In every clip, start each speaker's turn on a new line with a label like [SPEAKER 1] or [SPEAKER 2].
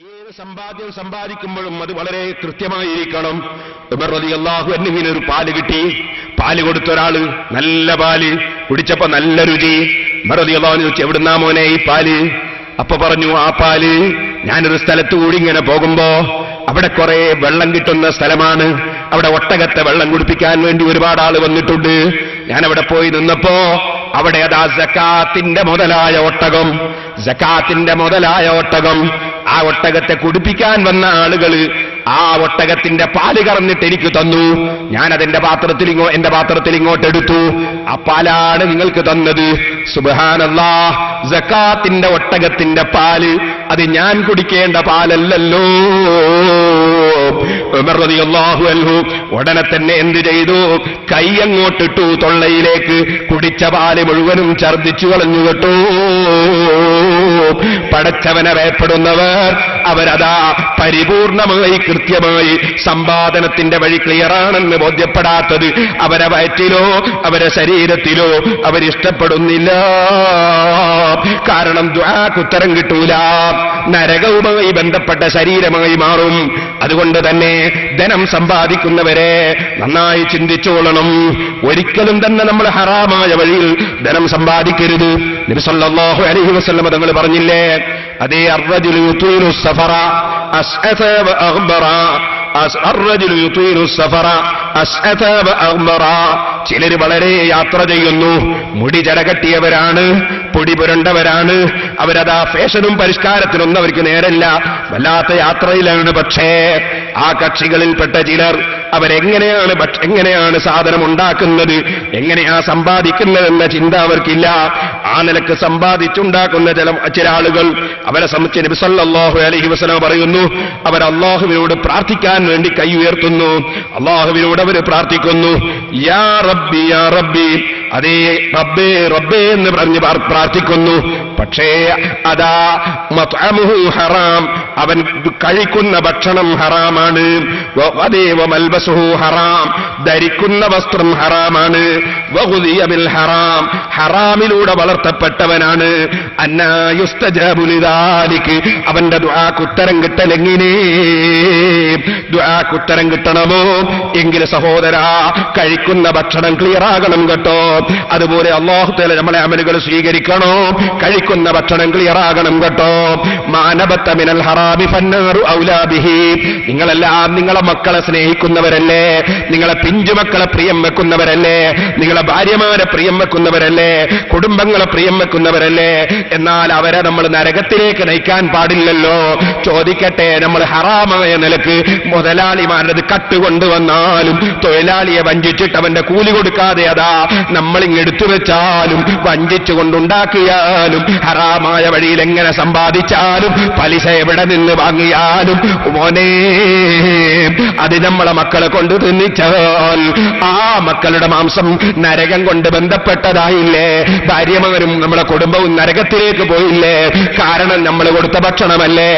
[SPEAKER 1] ഏത് സമ്പാദ്യം സമ്പാദിക്കുമ്പോഴും അത് വളരെ കൃത്യമായിരിക്കണം. ഉമർ റളിയല്ലാഹു അൻഹുവിന് ഒരു പാല് കിട്ടി. പാല് കൊടുത്ത ഒരാള് നല്ല പാല് കുടിച്ചപ്പോ നല്ല രുചി. ഉമർ റളിയല്ലാഹു അൻഹു ചോദിച്ചു, എവിടുന്നാ മോനെ ഈ പാല്? അപ്പൊ പറഞ്ഞു, ആ പാല് ഞാനൊരു സ്ഥലത്ത് കൂടി ഇങ്ങനെ പോകുമ്പോ അവിടെ കുറെ വെള്ളം കിട്ടുന്ന സ്ഥലമാണ്. അവിടെ ഒട്ടകത്തെ വെള്ളം കുടിപ്പിക്കാൻ വേണ്ടി ഒരുപാട് ആള് വന്നിട്ടുണ്ട്. ഞാൻ അവിടെ പോയി നിന്നപ്പോ അവിടെ അതാ സക്കാത്തിന്റെ മുതലായ ഒട്ടകം, സക്കാത്തിന്റെ മുതലായ ഒട്ടകം. ആ ഒട്ടകത്തെ കുടിപ്പിക്കാൻ വന്ന ആളുകള് ആ ഒട്ടകത്തിന്റെ പാല് കറന്നിട്ട് എനിക്ക് തന്നു. ഞാൻ എന്റെ പാത്രത്തിൽ ഇങ്ങോട്ട് എടുത്തു. ആ പാലാണ് നിങ്ങൾക്ക് തന്നത്. സുബ്ഹാനല്ലാഹ്, സക്കാത്തിന്റെ ഒട്ടകത്തിന്റെ പാല് അത് ഞാൻ കുടിക്കേണ്ട പാലല്ലല്ലോ. ഉമർ റളിയല്ലാഹു അൻഹു ഉടനെ തന്നെ എന്ത് ചെയ്തു? കൈ അങ്ങോട്ടിട്ടു തൊള്ളയിലേക്ക്. കുടിച്ച പാല് മുഴുവനും ഛർദ്ദിച്ചു കളഞ്ഞു കേട്ടോ. പടച്ചവനെ ഭയപ്പെടുന്നവർ അവരതാ പരിപൂർണമായി കൃത്യമായി സമ്പാദനത്തിന്റെ വഴി ക്ലിയറാണെന്ന് ബോധ്യപ്പെടാത്തത് അവരെ വയറ്റിലോ അവരെ ശരീരത്തിലോ അവരിഷ്ടപ്പെടുന്നില്ല. കാരണം ദുആക്ക് ഉത്തരം കിട്ടൂല, നരകവുമായി ബന്ധപ്പെട്ട ശരീരമായി മാറും. അതുകൊണ്ട് തന്നെ ധനം സമ്പാദിക്കുന്നവരെ നന്നായി ചിന്തിച്ചോളണം. ഒരിക്കലും തന്നെ നമ്മൾ ഹറാമായ വഴിയിൽ ധനം സമ്പാദിക്കരുത്. നബി സല്ലല്ലാഹു അലൈഹി വസല്ലം തങ്ങൾ പറഞ്ഞില്ലേ, അതേ അർറജുലു യുതീലു സഫറ അസ്അത വഅഗ്ബറ, അർറജുലു യുതീലു സഫറ അസ്അത വഅഗ്ബറ. ചിലര് വളരെ യാത്ര ചെയ്യുന്നു, മുടി ജടകെട്ടിയവരാണ്, പൊടി പുരണ്ടവരാണ്. അവരതാ ഫാഷനും പരിഷ്കാരത്തിനൊന്നും അവർക്ക് നേരല്ല, വല്ലാത്ത യാത്രയിലാണ്. പക്ഷേ ആ കക്ഷികളിൽപ്പെട്ട ചിലർ എങ്ങനെയാണ് സാധനം ഉണ്ടാക്കുന്നത്, എങ്ങനെയാ സമ്പാദിക്കുന്നതെന്ന ചിന്ത അവർക്കില്ല. ആ നിലക്ക് സമ്പാദിച്ചുണ്ടാക്കുന്ന ചില ആളുകൾ അവരെ സംബന്ധിച്ച് നബി സല്ലല്ലാഹു അലൈഹി വസല്ലം പറയുന്നു, അവർ അല്ലാഹുവിനോട് പ്രാർത്ഥിക്കാൻ വേണ്ടി കൈ ഉയർത്തുന്നു. അല്ലാഹുവിനോട് അവർ പ്രാർത്ഥിക്കുന്നു, യാ റബ്ബി യാ റബ്ബി, അതേ റബ്ബേ റബ്ബേ എന്ന് പറഞ്ഞ് പ്രാർത്ഥിക്കുന്നു. പക്ഷേ അതാ മത്അമുഹു ഹറാം, അവൻ കഴിക്കുന്ന ഭക്ഷണം ഹറാമാണ്. അതേ വമൽബസുഹു ഹറാം, ധരിക്കുന്ന വസ്ത്രം ഹറാമാണ്. വഗുദിയ ബിൽ ഹറാം, ഹറാമിലൂടെ വളർത്തപ്പെട്ടവനാണ്. അന്നാ യുസ്തജാബു ലിദാലിക്, അവന്റെ ദുആക്ക് ഉത്തരം കിട്ടലെങ്ങനെ? ദുആക്ക് ഉത്തരം കിട്ടണമോ എങ്കിൽ സഹോദരാ കഴിക്കുന്ന ഭക്ഷണം ക്ലിയർ ആകണം കേട്ടോ. അതുപോലെ അല്ലാഹു തആല നമ്മളെ അമലുകൾ സ്വീകരിക്കണോ, കഴിക്കുന്ന ഭക്ഷണം ക്ലിയർ ആകണം കേട്ടോ. മാനബത്ത മിനൽ ഹറാമി ഫന്നാറു ഔലാ ബിഹി. നിങ്ങളെല്ലാം നിങ്ങളെ മക്കളെ സ്നേഹിക്കുന്നവരല്ലേ, നിങ്ങളെ പിഞ്ചുമക്കളെ പ്രിയം വെക്കുന്നവരല്ലേ, നിങ്ങളെ ഭാര്യമാരെ പ്രിയം വെക്കുന്നവരല്ലേ, കുടുംബങ്ങളെ പ്രിയം വെക്കുന്നവരല്ലേ. എന്നാൽ അവരെ നമ്മൾ നരകത്തിലേക്ക് നയിക്കാൻ പാടില്ലല്ലോ. ചോദിക്കട്ടെ, നമ്മൾ ഹറാമായ നിലക്ക് മുതലാളിമാരത് കട്ടുകൊണ്ടുവന്നാലും തൊഴിലാളിയെ വഞ്ചിച്ചിട്ട് അവന്റെ കൂലി കൊടുക്കാതെ അതാ നമ്മളിങ്ങെടുത്തു വെച്ചാലും വഞ്ചിച്ചുകൊണ്ടുണ്ടാക്കിയാലും ഹറാമായ വഴിയിൽ എങ്ങനെ സമ്പാദിച്ചാലും പലിശ എവിടെ നിന്ന് വാങ്ങിയാലും മോനെ അത് നമ്മളെ മക്കളെ കൊണ്ട് തിന്നിച്ചാൽ ആ മക്കളുടെ മാംസം നരകം കൊണ്ട് ബന്ധപ്പെട്ടതായില്ലേ. ഭാര്യമാരും നമ്മളെ കുടുംബവും നരകത്തിലേക്ക് പോയില്ലേ. കാരണം നമ്മൾ കൊടുത്ത ഭക്ഷണമല്ലേ.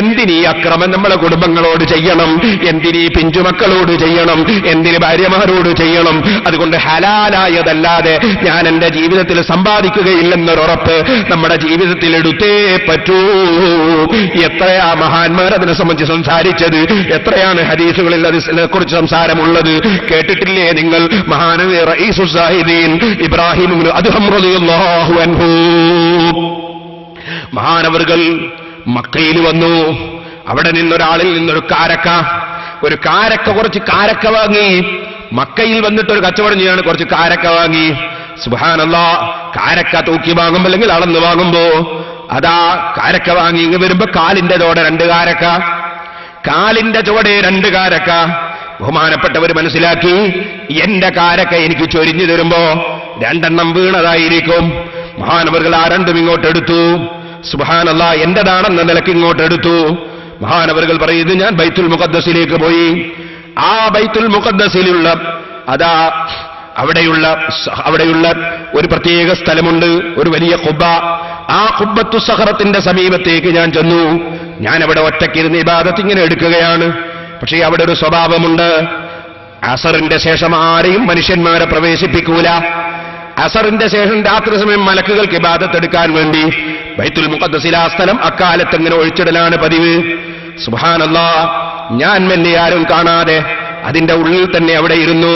[SPEAKER 1] എന്തിനീ അക്രമം നമ്മളെ കുടുംബങ്ങളോട് ചെയ്യണം, എന്തിനീ പിഞ്ചുമക്കളോട് ചെയ്യണം, എന്തിന് ഭാര്യമാരോട് ചെയ്യണം? അതുകൊണ്ട് ഹലാലായതല്ലാതെ ഞാൻ എന്റെ ജീവിതത്തിൽ സമ്പാദിക്കുകയില്ലെന്നൊരുറപ്പ് നമ്മുടെ ജീവിതത്തിൽ എടുത്തേ പറ്റൂ. എത്രയാ മഹാന്മാർ അതിനെ സംബന്ധിച്ച് സംസാരിച്ചത്, എത്രയാണ് ഹദീസുകളിൽ അതിനെക്കുറിച്ച് സംസാരമുള്ളത്. കേട്ടിട്ടില്ലേ നിങ്ങൾ? മഹാനവി റഈസുസ് സാഹിദീൻ ഇബ്രാഹിം ഇബ്നു അദ്ഹം റളിയല്ലാഹു അൻഹു മഹാനവർകൾ മക്കയിൽ വന്നു. അവിടെ നിന്നൊരാളിൽ നിന്നൊരു കാരക്ക കുറച്ച് കാരക്ക വാങ്ങി. മക്കയിൽ വന്നിട്ടൊരു കച്ചവടം ചെയ്യാണ്, കുറച്ച് കാരക്ക വാങ്ങി. സുബ്ഹാനല്ലാഹ്, കാരക്ക തൂക്കി വാങ്ങുമ്പോ അല്ലെങ്കിൽ അളന്ന് വാങ്ങുമ്പോ അതാ കാരക്ക വാങ്ങി ഇങ്ങ് വരുമ്പോ കാലിന്റെ ചോടെ 2 കാരക്ക, കാലിന്റെ ചോടെ 2 കാരക്ക. ബഹുമാനപ്പെട്ടവർ മനസ്സിലാക്കി, എന്റെ കാരക്ക എനിക്ക് ചൊരിഞ്ഞു തരുമ്പോ 2 വീണതായിരിക്കും. മഹാനവറുകൾ ആ 2 ഇങ്ങോട്ട് എടുത്തു. സുബ്ഹാനല്ലാഹ്, എന്റേതാണെന്ന നിലക്ക് ഇങ്ങോട്ട് എടുത്തു. മഹാനവറുകൾ പറയുന്നത്, ഞാൻ ബൈത്തുൽ മുഖദ്ദസിലേക്ക് പോയി. ആ ബൈത്തുൽ മുഖദ്ദസിലുള്ള അതാ അവിടെയുള്ള ഒരു പ്രത്യേക സ്ഥലമുണ്ട്, ഒരു വലിയ ഖുബ്ബ. ആ ഖുബ്ബത്തു സഖറത്തിന്റെ സമീപത്തേക്ക് ഞാൻ ചെന്നു. ഞാൻ അവിടെ ഒറ്റയ്ക്കിരുന്ന് ഇബാദത്ത് ഇങ്ങനെ എടുക്കുകയാണ്. പക്ഷേ അവിടെ ഒരു സ്വഭാവമുണ്ട്, അസറിന്റെ ശേഷം ആരെയും മനുഷ്യന്മാരെ പ്രവേശിപ്പിക്കൂല. അസറിന്റെ ശേഷം രാത്രി സമയം മലക്കുകൾക്ക് ഇബാദത്ത് എടുക്കാൻ വേണ്ടി ബൈത്തുൽ മുഖദ്ദസിലെ ആ സ്ഥലം അക്കാലത്ത് ഇങ്ങനെ ഒഴിച്ചിടലാണ് പതിവ്. സുബ്ഹാനല്ലാഹ്, ഞാൻ എന്നെ ആരും കാണാതെ അതിന്റെ ഉള്ളിൽ തന്നെ അവിടെ ഇരുന്നു.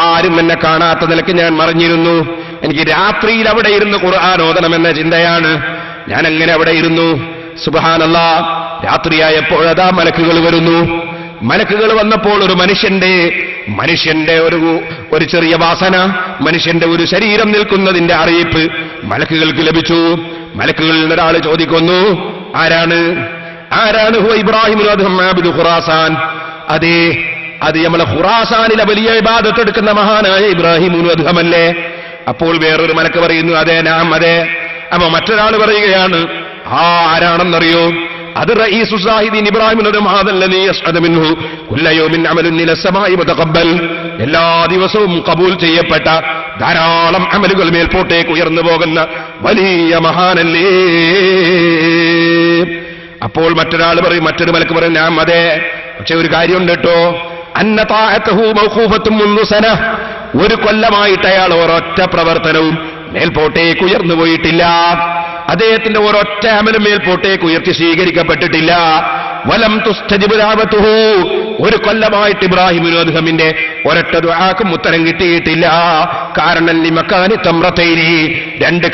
[SPEAKER 1] ആരും എന്നെ കാണാത്ത നിലയ്ക്ക് ഞാൻ മറിഞ്ഞിരുന്നു. എനിക്ക് രാത്രിയിൽ അവിടെ ഇരുന്ന് ഖുർആൻ ഓതണമെന്ന ചിന്തയാണ്. ഞാൻ അങ്ങനെ അവിടെ ഇരുന്നു. സുബ്ഹാനല്ലാഹ്, രാത്രിയായപ്പോഴതാ മലക്കുകൾ വരുന്നു. മലക്കുകൾ വന്നപ്പോൾ ഒരു മനുഷ്യന്റെ ഒരു ചെറിയ വാസന, മനുഷ്യന്റെ ഒരു ശരീരം നിൽക്കുന്നതിന്റെ അറിയിപ്പ് മലക്കുകൾക്ക് ലഭിച്ചു. മലക്കുകളിൽ ഒരാൾ ചോദിക്കുന്നു, ആരാണ്? ഹുവ ഇബ്രാഹിമുൽ അദ്ഹം ആബിദു ഖുറാസാൻ. അതെ, അത് നമ്മളെ ഖുറാസാനിലെ വലിയ ഇബാദത്ത് എടുക്കുന്ന മഹാനായ ഇബ്രാഹിമുൽ അദ്ഹമല്ലേ? അപ്പോൾ വേറൊരു മലക്ക് പറയുന്നു, അതെ നാം അതെ. അപ്പൊ മറ്റൊരാൾ പറയുകയാണ്, ആരാണെന്നറിയോ? അത് റഈസു സാഹിദീൻ ഇബ്രാഹിമുൽ അദ്ഹം ഹാദല്ലദീ യസ്അദു മിൻഹു കുല്ല യൗമിൻ അമലുൻ ഇല സമാഇ മുതഖബ്ബൽ. എല്ലാ ദിവസവും കബൂൽ ചെയ്യപ്പെട്ട ധാരാളം അമലുകൾ മേൽപോട്ടേക്ക് ഉയർന്നു പോകുന്ന വലിയ മഹാനല്ലേ. അപ്പോൾ മറ്റൊരു മലക്ക് പറയും, നാം അതെ. പക്ഷെ ഒരു കാര്യമുണ്ട് കേട്ടോ, അന്ന താഅതഹു മൗഖൂഫത്തുൻ മുൻദു സന. ഒരു കൊല്ലമായിട്ട് അയാൾ ഒരൊറ്റ പ്രവർത്തനവും മേൽപോട്ടേക്ക് ഉയർന്നു പോയിട്ടില്ല. അദ്ദേഹത്തിന്റെ ഒരൊറ്റ അമലും മേൽപോട്ടേക്ക് ഉയർത്തി സ്വീകരിക്കപ്പെട്ടിട്ടില്ല. വലം തുസ്തജിബ് ദഅവതുഹു. ഒരു കൊല്ലമായിട്ട് ഇബ്രാഹിമുൽ അദ്ഹമിന്റെ ഒരൊറ്റ ദുആക്കും ഉത്തരം കിട്ടിയിട്ടില്ല. കാരണം ലിമകാനി തംറതൈനി. രണ്ട്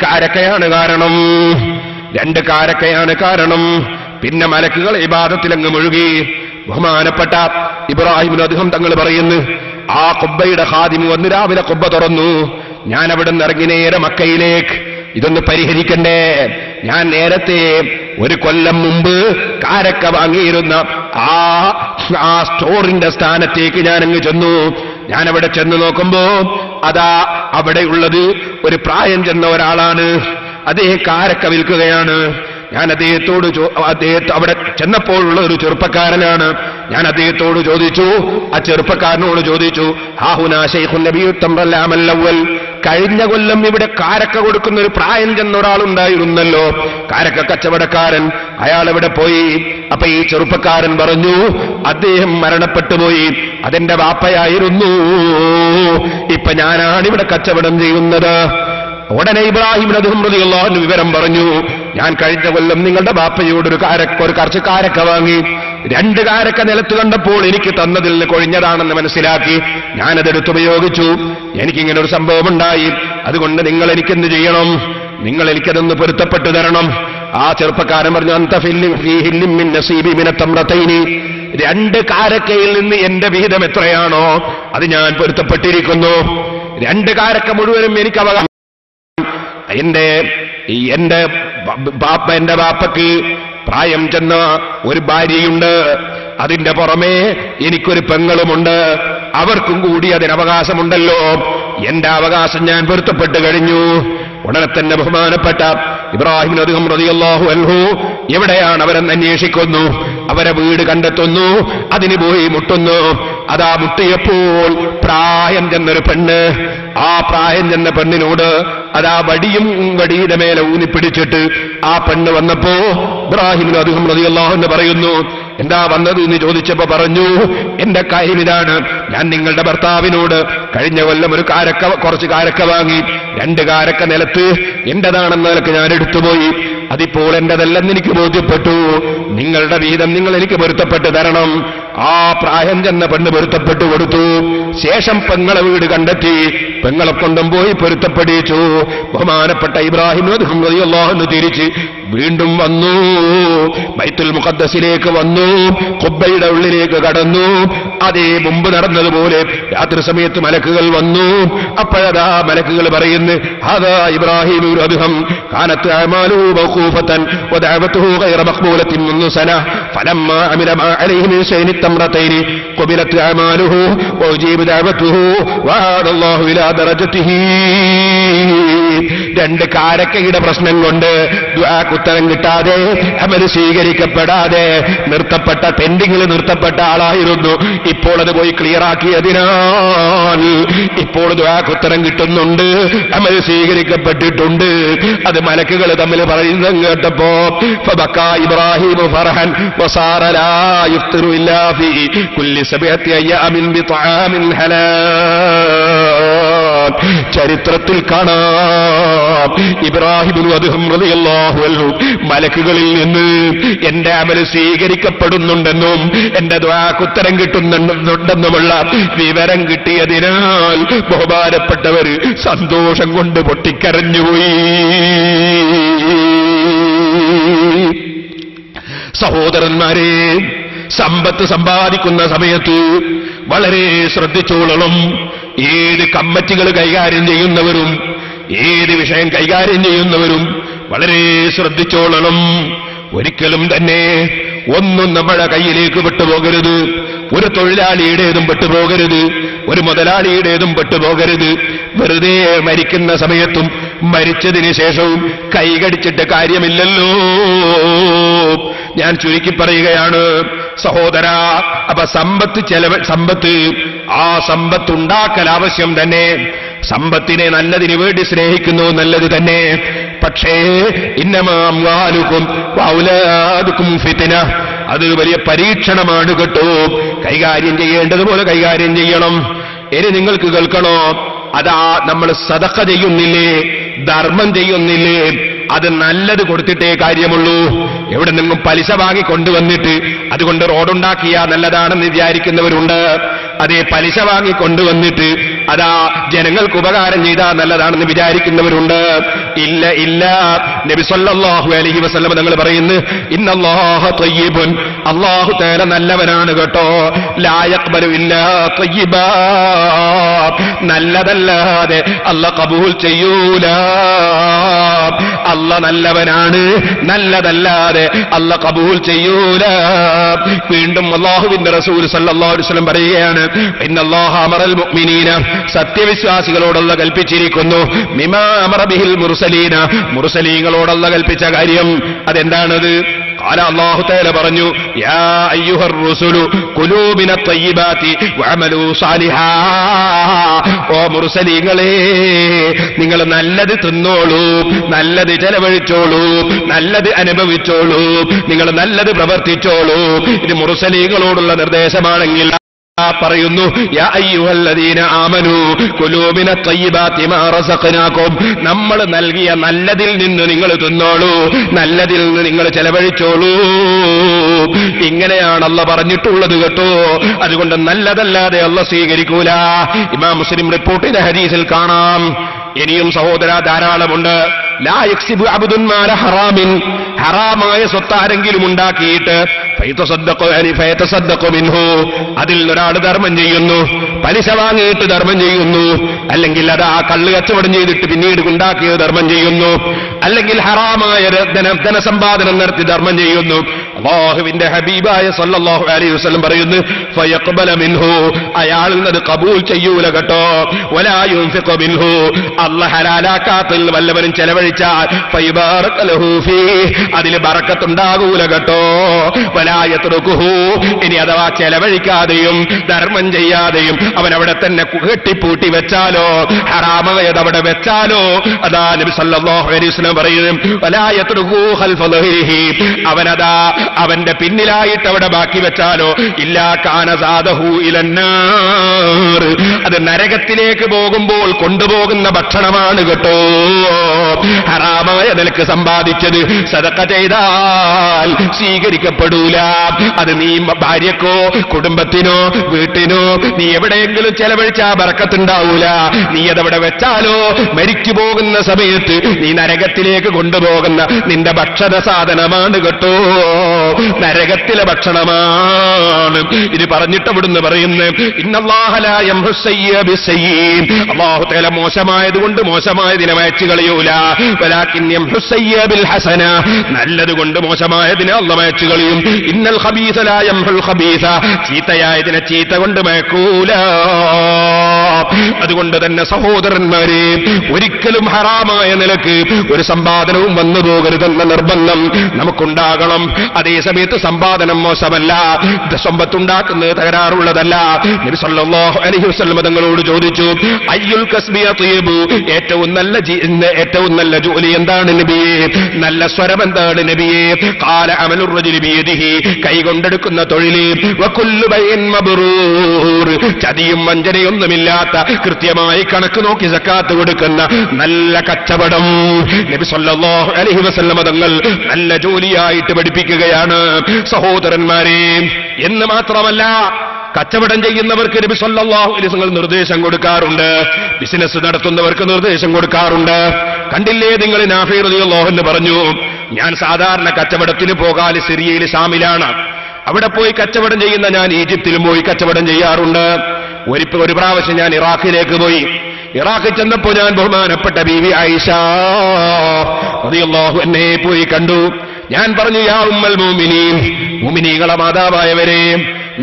[SPEAKER 1] കാരക്കയാണ് കാരണം. പിന്നെ മലക്കുകൾ ഇബാദത്തിലങ്ങ് മുഴുകി. ബഹുമാനപ്പെട്ട ഇബ്രാഹിമുൽ അദ്ഹം തങ്ങൾ പറയുന്നു, ആ ഖുബ്ബയുടെ ഖാദിം വന്ന് രാവിലെ ഖുബ്ബ തുറന്നു. ഞാൻ അവിടെ നിന്ന് ഇറങ്ങി നേരെ മക്കയിലേക്ക്. ഇതൊന്ന് പരിഹരിക്കണ്ടേ? ഞാൻ നേരത്തെ ഒരു കൊല്ലം മുമ്പ് കാരക്ക വാങ്ങിയിരുന്ന ആ സ്റ്റോറിന്റെ സ്ഥാനത്തേക്ക് ഞാനങ്ങ് ചെന്നു. ഞാനവിടെ ചെന്ന് നോക്കുമ്പോ അതാ അവിടെയുള്ളത് ഒരു പ്രായം ചെന്ന ഒരാളാണ്. അദ്ദേഹം കാരക്ക വിൽക്കുകയാണ്. ഞാൻ അദ്ദേഹത്തോട് അവിടെ ചെന്നപ്പോഴുള്ള ഒരു ചെറുപ്പക്കാരനാണ്. ഞാൻ അദ്ദേഹത്തോട് ചോദിച്ചു, ആ ചെറുപ്പക്കാരനോട് ചോദിച്ചു, ഹാഹുനാ ശൈഖുൻ നബിയ്യു തംറൽ അമൽ അവൽ. കഴിഞ്ഞ കൊല്ലം ഇവിടെ കാരക്ക കൊടുക്കുന്ന ഒരു പ്രായം ചെന്ന ഒരാളുണ്ടായിരുന്നല്ലോ, കാരക്ക കച്ചവടക്കാരൻ. അയാൾ എവിടെ പോയി? അപ്പൊ ഈ ചെറുപ്പക്കാരൻ പറഞ്ഞു, അദ്ദേഹം മരണപ്പെട്ടുപോയി. അതെന്റെ വാപ്പയായിരുന്നു. ഇപ്പൊ ഞാനാണ് ഇവിടെ കച്ചവടം ചെയ്യുന്നത്. ഉടനെ ഇബ്രാഹിം റളിയല്ലാഹു അൻഹു വിവരം പറഞ്ഞു, ഞാൻ കഴിഞ്ഞ കൊല്ലം നിങ്ങളുടെ ബാപ്പയോട് ഒരു കുറച്ച് കാരക്ക വാങ്ങി. 2 കാരക്ക നിലത്ത് കണ്ടപ്പോൾ എനിക്ക് തന്നതിൽ നിന്ന് കൊഴിഞ്ഞതാണെന്ന് മനസ്സിലാക്കി ഞാനതെടുത്തുപയോഗിച്ചു. എനിക്കിങ്ങനെ ഒരു സംഭവം ഉണ്ടായി. അതുകൊണ്ട് നിങ്ങൾ എനിക്കെന്ത് ചെയ്യണം? നിങ്ങൾ എനിക്കതൊന്ന് പൊരുത്തപ്പെട്ടു തരണം. ആ ചെറുപ്പക്കാരൻ പറഞ്ഞു, അന്ത ഫീ ഹില്ലിൻ മിൻ നസീബി മിന തംറതൈനി. 2 കാരക്കയിൽ നിന്ന് എന്റെ വിഹിതം എത്രയാണോ അത് ഞാൻ പൊരുത്തപ്പെട്ടിരിക്കുന്നു. 2 കാരക്ക മുഴുവനും എനിക്ക് അവകാശം. എന്റെ ബാപ്പയ്ക്ക് പ്രായം ചെന്ന ഒരു ഭാര്യയുണ്ട്. അതിന്റെ പുറമേ എനിക്കൊരു പെങ്ങളുമുണ്ട്. അവർക്കും കൂടി അതിനവകാശമുണ്ടല്ലോ. എന്റെ അവകാശം ഞാൻ പൊരുത്തപ്പെട്ട് കഴിഞ്ഞു. ഉടനെ തന്നെ ബഹുമാനപ്പെട്ട ഇബ്രാഹിം റളിയല്ലാഹു അൻഹു എവിടെയാണ് അവരെന്ന് അന്വേഷിക്കുന്നു. അവരെ വീട് കണ്ടെത്തുന്നു. അതിന് പോയി മുട്ടുന്നു. അതാ മുട്ടിയപ്പോൾ പ്രായം ചെന്നൊരു പെണ്ണ്. ആ പ്രായം ചെന്ന പെണ്ണിനോട് അതാ വടിയുടെ മേലെ ഊന്നിപ്പിടിച്ചിട്ട് ആ പെണ്ണ് വന്നപ്പോ ഇബ്രാഹിം റളിയല്ലാഹു അൻഹു പറയുന്നു, എന്താ വന്നത് എന്ന് ചോദിച്ചപ്പോ പറഞ്ഞു, എന്റെ കാര്യം ഇതാണ്. ഞാൻ നിങ്ങളുടെ ഭർത്താവിനോട് കഴിഞ്ഞ കൊല്ലം കുറച്ച് കാരക്ക വാങ്ങി. 2 കാരക്ക നിലത്ത് എന്റേതാണെന്ന നിലക്ക് ഞാൻ എടുത്തുപോയി. അതിപ്പോൾ എന്റേതല്ലെന്ന് എനിക്ക് ബോധ്യപ്പെട്ടു. നിങ്ങളുടെ വീതം നിങ്ങൾ എനിക്ക് പൊരുത്തപ്പെട്ട് തരണം. ആ പ്രായം ചെന്ന പെണ്ണ് പൊരുത്തപ്പെട്ടു കൊടുത്തു. ശേഷം പെങ്ങളെ വീട് കണ്ടെത്തി. പെങ്ങളെ കൊണ്ടും പോയി പൊരുത്തപ്പെടിച്ചു. ബഹുമാനപ്പെട്ട ഇബ്രാഹിം റളിയല്ലാഹു അൻഹു തിരിച്ച് വീണ്ടും വന്നു. ബൈത്തുൽ മുഖദ്ദസിലേക്ക് വന്നു. ഖുബ്ബയുടെ ഉള്ളിലേക്ക് കടന്നു. അതേ മുമ്പ് നടന്നതുപോലെ രാത്രി സമയത്ത് മലക്കുകൾ വന്നു. അപ്പോഴതാ മലക്കുകൾ പറയുന്നു, ഹാദാ ഇബ്രാഹിം അദ്ഹം കാനത്ത് അഅമാലുഹു മൗഖൂഫതൻ വദഅവതുഹു ഗൈറ മഖ്ബൂലത്തിൻ മുൻദു സന ഫലമ്മാ അമില മാ അലൈഹി മിൻ ശൈനി തംറതൈനി ഖുബിലത് അഅമാലുഹു വഉജീബ ദഅവതുഹു വഅദല്ലാഹു ഇലാ ദറജതിഹി. 2 കാരക്കയുടെ പ്രശ്നം കൊണ്ട് ദുആക്ക് ഉത്തരം കിട്ടാതെ അമൽ സ്വീകരിക്കപ്പെടാതെ പെൻഡിങ്ങിൽ നിർത്തപ്പെട്ട ആളായിരുന്നു. ഇപ്പോൾ അത് പോയി ക്ലിയർ ആക്കിയതിനാൽ ഇപ്പോൾ ദുആക്ക് ഉത്തരം കിട്ടുന്നുണ്ട്, അമൽ സ്വീകരിക്കപ്പെട്ടിട്ടുണ്ട്. അത് മലക്കുകൾ തമ്മിൽ പറയുന്നത് കേട്ടപ്പോ ഫബക്കാ ഇബ്രാഹിം ഫർഹൻ വസാറ ലാ യുഫ്തിറു ഇല്ലാ ഫീ കുല്ലി സബഅത്തി അയ്യാമിൻ ബിത്ആമിൻ ഹലാൽ. ചരിത്രത്തിൽ കാണാം. ഇബ്രാഹിം അദ്ഹം റളിയല്ലാഹു അൻഹു മലക്കുകളിൽ നിന്ന് എന്റെ അമൽ സ്വീകരിക്കപ്പെടുന്നുണ്ടെന്നും എന്റെ ദുആക്ക് ഉത്തരം കിട്ടുന്നുണ്ടെന്നുമുള്ള വിവരം കിട്ടിയതിനാൽ ബഹുമാനപ്പെട്ടവർ സന്തോഷം കൊണ്ട് പൊട്ടിക്കരഞ്ഞുപോയി. സഹോദരന്മാരെ, സമ്പത്ത് സമ്പാദിക്കുന്ന സമയത്ത് വളരെ ശ്രദ്ധിച്ചോളണം. ഏത് കമ്മിറ്റികൾ കൈകാര്യം ചെയ്യുന്നവരും ഏത് വിഷയം കൈകാര്യം ചെയ്യുന്നവരും വളരെ ശ്രദ്ധിച്ചോളണം. ഒരിക്കലും തന്നെ ഒന്നും നമ്മുടെ കയ്യിലേക്ക് വിട്ടുപോകരുത്. ഒരു തൊഴിലാളിയുടേതും പെട്ടുപോകരുത്, ഒരു മുതലാളിയുടേതും പെട്ടുപോകരുത്. വെറുതെ മരിക്കുന്ന സമയത്തും മരിച്ചതിന് ശേഷവും കൈകടിച്ചിട്ട് കാര്യമില്ലല്ലോ. ഞാൻ ചുരുക്കി പറയുകയാണ് സഹോദരാ. അപ്പൊ സമ്പത്ത് ആ സമ്പത്തുണ്ടാക്കൽ ആവശ്യം തന്നെ. സമ്പത്തിനെ നല്ലതിനു വേണ്ടി സ്നേഹിക്കുന്നു, നല്ലത് തന്നെ. പക്ഷേ ഇന്നമാ അംവാലുക്കും വഔലാദുക്കും ഫിത്ന, അത് വലിയ പരീക്ഷണമാണ് കേട്ടോ. കൈകാര്യം ചെയ്യേണ്ടതുപോലെ കൈകാര്യം ചെയ്യണം. ഇനി നിങ്ങൾക്ക് കേൾക്കണോ, അതാ നമ്മൾ സദഖ ചെയ്യുന്നില്ലേ, ധർമ്മം ചെയ്യുന്നില്ലേ, അത് നല്ലത് കൊടുത്തിട്ടേ കാര്യമുള്ളൂ. എവിടെ നിന്നും പലിശ വാങ്ങി കൊണ്ടുവന്നിട്ട് അതുകൊണ്ട് റോഡുണ്ടാക്കിയ നല്ലതാണെന്ന് വിചാരിക്കുന്നവരുണ്ട്. അതേ പലിശ വാങ്ങി കൊണ്ടുവന്നിട്ട് അതാ ജനങ്ങൾക്ക് ഉപകാരം ചെയ്താൽ നല്ലതാണെന്ന് വിചാരിക്കുന്നവരുണ്ട്. ഇല്ല ഇല്ല, നബി സല്ലല്ലാഹു അലൈഹി വസല്ലം തങ്ങൾ പറയുന്നു, ഇന്നല്ലാഹ തയ്യിബുൻ, അല്ലാഹു തആല നല്ലവനാണ് കേട്ടോ. ലാ യഖ്ബലു ഇല്ലാ തയ്യിബാ, നല്ലതല്ലാതെ അല്ലാഹ് ഖബൂൽ ചെയ്യൂല. അല്ലാഹ് നല്ലവനാണ്, നല്ലതല്ലാതെ അല്ലാഹ് ഖബൂൽ ചെയ്യൂല. വീണ്ടും അല്ലാഹുവിന്റെ റസൂൽ സല്ലല്ലാഹു അലൈഹി വസല്ലം പറയുകയാണ്, ഇന്നല്ലാഹ അമറൽ മുഅ്മിനീന, സത്യവിശ്വാസികളോടുള്ള കൽപ്പിച്ചിരിക്കുന്നു, മിമാ അമറ ബിഹിൽ മുർസലീന, മുർസലീങ്ങളോടുള്ള കൽപ്പിച്ച കാര്യം അതെന്താണത്? ഖാല, അല്ലാഹു തആല പറഞ്ഞു, യാ അയ്യുഹർ റസൂലു കുലൂ മിനത് തയ്യിബാതി വഅമലൂ സാലിഹാ, ഓ മുർസലീങ്ങളെ, നിങ്ങൾ നല്ലത് തിന്നോളൂ, നല്ലത് ചെലവഴിച്ചോളൂ, നല്ലത് അനുഭവിച്ചോളൂ, നിങ്ങൾ നല്ലത് പ്രവർത്തിച്ചോളൂ. ഇത് മുർസലീങ്ങളോടുള്ള നിർദ്ദേശമാണെങ്കിൽ പറയുന്നു, യാ അയ്യുഹല്ലദീന ആമനൂ കുലൂ മിനത് തയ്യിബാതി മാ റസഖ്നാകും, നമ്മൾ നൽകിയ നല്ലതിൽ നിന്ന് നിങ്ങൾ തിന്നോളൂ, നല്ലതിൽ നിന്ന് നിങ്ങൾ ചെലവഴിച്ചോളൂ. ഇങ്ങനെയാണ് അല്ലാഹ് പറഞ്ഞിട്ടുള്ളത് കേട്ടോ. അതുകൊണ്ട് നല്ലതല്ലാതെ അല്ലാഹ് സ്വീകരിക്കൂല. ഇമാം മുസ്ലിം റിപ്പോർട്ട് ചെയ്ത ഹദീസിൽ കാണാം. ഇനിയും സഹോദര ധാരാളമുണ്ട്. ലാ യക്സിബു അബ്ദുൻ മാല ഹറാമിൻ, ഹറാമായ സ്വത്താരെങ്കിലും ഉണ്ടാക്കിയിട്ട് ഫയതസദ്ദഖു മിൻഹു, അതിൽ ഒരാൾ ധർമ്മം ചെയ്യുന്നു, പലിശ വാങ്ങിയിട്ട് ധർമ്മം ചെയ്യുന്നു, അല്ലെങ്കിൽ അത് ആ കള്ള് കച്ചവടം ചെയ്തിട്ട് പിന്നീട് ഉണ്ടാക്കിയത് ധർമ്മം ചെയ്യുന്നു, അല്ലെങ്കിൽ ഹറാമായ ധനസമ്പാദനം നടത്തി ധർമ്മം ചെയ്യുന്നു. അല്ലാഹുവിന്റെ ഹബീബായ സല്ലല്ലാഹു അലൈഹി വസല്ലം പറയുന്നു, ഫയഖ്ബല മിൻഹു, അയാളിൽ നിന്ന് ഖബൂൽ ചെയ്യൂല കേട്ടോ. വലാ യുൻഫിഖു മിൻഹു, അല്ലാഹു ഹലാലാക്കാത്തിൽ വല്ലവനും ചെലവഴിച്ചാൽ ഫയബാറക ലഹു ഫീഹി, അതിൽ ബറക്കത്തുണ്ടാകൂല കേട്ടോ. വലാ യത്റുകുഹു, ഇനി അഥവാ ചെലവഴിക്കാതെയും ധർമ്മം ചെയ്യാതെയും അവൻ അവിടെ തന്നെ കെട്ടിപ്പൂട്ടി വെച്ചാലോ, ഹറാമായത് അവിടെ വെച്ചാലോ, അതാ നബി സല്ലല്ലാഹു അലൈഹി വസല്ലം പറയുന്നു, വലാ യത്റുകുഹു ഖൽഫ ദഹ്രിഹി, അവനതാ അവന്റെ പിന്നിലായിട്ട് അവിടെ ബാക്കി വെച്ചാലോ, ഇല്ലാ കാന സാദഹു ഇലന്നാർ, അത് നരകത്തിലേക്ക് പോകുമ്പോൾ കൊണ്ടുപോകുന്ന ഭക്ഷണമാണ് കേട്ടോ. ഹറാമായ നിലക്ക് സമ്പാദിച്ചത് സദഖ ചെയ്താൽ സ്വീകരിക്കപ്പെടൂല. അത് നീ ഭാര്യക്കോ കുടുംബത്തിനോ വീട്ടിനോ നീ എവിടെയെങ്കിലും ചെലവഴിച്ചാ ബറക്കത്തുണ്ടാവൂല. നീ അതവിടെ വെച്ചാലോ മരിച്ചു പോകുന്ന സമയത്ത് നീ നരകത്തിലേക്ക് കൊണ്ടുപോകുന്ന നിന്റെ ഭക്ഷണ സാധനമാണ് കേട്ടോ. നരകത്തിലെ ഭക്ഷണമാണ് ഇത്. പറഞ്ഞിട്ട് അവിടുന്ന് പറയുന്നത്, ഇന്നല്ലാഹ ലാ യംഹു സയ്യിഅ ബിസ്സയ്യിൻ, അല്ലാഹു തആല മോശമായതുകൊണ്ട് മോശമായതിനെ മായ്ച്ചു കളയൂല. വലാകിൻ യംഹു സയ്യിഅ ബിൽ ഹസന, നല്ലതുകൊണ്ട് മോശമായതിനെ അല്ലാഹു മായ്ച്ചു കളയും. ഇന്നൽ ഖബീസ ലാ യംഹുൽ ഖബീസ, ചീത്തയായതിനെ ചീത്ത കൊണ്ട് മായ്ക്കൂല. അതുകൊണ്ട് തന്നെ സഹോദരന്മാരെ, ഒരിക്കലും ഹറാമായ നിലക്ക് ഒരു സമ്പാദനവും വന്നു പോകരുതെന്ന നിർബന്ധം നമുക്കുണ്ടാകണം. അതേസമയത്ത് സമ്പാദനം മോശമല്ല, സമ്പത്തുണ്ടാക്കുന്നത് തകരാറുള്ളതല്ല. നബി സല്ലല്ലാഹു അലൈഹി വസല്ലം തങ്ങളോട് ചോദിച്ചു, അയ്യുൽ കസ്ബി അത്യ്യബു, ഏറ്റവും നല്ല ജോലി എന്താണ് നബിയേ? നല്ല സ്വരം എന്താണ് നബിയേ? ഖാല അമലുർ റജുലി ബിയദിഹി, കൈകൊണ്ടെടുക്കുന്ന തൊഴില്. വകുല്ലു ബൈഇൻ മബ്റൂർ, ചതിയും വഞ്ചനയൊന്നുമില്ലാത്ത കൃത്യമായി കണക്ക് നോക്കി സക്കാത്ത് കൊടുക്കുന്ന നല്ല കച്ചവടം. നബി സല്ലല്ലാഹു അലൈഹി വസല്ലം തങ്ങൾ നല്ല ജോലിയായിട്ട് പഠിപ്പിക്കുകയാണ് സഹോദരന്മാരെ. എന്ന് മാത്രമല്ല, കച്ചവടം ചെയ്യുന്നവർക്ക് നബി സല്ലല്ലാഹു അലൈഹി വസല്ലം നിർദ്ദേശം കൊടുക്കാറുണ്ട്, ബിസിനസ് നടത്തുന്നവർക്ക് നിർദ്ദേശം കൊടുക്കാറുണ്ട്. കണ്ടില്ലേ നിങ്ങൾ, നാഫി റളിയല്ലാഹു അൻഹു പറഞ്ഞു, ഞാൻ സാധാരണ കച്ചവടത്തിന് പോകാൻ സിറിയയിൽ ഷാമിലാണ്, അവിടെ പോയി കച്ചവടം ചെയ്യുന്ന ഞാൻ ഈജിപ്തിലും പോയി കച്ചവടം ചെയ്യാറുണ്ട്. ഒരു പ്രാവശ്യം ഞാൻ ഇറാഖിലേക്ക് പോയി. ഇറാഖിൽ ചെന്നപ്പോ ഞാൻ ബഹുമാനപ്പെട്ട ബീവി ആയിഷ റളിയല്ലാഹു അൻഹയെ പോയി കണ്ടു. ഞാൻ പറഞ്ഞു, യാ ഉമ്മൽ മുഅ്മിനീൻ, മുഅ്മിനീങ്ങളെ മാതാവായവരെ,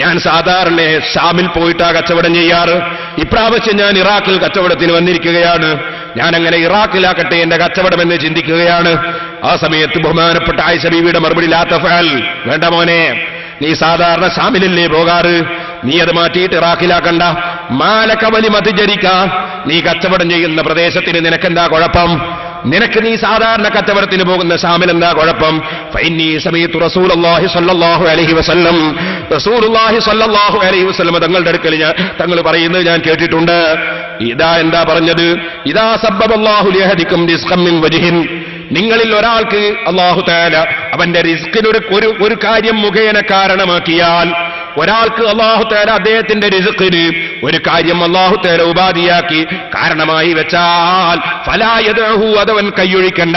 [SPEAKER 1] ഞാൻ സാധാരണ ഷാമിൽ പോയിട്ടാ കച്ചവടം ചെയ്യാറ്. ഇപ്രാവശ്യം ഞാൻ ഇറാഖിൽ കച്ചവടത്തിന് വന്നിരിക്കുകയാണ്. ഞാൻ അങ്ങനെ ഇറാഖിലാക്കട്ടെ എന്റെ കച്ചവടം എന്ന് ചിന്തിക്കുകയാണ്. ആ സമയത്ത് ബഹുമാനപ്പെട്ട ആയിഷ ബീവിയുടെ മറുപടി, ലാ തഫഅൽ, വേണ്ട മോനെ, നീ സാധാരണ ഷാമിലല്ലേ പോകാറ്, നീ അത് മാറ്റിയിട്ട് ഇറാഖിലാക്കണ്ട. മാലക വലിമതി ജരിക്ക, നീ കച്ചവടം ചെയ്യുന്ന പ്രദേശത്തിന് നിനക്കെന്താ കുഴപ്പം? നിനക്ക് നീ സാധാരണ കച്ചവടത്തിന് പോകുന്ന ഷാമിൽ എന്താ കുഴപ്പം? ഫഇന്നീ സമീഅതു റസൂലുള്ളാഹി സ്വല്ലല്ലാഹു അലൈഹി വസല്ലം, റസൂലുള്ളാഹി സ്വല്ലല്ലാഹു അലൈഹി വസല്ലം തങ്ങളുടെ അടുക്കൽ തങ്ങൾ പറയുന്നത് ഞാൻ കേട്ടിട്ടുണ്ട്. ഇതാ എന്താ പറഞ്ഞത്? ഇദാ സബ്ബബല്ലാഹു ലിയഹദികും റിസ്ഖൻ മിൻ വജ്ഹിൻ, നിങ്ങളിൽ ഒരാൾക്ക് അല്ലാഹു തആല അവന്റെ റിസ്കിന് ഒരു കാര്യം മുഖേന കാരണമാക്കിയാൽ, ഒരാൾക്ക് അല്ലാഹു തആല അദ്ദേഹത്തിന്റെ റിസ്കിന് ഒരു കാര്യം അല്ലാഹു തആല ഉപാധിയാക്കി കാരണമായി വെച്ചാൽ, ഫലാ യദഉഹു, അതവൻ കൈയൊഴിക്കണ്ട.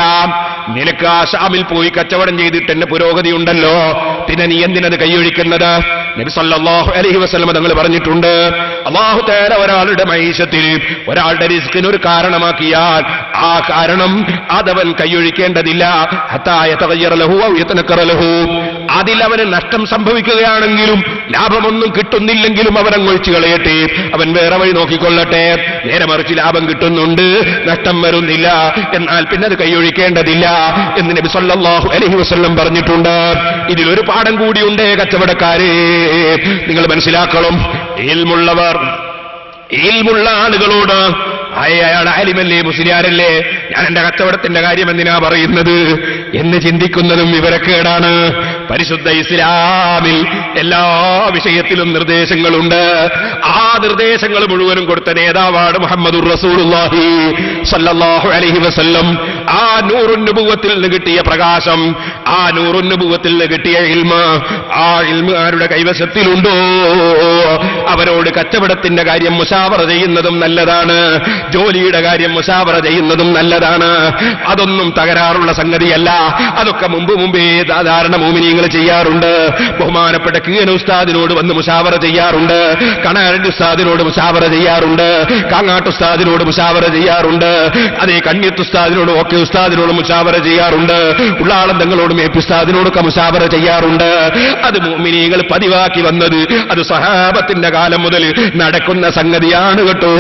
[SPEAKER 1] നിനക്ക് ആ ഷാമിൽ പോയി കച്ചവടം ചെയ്തിട്ട് എന്നെ പുരോഗതി ഉണ്ടല്ലോ, പിന്നെ നീ എന്തിനത് കൈയൊഴിക്കുന്നത്? നബി സല്ലല്ലാഹു അലൈഹി വസല്ലം തങ്ങൾ പറഞ്ഞിട്ടുണ്ട്, അല്ലാഹു തആല ഒരാളുടെ മഈശത്തിന്, ഒരാളുടെ റിസ്കിന് ഒരു കാരണമാക്കിയാൽ ആ കാരണം അതവൻ കൈയൊഴിക്കേണ്ടതില്ല. ഹത്താ യതഗയ്യറ ലഹു ഔ യതനക്കറ ലഹു, അതിൽ അവന് നഷ്ടം സംഭവിക്കുകയാണെങ്കിലും ലാഭമൊന്നും കിട്ടുന്നില്ലെങ്കിലും അവനങ്ങ് ഒഴിച്ചു കളയട്ടെ, അവൻ വേറെ വഴി നോക്കിക്കൊള്ളട്ടെ. നേരെ മറിച്ച് ലാഭം കിട്ടുന്നുണ്ട്, നഷ്ടം വരുന്നില്ല, എന്നാൽ പിന്നെ അത് കൈയൊഴിക്കേണ്ടതില്ല എന്ന് നബി സല്ലല്ലാഹു അലൈഹി വസല്ലം പറഞ്ഞിട്ടുണ്ട്. ഇതിലൊരു പാഠം കൂടിയുണ്ട് കച്ചവടക്കാരെ, നിങ്ങൾ മനസ്സിലാക്കണം. ഇൽമുള്ള ആളുകളോട്, അയാൾ ആലിമല്ലേ, മുസ്ലിയാരല്ലേ, ഞാൻ എന്റെ കച്ചവടത്തിന്റെ കാര്യം എന്തിനാ പറയുന്നത് എന്ന് ചിന്തിക്കുന്നതും വിവരക്കേടാണ്. പരിശുദ്ധ ഇസ്ലാമിൽ എല്ലാ വിഷയത്തിലും നിർദ്ദേശങ്ങളുണ്ട്. ആ നിർദ്ദേശങ്ങൾ മുഴുവനും കൊടുത്ത നേതാവാണ് മുഹമ്മദുർ റസൂലുള്ളാഹി സ്വല്ലല്ലാഹു അലൈഹി വസല്ലം. ആ നൂറുൻ നുബുവത്തിൽ നിന്ന് കിട്ടിയ പ്രകാശം, ആ നൂറുൻ നുബുവത്തിൽ നിന്ന് കിട്ടിയ ഇൽമ്, ആ ഇൽമ് ആരുടെ കൈവശത്തിലുണ്ടോ അവരോട് കച്ചവടത്തിന്റെ കാര്യം മുശാവറ ചെയ്യുന്നതും നല്ലതാണ്, ജോലിയുടെ കാര്യം മുശാവറ ചെയ്യുന്നതും നല്ലതാണ്. അതൊന്നും തകരാറുള്ള സംഗതിയല്ല. അതൊക്കെ മുമ്പേ സാധാരണ മുഅ്മിനീങ്ങൾ ചെയ്യാറുണ്ട്. ബഹുമാനപ്പെട്ട കീഴൻ ഉസ്താദിനോട് വന്ന് മുശാവറ ചെയ്യാറുണ്ട്, കണാരൻ ഉസ്താദിനോട് മുശാവറ ചെയ്യാറുണ്ട്, കാങ്ങാട്ട് ഉസ്താദിനോട് മുശാവറ ചെയ്യാറുണ്ട്, അതേ കണ്ണിയത്ത് ഉസ്താദിനോടും ഒക്കെ ഉസ്താദിനോട് മുശാവറ ചെയ്യാറുണ്ട്, ഉള്ളാളം തങ്ങളോടും എപി ഉസ്താദിനോടൊക്കെ മുശാവറ ചെയ്യാറുണ്ട്. അത് മുഅ്മിനീങ്ങൾ പതിവാക്കി വന്നത് അത് സ്വഹാബത്തിന്റെ കാലം മുതൽ നടക്കുന്ന സംഗതിയാണ് കേട്ടോ.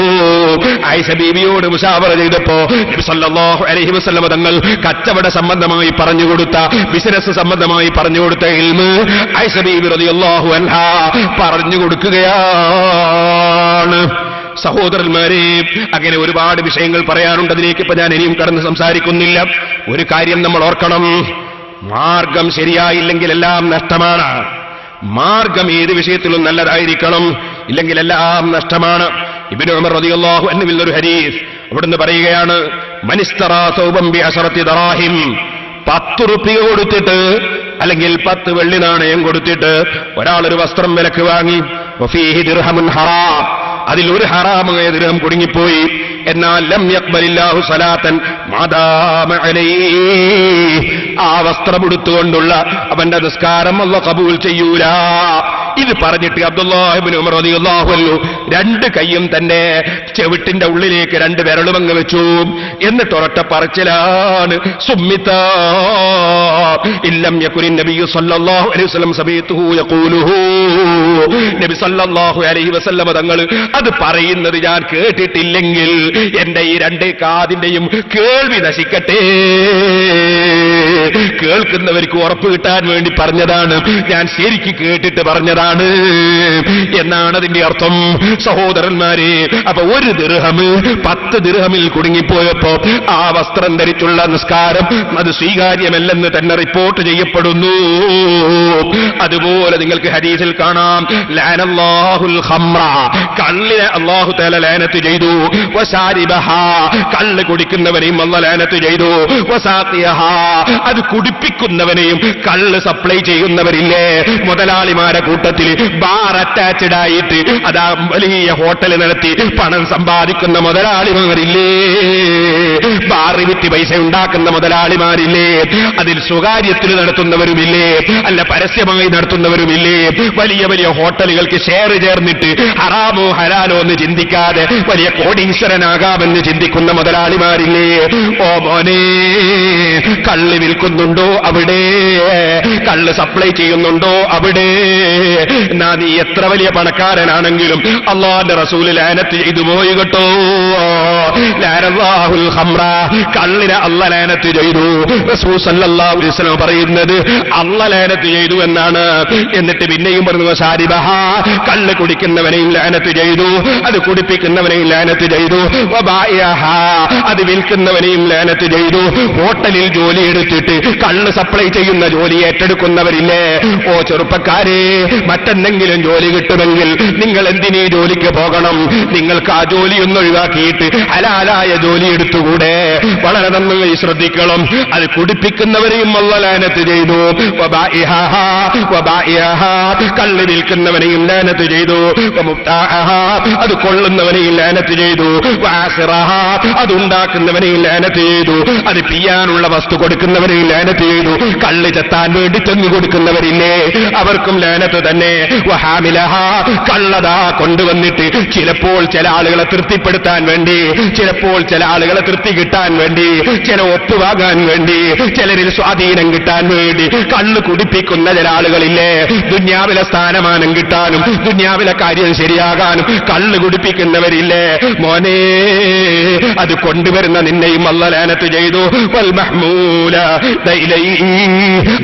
[SPEAKER 1] ആയിഷ ബീവിയോട് മുശാവറ ചെയ്തപ്പോ നബി സല്ലല്ലാഹു അലൈഹി വസല്ലം തങ്ങൾ കച്ചവട സംബന്ധമായി പറഞ്ഞുകൊടുത്ത, ബിസിനസ് സംബന്ധമായി പറഞ്ഞുകൊടുത്ത ഇൽമ് ആയിഷ ബീവി റളിയല്ലാഹു അൻഹാ പറഞ്ഞു കൊടുക്കുകയാണ്. സഹോദരന്മാരെ, അങ്ങനെ ഒരുപാട് വിഷയങ്ങൾ പറയാനുണ്ട്. അതിലേക്ക് ഇപ്പൊ ഞാൻ ഇനിയും കടന്ന് സംസാരിക്കുന്നില്ല. ഒരു കാര്യം നമ്മൾ ഓർക്കണം, മാർഗം ശരിയായില്ലെങ്കിൽ എല്ലാം നഷ്ടമാണ്. മാർഗം ഏത് വിഷയത്തിലും നല്ലതായിരിക്കണം, ഇല്ലെങ്കിൽ എല്ലാം നഷ്ടമാണ്. ഇബ്നു ഉമർ റളിയല്ലാഹു അൻഹുവിൽ ഒരു ഹദീസ് അവിടുന്ന് പറയുകയാണ്, മനിസ്തറാ സൗബൻ ബിഅശറത്തി ദറാഹിം, 10 റുപ്യ കൊടുത്തിട്ട് അല്ലെങ്കിൽ 10 വെള്ളി നാണയം കൊടുത്തിട്ട് ഒരാളൊരു വസ്ത്രം വിലക്ക് വാങ്ങി, വഫീഹി ദിർഹമുൻ ഹറാം, അതിൽ ഒരു ഹറാമായ ദിർഹം കുടുങ്ങിപ്പോയി, എന്നാൽ ലം യഖ്ബലില്ലാഹു സലാത്തൻ മാദാമ അലൈഹി, ആ വസ്ത്രം ഉടുത്തുകൊണ്ടുള്ള അവന്റെ നിസ്കാരം അല്ലാഹു ഖബൂൽ ചെയ്യൂല. ഇത് പറഞ്ഞിട്ട് അബ്ദുല്ലാഹ് ഇബ്നു ഉമർ റളിയല്ലാഹു അൻഹു 2 കൈയും തന്റെ ചെവിട്ടിന്റെ ഉള്ളിലേക്ക് 2 വിരലും അങ്ങ് വെച്ചു. എന്നിട്ട് ഒരൊറ്റ പറച്ചിലാണ്, സുമ്മിതാ ഇല്ലം യകുനി നബിയ്യു സല്ലല്ലാഹു അലൈഹി വസല്ലം സബീതുഹു യഖൂലുഹു, നബി സല്ലല്ലാഹു അലൈഹി വസല്ലം തങ്ങൾ അത് പറയുന്നത് ഞാൻ കേട്ടിട്ടില്ലെങ്കിൽ എന്റെ ഈ 2 കാതിന്റെയും കേൾവി നശിക്കട്ടെ. കേൾക്കുന്നവർക്ക് ഉറപ്പ് കിട്ടാൻ വേണ്ടി പറഞ്ഞതാണ്, ഞാൻ ശരിക്ക് കേട്ടിട്ട് പറഞ്ഞതാണ്. പാടില്ലാത്തവരാണ് എന്നാണ് അതിന്റെ അർത്ഥം. സഹോദരന്മാരെ, അപ്പൊ 1 ദിർഹം 10 ദിർഹമിൽ കുടുങ്ങിപ്പോയപ്പോ ആ വസ്ത്രം ധരിച്ചുള്ള നിസ്കാരം അത് സ്വീകാര്യമല്ലെന്ന് തന്നെ റിപ്പോർട്ട് ചെയ്യപ്പെടുന്നു. അതുപോലെ നിങ്ങൾക്ക് ഹദീസിൽ കാണാം, ലഅനല്ലാഹുൽ ഖംറ, കള്ളിനെ അല്ലാഹു തആല ലഅനത്ത് ചെയ്തു. വശാരിബഹാ, കള്ള് കുടിക്കുന്നവനെയും അല്ലാഹു ലഅനത്ത് ചെയ്തു. വസാഖിയഹാ, അത് കുടിപ്പിക്കുന്നവനെയും കള്ള് സപ്ലൈ ചെയ്യുന്നവരില്ലേ മുതലാളിമാരെ കൂട്ടത്തിൽ ബാർ അറ്റാച്ച്ഡ് ആയിട്ട് അതാ വലിയ ഹോട്ടൽ നടത്തി പണം സമ്പാദിക്കുന്ന മുതലാളിമാരില്ലേ, ബാറി വിറ്റ് പൈസ ഉണ്ടാക്കുന്ന മുതലാളിമാരില്ലേ, അതിൽ സ്വകാര്യത്തിൽ നടത്തുന്നവരുമില്ലേ, അല്ല പരസ്യമായി നടത്തുന്നവരുമില്ലേ, വലിയ വലിയ ഹോട്ടലുകൾക്ക് ഷെയർ ചേർന്നിട്ട് ഹറാമോ ഹലാലോ എന്ന് ചിന്തിക്കാതെ വലിയ കോടീശ്വരനാകാമെന്ന് ചിന്തിക്കുന്ന മുതലാളിമാരില്ലേ. ഓ മോനെ, കള്ള് വിൽക്കുന്നുണ്ടോ അവിടെ, കള്ള് സപ്ലൈ ചെയ്യുന്നുണ്ടോ അവിടെ, എന്നാ നീ എത്ര വലിയ പണക്കാരനാണെങ്കിലും അല്ലാഹുവിന്റെ റസൂല് ലഅനത്ത് ചെയ്തു പോയി കേട്ടോ. ലഅനല്ലാഹുൽ ഖംറ, കള്ളിനെ അല്ലാഹു ലഅനത്ത് ചെയ്തു. റസൂൽ സല്ലല്ലാഹു അലൈഹി വസല്ലം പറയുന്നത് അല്ലാഹു ലഅനത്ത് ചെയ്തു എന്നാണ്. എന്നിട്ട് പിന്നെയും പറഞ്ഞു വശാരിബഹാ, കള്ള് കുടിക്കുന്നവനെയും ലഅനത്ത് ചെയ്തു, അത് കുടിപ്പിക്കുന്നവനെയും ലഅനത്ത് ചെയ്തു. വബായിഅഹാ, അത് വിൽക്കുന്നവനെയും ലഅനത്ത് ചെയ്തു. ഹോട്ടലിൽ ജോലി എടുത്തിട്ട് കള്ള് സപ്ലൈ ചെയ്യുന്ന ജോലി ഏറ്റെടുക്കുന്നവരില്ലേ. ഓ ചെറുപ്പക്കാരെ, മറ്റെന്തെങ്കിലും ജോലി കിട്ടുമെങ്കിൽ നിങ്ങൾ എന്തിനീ ജോലിക്ക് പോകണം? നിങ്ങൾക്ക് ആ ജോലിയൊന്നും ഒഴിവാക്കിയിട്ട് ഹലാലായ ജോലി എടുത്തുകൂടെ? വളരെ നന്നായി ശ്രദ്ധിക്കണം. അത് കുടിപ്പിക്കുന്നവരെയും അല്ലാഹു ലഅനത്ത് ചെയ്തു. വബായിഅഹാ, വബായിഅഹാ, കള്ള് വിൽക്കുന്നവനെയും ലഅനത്ത് ചെയ്തു. വമുബ്താഅഹാ, അത് കൊള്ളുന്നവനെയും ലഅനത്ത് ചെയ്തു. വആസിറഹാ, അത് ഉണ്ടാക്കുന്നവനെയും ലഅനത്ത് ചെയ്തു. അത് പിയാനുള്ള വസ്തു കൊടുക്കുന്നവനെയും ലഅനത്ത് ചെയ്തു. കള്ള് ചെത്താൻ വേണ്ടി തെങ്ങ് കൊടുക്കുന്നവരില്ലേ, അവർക്കും ലഅനത്ത് തന്നെ. വഹാമിലഹാ, കള്ളതാ കൊണ്ടുവന്നിട്ട് ചിലപ്പോൾ ചില ആളുകളെ തൃപ്തിപ്പെടുത്താൻ വേണ്ടി, ചിലപ്പോൾ ചില ആളുകളെ തൃപ്തി കിട്ടാൻ വേണ്ടി, ചില ഒപ്പ് വാങ്ങാൻ വേണ്ടി, ചിലരിൽ സ്വാധീനം കിട്ടാൻ വേണ്ടി കള്ള് കുടിപ്പിക്കുന്ന ചില ആളുകളില്ലേ. ദുന്യാവിലെ സ്ഥാനമാനം കിട്ടാനും ദുന്യാവിലെ കാര്യം ശരിയാകാനും കള്ള് കുടിപ്പിക്കുന്നവരില്ലേ. മോനെ, അത് കൊണ്ടുവരുന്ന നിന്നെയും അല്ലാഹു ലഅനത്ത് ചെയ്തു. വൽ മഹ്മൂല ദൈലൈ,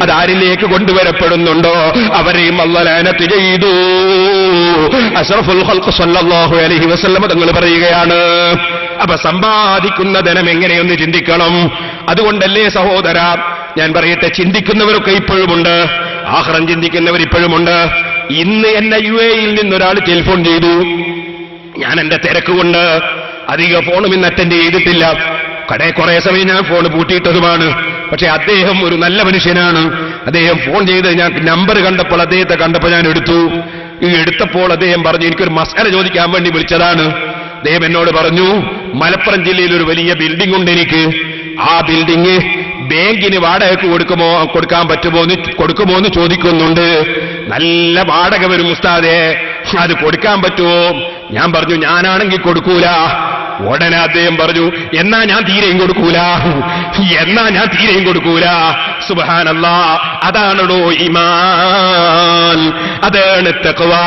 [SPEAKER 1] അതാരിലേക്ക് കൊണ്ടുവരപ്പെടുന്നുണ്ടോ അവരെയും അല്ലാഹു ലഅനത്ത് ചെയ്തു. അഷ്റഫുൽ ഖൽഖ് സല്ലല്ലാഹു അലൈഹി വസല്ലം തങ്ങൾ പറയുകയാണ്. അപ്പൊ സമ്പാദിക്കുന്ന ധനം എങ്ങനെയൊന്ന് ചിന്തിക്കണം. അതുകൊണ്ടല്ലേ സഹോദര, ഞാൻ പറയട്ടെ, ചിന്തിക്കുന്നവരൊക്കെ ഇപ്പോഴുമുണ്ട്, ആഖിറം ചിന്തിക്കുന്നവർ ഇപ്പോഴുമുണ്ട്. ഇന്ന് എന്നെ UAE-യിൽ നിന്നൊരാൾ ടെലിഫോൺ ചെയ്തു. ഞാൻ എന്റെ തിരക്ക് കൊണ്ട് അധിക ഫോണും ഇന്ന് അറ്റൻഡ് ചെയ്തിട്ടില്ല. കുറെ സമയം ഞാൻ ഫോൺ പൂട്ടിയിട്ടതുമാണ്. പക്ഷെ അദ്ദേഹം ഒരു നല്ല മനുഷ്യനാണ്. അദ്ദേഹം ഫോൺ ചെയ്ത് ഞാൻ നമ്പർ കണ്ടപ്പോൾ, അദ്ദേഹത്തെ കണ്ടപ്പോൾ ഞാൻ എടുത്തു. ഈ എടുത്തപ്പോൾ അദ്ദേഹം പറഞ്ഞു, എനിക്കൊരു മസാല ചോദിക്കാൻ വേണ്ടി വിളിച്ചതാണ്. അദ്ദേഹം എന്നോട് പറഞ്ഞു, മലപ്പുറം ജില്ലയിൽ ഒരു വലിയ ബിൽഡിംഗ് ഉണ്ട് എനിക്ക്. ആ ബിൽഡിംഗ് ബാങ്കിന് വാടകയ്ക്ക് കൊടുക്കാൻ കൊടുക്കുമോ എന്ന് ചോദിക്കുന്നുണ്ട്. നല്ല വാടക വരും ഉസ്താദേ, അത് കൊടുക്കാൻ പറ്റുമോ? ഞാൻ പറഞ്ഞു, ഞാനാണെങ്കിൽ കൊടുക്കൂല. ഉടനെ അദ്ദേഹം പറഞ്ഞു, എന്നാ ഞാൻ തീരെയും കൊടുക്കൂല. സുബ്ഹാനല്ലാഹ്, അതാണോ ഈമാൻ, അതാണ് തഖ്വാ.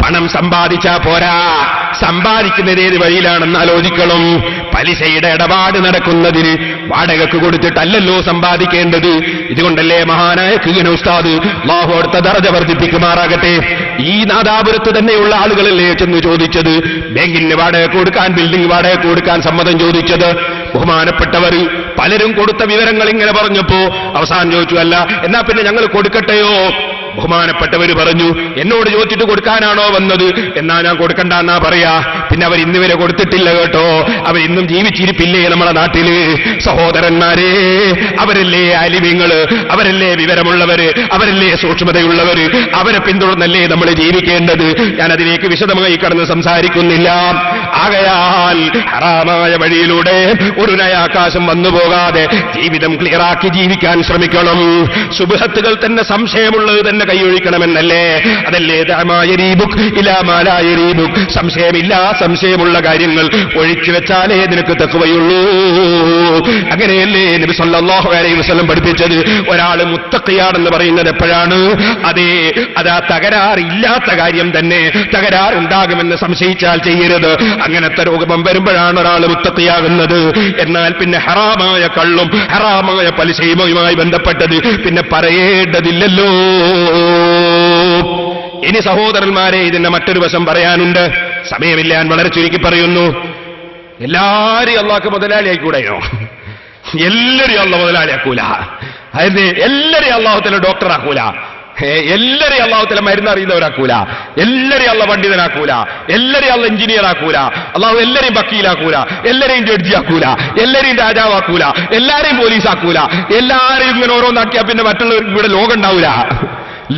[SPEAKER 1] പണം സമ്പാദിച്ചാ പോരാ, സമ്പാദിക്കുന്നത് ഏത് വഴിയിലാണെന്ന് ആലോചിക്കണം. പലിശയുടെ ഇടപാട് നടക്കുന്നതിന് വാടകയ്ക്ക് കൊടുത്തിട്ടല്ലല്ലോ സമ്പാദിക്കേണ്ടത്. ഇതുകൊണ്ടല്ലേ മഹാനായ കിയന ഉസ്താദ്, അല്ലാഹു അവിടുത്തെ ദർജ വർദ്ധിപ്പിക്കുമാറാകട്ടെ, ഈ നാദാപുരത്ത് തന്നെയുള്ള ആളുകളല്ലേ ചെന്ന് ചോദിച്ചത്, ബാങ്കിന് വാടക കൊടുക്കാൻ, ബിൽഡിംഗ് വാടക കൊടുക്കാൻ സമ്മതം ചോദിച്ചത്. ബഹുമാനപ്പെട്ടവർ പലരും കൊടുത്ത വിവരങ്ങൾ ഇങ്ങനെ പറഞ്ഞപ്പോ അവസാനം ചോദിച്ചു, അല്ല എന്നാ പിന്നെ ഞങ്ങൾ കൊടുക്കട്ടെയോ? ബഹുമാനപ്പെട്ടവര് പറഞ്ഞു, എന്നോട് ചോദിച്ചിട്ട് കൊടുക്കാനാണോ വന്നത്? എന്നാ ഞാൻ കൊടുക്കണ്ടെന്നാ പറയാ. പിന്നെ അവർ ഇന്ന് വരെ കൊടുത്തിട്ടില്ല കേട്ടോ. അവരിന്നും ജീവിച്ചിരിപ്പില്ലേ നമ്മളെ നാട്ടില്? സഹോദരന്മാരെ, അവരല്ലേ ആലിമീങ്ങള്, അവരല്ലേ വിവരമുള്ളവര്, അവരല്ലേ സൂക്ഷ്മതയുള്ളവര്, അവരെ പിന്തുടർന്നല്ലേ നമ്മൾ ജീവിക്കേണ്ടത്. ഞാൻ അതിലേക്ക് വിശദമായി കടന്ന് സംസാരിക്കുന്നില്ല. ആകയാൽ ഹറാമായ വഴിയിലൂടെ ഒരു നയാകാശം വന്നു പോകാതെ ജീവിതം ക്ലിയറാക്കി ജീവിക്കാൻ ശ്രമിക്കണം. സുബ്ഹത്തുകൾ തന്നെ സംശയമുള്ളത് തന്നെ കൈയൊഴിക്കണമെന്നല്ലേ? അതല്ലേ സംശയമില്ല, സംശയമുള്ള കാര്യങ്ങൾ ഒഴിച്ചു വെച്ചാലേ നിനക്ക് തഖ്വയുള്ളൂ. അങ്ങനെയല്ലേ നബി സല്ലല്ലാഹു അലൈഹി വസല്ലം പഠിപ്പിച്ചത്? ഒരാൾ മുത്തഖിയാണെന്ന് പറയുന്നത് എപ്പോഴാണ്? അതാ തകരാറില്ലാത്ത കാര്യം തന്നെ തകരാറുണ്ടാകുമെന്ന് സംശയിച്ചാൽ ചെയ്യരുത്. അങ്ങനത്തെ രോഗം വരുമ്പോഴാണ് ഒരാൾ മുത്തഖിയാകുന്നത്. എന്നാൽ പിന്നെ ഹറാമായ കള്ളും ഹറാമായ പലിശയുമായി ബന്ധപ്പെട്ടത് പിന്നെ പറയേണ്ടതില്ലല്ലോ. ഇനി സഹോദരന്മാരെ, ഇതിന്റെ മറ്റൊരു വശം പറയാനുണ്ട്. സമയമില്ല, ഞാൻ വളരെ ചുരുക്കി പറയുന്നു. എല്ലാരെയും അള്ളാഹ്ക്ക് മുതലാളിയായിക്കൂടെയോ? എല്ലാരെയും അള്ളാഹ് മുതലാളിയാക്കൂല. അതായത് എല്ലാരെയും അള്ളാഹുത്തല ഡോക്ടറാക്കൂല, എല്ലാരെയും അള്ളാഹുത്തല മരുന്ന് അറിയുന്നവരാക്കൂല, എല്ലാരെയും അള്ളാഹ് പണ്ഡിതനാക്കൂല, എല്ലാരെയും അള്ളാഹ് എഞ്ചിനീയർ ആക്കൂല. അള്ളാഹു എല്ലാരെയും വക്കീലാക്കൂല, എല്ലാരെയും ജഡ്ജിയാക്കൂല, എല്ലാരെയും രാജാവാക്കൂല, എല്ലാരെയും പോലീസാക്കൂല. എല്ലാരെയും ഇങ്ങനെ ഓരോന്നാക്കിയാൽ പിന്നെ മറ്റുള്ളവർക്ക് ഇവിടെ ലോകം ഉണ്ടാവില്ല.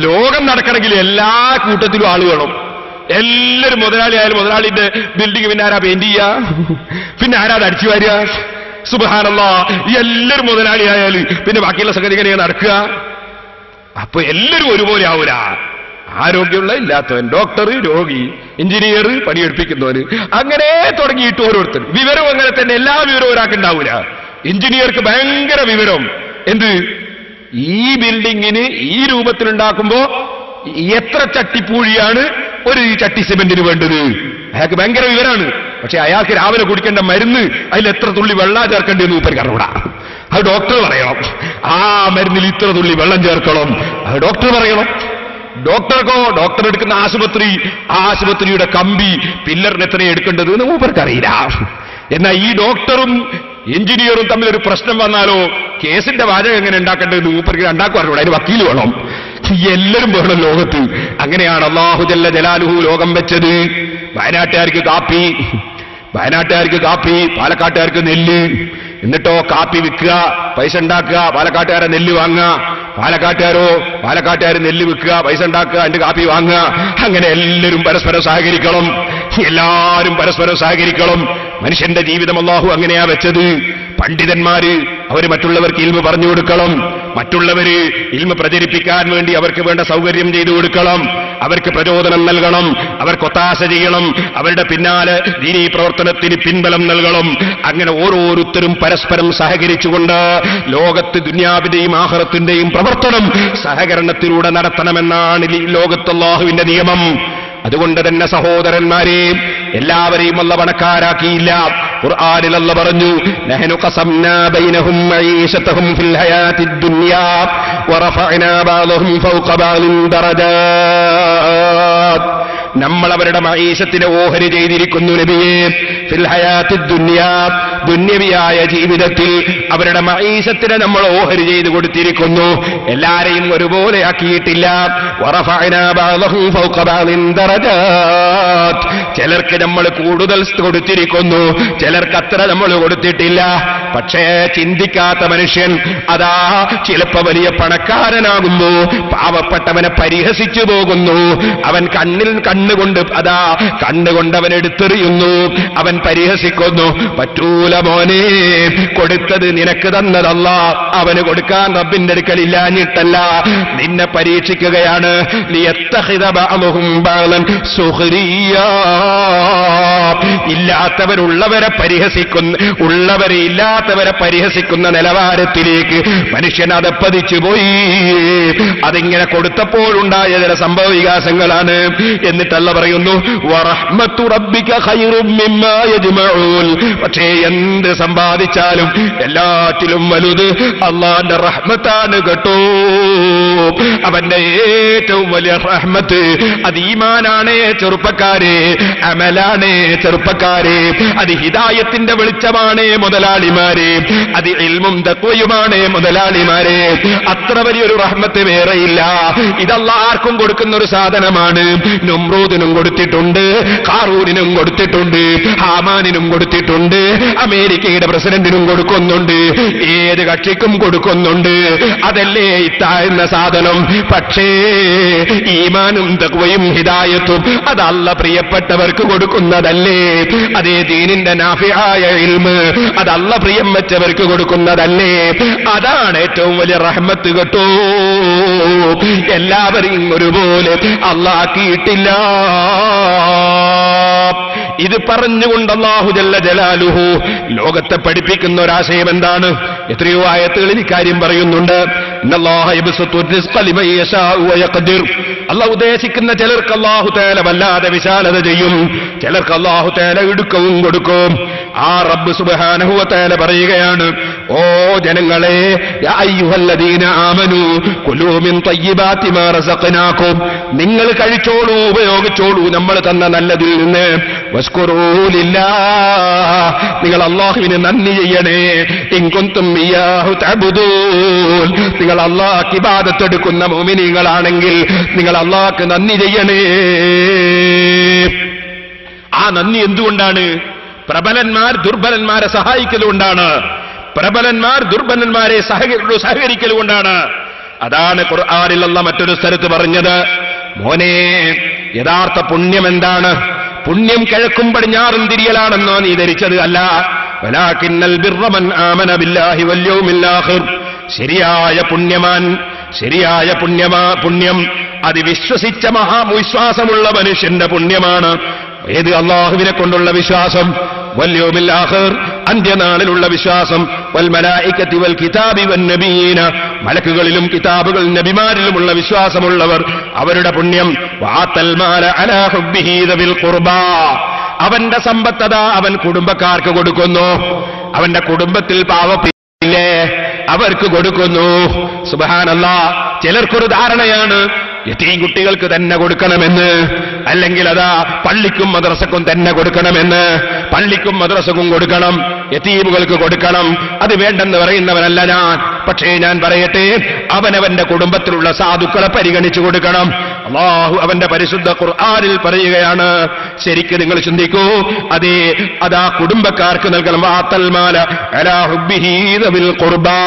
[SPEAKER 1] ലോകം നടക്കണമെങ്കിൽ എല്ലാ കൂട്ടത്തിലും ആള് വേണം. എല്ലാവരും മുതലാളിയായാലും മുതലാളിന്റെ ബിൽഡിംഗ് പിന്നെ ആരാ പെയിന്റ് ചെയ്യാ? പിന്നെ ആരാ അടിച്ചു വാരുക? സുബ്ഹാനല്ലാഹ്, എല്ലാവരും മുതലാളിയായാലും പിന്നെ ബാക്കിയുള്ള സംഗതി എങ്ങനെയാ നടക്കുക? അപ്പൊ എല്ലാവരും ഒരുപോലെ ആവൂല. ആരോഗ്യമുള്ള ഇല്ലാത്തവൻ, ഡോക്ടർ, രോഗി, എഞ്ചിനീയർ, പണിയെടുപ്പിക്കുന്നവന്, അങ്ങനെ തുടങ്ങിയിട്ട് ഓരോരുത്തർ. വിവരം അങ്ങനെ തന്നെ, എല്ലാ വിവരവും ഒരാൾക്ക് ഉണ്ടാവൂല. എഞ്ചിനീയർക്ക് ഭയങ്കര വിവരം. എന്ത്? ഈ ബിൽഡിങ്ങിന് ഈ രൂപത്തിലുണ്ടാക്കുമ്പോ എത്ര ചട്ടിപ്പൂഴിയാണ് ഒരു ചട്ടി സിമെന്റിന് വേണ്ടത്? അയാൾക്ക് ഭയങ്കര വിവരമാണ്. പക്ഷെ അയാൾക്ക് രാവിലെ കുടിക്കേണ്ട മരുന്ന് അതിൽ എത്ര തുള്ളി വെള്ളം ചേർക്കേണ്ടതെന്ന് മൂപ്പർക്ക് അറിഞ്ഞൂടാ. അത് ഡോക്ടർ പറയണം. ആ മരുന്നിൽ ഇത്ര തുള്ളി വെള്ളം ചേർക്കണം, അത് ഡോക്ടർ പറയണം. ഡോക്ടർക്കോ, ഡോക്ടർ എടുക്കുന്ന ആശുപത്രി, ആ ആശുപത്രിയുടെ കമ്പി പില്ലറിന് എത്രയും എടുക്കേണ്ടത് എന്ന് മൂപ്പർക്ക് അറിയില്ല. എന്നാൽ ഈ ഡോക്ടറും എഞ്ചിനീയറും തമ്മിലൊരു പ്രശ്നം വന്നാലോ കേസിന്റെ വാചകം എങ്ങനെ ഉണ്ടാക്കേണ്ടത് മൂപ്പർക്ക് ഉണ്ടാക്കും അറിഞ്ഞൂടാ. അതിന് വക്കീൽ വേണം, എല്ലാവരും വേണം ലോകത്ത്. അങ്ങനെയാണ് അല്ലാഹു ജല്ല ജലാലുഹു ലോകം വെച്ചത്. വയനാട്ടുകാർക്ക് കാപ്പി, പാലക്കാട്ടുകാർക്ക് നെല്ല്. എന്നിട്ടോ കാപ്പി വിൽക്കുക, പൈസ ഉണ്ടാക്കുക, പാലക്കാട്ടുകാരെ നെല്ല് വാങ്ങുക. പാലക്കാട്ടുകാർ നെല്ല് വിൽക്കുക, പൈസ ഉണ്ടാക്കുക, അതിന്റെ കാപ്പി വാങ്ങുക. അങ്ങനെ എല്ലാവരും പരസ്പരം സഹകരിക്കണം, എല്ലാവരും പരസ്പരം സഹകരിക്കണം. മനുഷ്യന്റെ ജീവിതം അല്ലാഹു അങ്ങനെയാ വെച്ചത്. പണ്ഡിതന്മാര് അവര് മറ്റുള്ളവർക്ക് ഇൽമ പറഞ്ഞു കൊടുക്കണം, മറ്റുള്ളവര് ഇൽമ പ്രചരിപ്പിക്കാൻ വേണ്ടി അവർക്ക് വേണ്ട സൗകര്യം ചെയ്തു കൊടുക്കണം, അവർക്ക് പ്രചോദനം നൽകണം, അവർക്ക് ഒത്താശ ചെയ്യണം, അവരുടെ പിന്നാലെ ദീനീ പ്രവർത്തനത്തിന് പിൻബലം നൽകണം. അങ്ങനെ ഓരോരുത്തരും പരസ്പരം സഹകരിച്ചുകൊണ്ട് ലോകത്ത് ദുനിയാവിന്റെയും ആഖിറത്തിന്റെയും പ്രവർത്തനം സഹകരണത്തിലൂടെ നടത്തണമെന്നാണ് ഈ ലോകത്ത് അല്ലാഹുവിന്റെ നിയമം. അതുകൊണ്ട് തന്നെ സഹോദരന്മാരെ, എല്ലാവരെയും അല്ലാഹു പണക്കാരാക്കിയില്ല. ഖുർആനിൽ അല്ലാഹു പറഞ്ഞു, നഹ്നു ഖസംനാ ബൈനഹും മഈശതഹും ഫിൽ ഹയാത്തിദ് ദുനിയാ വറഫഅനാ ബഅദഹും ഫൗഖ ബഅദിൻ ദറജാത്ത്. നമ്മൾ അവരുടെ മഈശത്തിനെ ഓഹരി ചെയ്തിരിക്കുന്നു നബിയേ. ഫിൽ ഹയാത്തിദ് ദുനിയാ, ദുന്യവിയായ ജീവിതത്തിൽ അവരുടെ മഈശത്തിനെ നമ്മൾ ഓഹരി ചെയ്തു കൊടുത്തിരിക്കുന്നു. എല്ലാരെയും ഒരുപോലെ ആക്കിയിട്ടില്ല. വറഫഅനാ ബഅദഹും ഫൗഖ ബഅദിൻ ദറജാത്ത്. ചിലർക്ക് നമ്മൾ കൂടുതൽ കൊടുത്തിരിക്കുന്നു, ചിലർക്ക് അത്ര നമ്മൾ കൊടുത്തിട്ടില്ല. പക്ഷേ ചിന്തിക്കാത്ത മനുഷ്യൻ അതാ ചിലപ്പോ വലിയ പണക്കാരനാകുന്നു, പാവപ്പെട്ടവനെ പരിഹസിച്ചു പോകുന്നു. അവൻ കണ്ണുകൊണ്ട് അതാ കണ്ണുകൊണ്ട് അവൻ എടുത്തെറിയുന്നു, അവൻ പരിഹസിക്കുന്നു. പറ്റൂല മോനെ, കൊടുത്തത് നിനക്ക് തന്നതല്ല, അവന് കൊടുക്കാൻ റബ്ബിന്റെ അടുക്കലില്ലാഞ്ഞിട്ടല്ല, നിന്നെ പരീക്ഷിക്കുകയാണ്. ഇല്ലാത്തവരുള്ളവരെ പരിഹസിക്കുന്ന, ഉള്ളവരെ ഇല്ലാത്തവരെ പരിഹസിക്കുന്ന നിലവാരത്തിലേക്ക് മനുഷ്യൻ അതപ്പതിച്ചു പോയി. അതിങ്ങനെ കൊടുത്തപ്പോഴുണ്ടായ ചില സംഭവ വികാസങ്ങളാണ്. എന്നിട്ടല്ല പറയുന്നു, വറഹ്മത്തു റബ്ബിക ഖൈറും മിമ്മാ യജ്മഊൻ. പക്ഷേ എന്ത് സമ്പാദിച്ചാലും എല്ലാറ്റിലും വലുത് അല്ലാഹുവിന്റെ റഹ്മത്താണ് കേട്ടോ. അവന്റെ ഏറ്റവും വലിയ റഹ്മത്ത് അത് ഈമാനാണ് ചെറുപ്പക്കാരെ, അമലാണ് ചെറുപ്പക്കാരെ, അത് ഹിദായത്തിന്റെ വെളിച്ചമാണ് മുതലാളിമാരെ, അത് ഇൽമും തഖ്വയുമാണ് മുതലാളിമാരെ. അത്ര വലിയൊരു റഹ്മത്ത് വേറെയില്ല. ഇതല്ലാഹ് ആർക്കും കൊടുക്കുന്ന ഒരു സാധനമാണ്. നമ്രൂദിനും കൊടുത്തിട്ടുണ്ട്, ഖാറൂനിനും കൊടുത്തിട്ടുണ്ട്, ഹാമാനിനും കൊടുത്തിട്ടുണ്ട്, അമേരിക്കയുടെ പ്രസിഡന്റിനും കൊടുക്കുന്നുണ്ട്, ഏത് കക്ഷിക്കും കൊടുക്കുന്നുണ്ട്. അതല്ലേ ഇത്താഴ്ന്ന സാധനം. പക്ഷേ ഈമാനും തഖ്വയും ഹിദായത്തും അത് അല്ലാഹ് പ്രിയപ്പെട്ടവർക്ക് കൊടുക്കുന്നതല്ലേ. അതേ ദീനിന്റെ നാഫിയായ ഇൽമ് അത് അല്ലാഹ് പ്രിയം വെച്ചവർക്ക് കൊടുക്കുന്നതല്ലേ. അതാണ് ഏറ്റവും വലിയ റഹ്മത്ത് കേട്ടോ. എല്ലാവരെയും ഒരുപോലെ അല്ലാഹ് ആക്കിയിട്ടില്ല. ഇത് പറഞ്ഞുകൊണ്ട് അല്ലാഹു ജല്ല ജലാലുഹു ലോകത്തെ പഠിപ്പിക്കുന്ന ഒരാശയം എന്താണ്? എത്രയോ ആയത്തുകളിൽ ഇക്കാര്യം പറയുന്നുണ്ട്. ഇന്നല്ലാഹ യബ്സുത്തു റിസ്ഖ ലിമൻ യശാഉ വയഖ്ദിർ. അല്ലാഹു ഉദ്ദേശിക്കുന്ന ചിലർക്ക് അല്ലാഹു തആല വല്ലാതെ വിശാലത ചെയ്യും, ചിലർക്ക് അല്ലാഹു തആല ഇടുക്കവും കൊടുക്കും. ആ റബ്ബ് സുബ്ഹാനഹു വ തആല പറയുകയാണ്, ഓ ജനങ്ങളെ, യാ അയ്യുഹല്ലദീന ആമനൂ കുലൂ മിൻ തയ്യിബാതി മാ റസഖ്നാകും, നിങ്ങൾ കഴിച്ചോളൂ, ഉപയോഗിച്ചോളൂ നമ്മൾ തന്ന നല്ലതിൽ നിന്ന്. വസ്കുറൂ ലില്ലാഹ്, നിങ്ങൾ അല്ലാഹുവിന് നന്ദി ചെയ്യണേ. ഇൻ കുൻതും ഇയ്യാഹു തഅബുദൂൻ, നിങ്ങൾ അല്ലാഹുവിന് ഇബാദത്ത് എടുക്കുന്ന മുഅ്മിനീങ്ങളാണെങ്കിൽ നിങ്ങൾ അല്ലാഹുവിന് നന്ദി ചെയ്യണേ. ആ നന്ദി എന്തുകൊണ്ടാണ്? പ്രബലന്മാർ ദുർബലന്മാരെ സഹായിക്കലുകൊണ്ടാണ്, പ്രബലന്മാർ ദുർബലന്മാരെ സഹകരിക്കലുകൊണ്ടാണ്. അതാണ് ഖുർആനിൽ അല്ലാഹ് മറ്റൊരു സ്ഥലത്ത് പറഞ്ഞത്, മോനെ യഥാർത്ഥ പുണ്യം എന്താണ്? പുണ്യം കിഴക്കും പടിഞ്ഞാറും തിരിയലാണെന്നോ നീ ധരിച്ചത് അല്ല. വലാകിന്നൽ ബിർറ മൻ ആമന ബില്ലാഹി വൽ യൗമിൽ ആഖിർ, ശരിയായ പുണ്യം അത് വിശ്വസിച്ച മഹാവിശ്വാസമുള്ള മനുഷ്യന്റെ പുണ്യമാണ്. ഏത്? അല്ലാഹുവിനെ കൊണ്ടുള്ള വിശ്വാസം, വൽ യൗമിൽ ആഖിർ അന്ത്യനാളിലുള്ള വിശ്വാസം, വൽ മലായികതി വൽ കിതാബി വൻ നബിയീന, മലക്കുകളിലും കിതാബുകൾ നബിമാരിലുമുള്ള വിശ്വാസമുള്ളവർ, അവരുടെ പുണ്യം. വആതൽ മാല അലാ ഹുബ്ബിഹി ദിൽ ഖുർബാ, അവന്റെ സമ്പത്തത അവൻ കുടുംബക്കാർക്ക് കൊടുക്കുന്നു, അവന്റെ കുടുംബത്തിൽ പാവപ്പില്ലേ അവർക്ക് കൊടുക്കുന്നു. സുബ്ഹാനല്ലാഹ്. ചിലർക്കൊരു ധാരണയാണ് യതീം കുട്ടികൾക്ക് തന്നെ കൊടുക്കണമെന്ന്, അല്ലെങ്കിൽ അതാ പള്ളിക്കും മദ്രസക്കും തന്നെ കൊടുക്കണമെന്ന്. പള്ളിക്കും മദ്രസക്കും കൊടുക്കണം, യതീമുകൾക്ക് കൊടുക്കണം, അത് വേണ്ടെന്ന് പറയുന്നവനല്ല ഞാൻ. പക്ഷേ ഞാൻ പറയട്ടെ, അവനവന്റെ കുടുംബത്തിലുള്ള സാധുക്കളെ പരിഗണിച്ചു കൊടുക്കണം. അല്ലാഹു അവന്റെ പരിശുദ്ധ ഖുർആനിൽ പറയുകയാണ്, ശരിക്ക് നിങ്ങൾ ചിന്തിക്കൂ. അതാ കുടുംബക്കാർക്ക് നൽകണം. വാത്തൽ മാല അലാ ഹുബ്ബിഹി ദിൽ ഖുർബാ,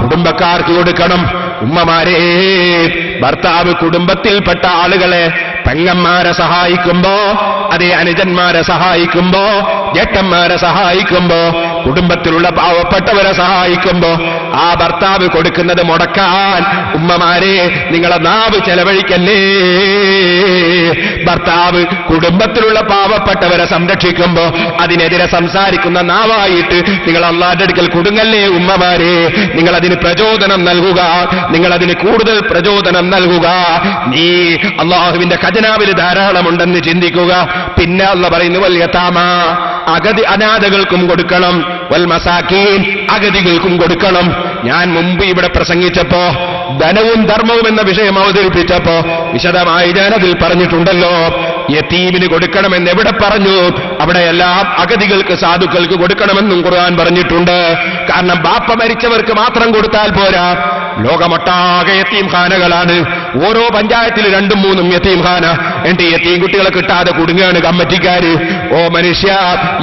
[SPEAKER 1] കുടുംബക്കാർക്ക് കൊടുക്കണം. ഉമ്മമാരെ, ഭർത്താവ് കുടുംബത്തിൽപ്പെട്ട ആളുകളെ, പെങ്ങന്മാരെ സഹായിക്കുമ്പോ, അനുജന്മാരെ സഹായിക്കുമ്പോ, ജേട്ടന്മാരെ സഹായിക്കുമ്പോ, കുടുംബത്തിലുള്ള പാവപ്പെട്ടവരെ സഹായിക്കുമ്പോ ആ ഭർത്താവ് കൊടുക്കുന്നത് മുടക്കാൻ ഉമ്മമാരെ നിങ്ങളെ നാവ് ചെലവഴിക്കല്ലേ. ഭർത്താവ് കുടുംബത്തിലുള്ള പാവപ്പെട്ടവരെ സംരക്ഷിക്കുമ്പോ അതിനെതിരെ സംസാരിക്കുന്ന നാവായിട്ട് നിങ്ങൾ അല്ലാഹുവിന്റെ അടുക്കൽ കുടുങ്ങല്ലേ ഉമ്മമാരെ. നിങ്ങളതിന് പ്രചോദനം നൽകുക, നിങ്ങളതിന് കൂടുതൽ പ്രചോദനം നൽകുക. നീ അല്ലാഹുവിന്റെ ഖജനാവിൽ ധാരാളമുണ്ടെന്ന് ചിന്തിക്കുക. പിന്നെ അല്ലാഹു പറയുന്നു, വൽ യതാമ, അനാഥകൾക്കും കൊടുക്കണം, വൽ മസാക്കീൻ, അഗതികൾക്കും കൊടുക്കണം. ഞാൻ മുമ്പ് ഇവിടെ പ്രസംഗിച്ചപ്പോ ധനവും ധർമ്മവും എന്ന വിഷയം അവതരിപ്പിച്ചപ്പോ വിശദമായി ഞാനതിൽ പറഞ്ഞിട്ടുണ്ടല്ലോ. യതീമിന് കൊടുക്കണമെന്ന് എവിടെ പറഞ്ഞു? അവിടെയെല്ലാം അഗതികൾക്ക്, സാധുക്കൾക്ക് കൊടുക്കണമെന്നും ഖുർആൻ പറഞ്ഞിട്ടുണ്ട്. കാരണം ബാപ്പ മരിച്ചവർക്ക് മാത്രം കൊടുത്താൽ പോരാ, ലോകമൊട്ടാകെ യതീംഖാനകളാണ്. ഓരോ പഞ്ചായത്തിൽ 2-3 യതീംഖാന. എന്റെ യതീം കുട്ടികളെ കിട്ടാതെ കുടുങ്ങാണ് കമ്മിറ്റിക്കാര്. ഓ മനുഷ്യ,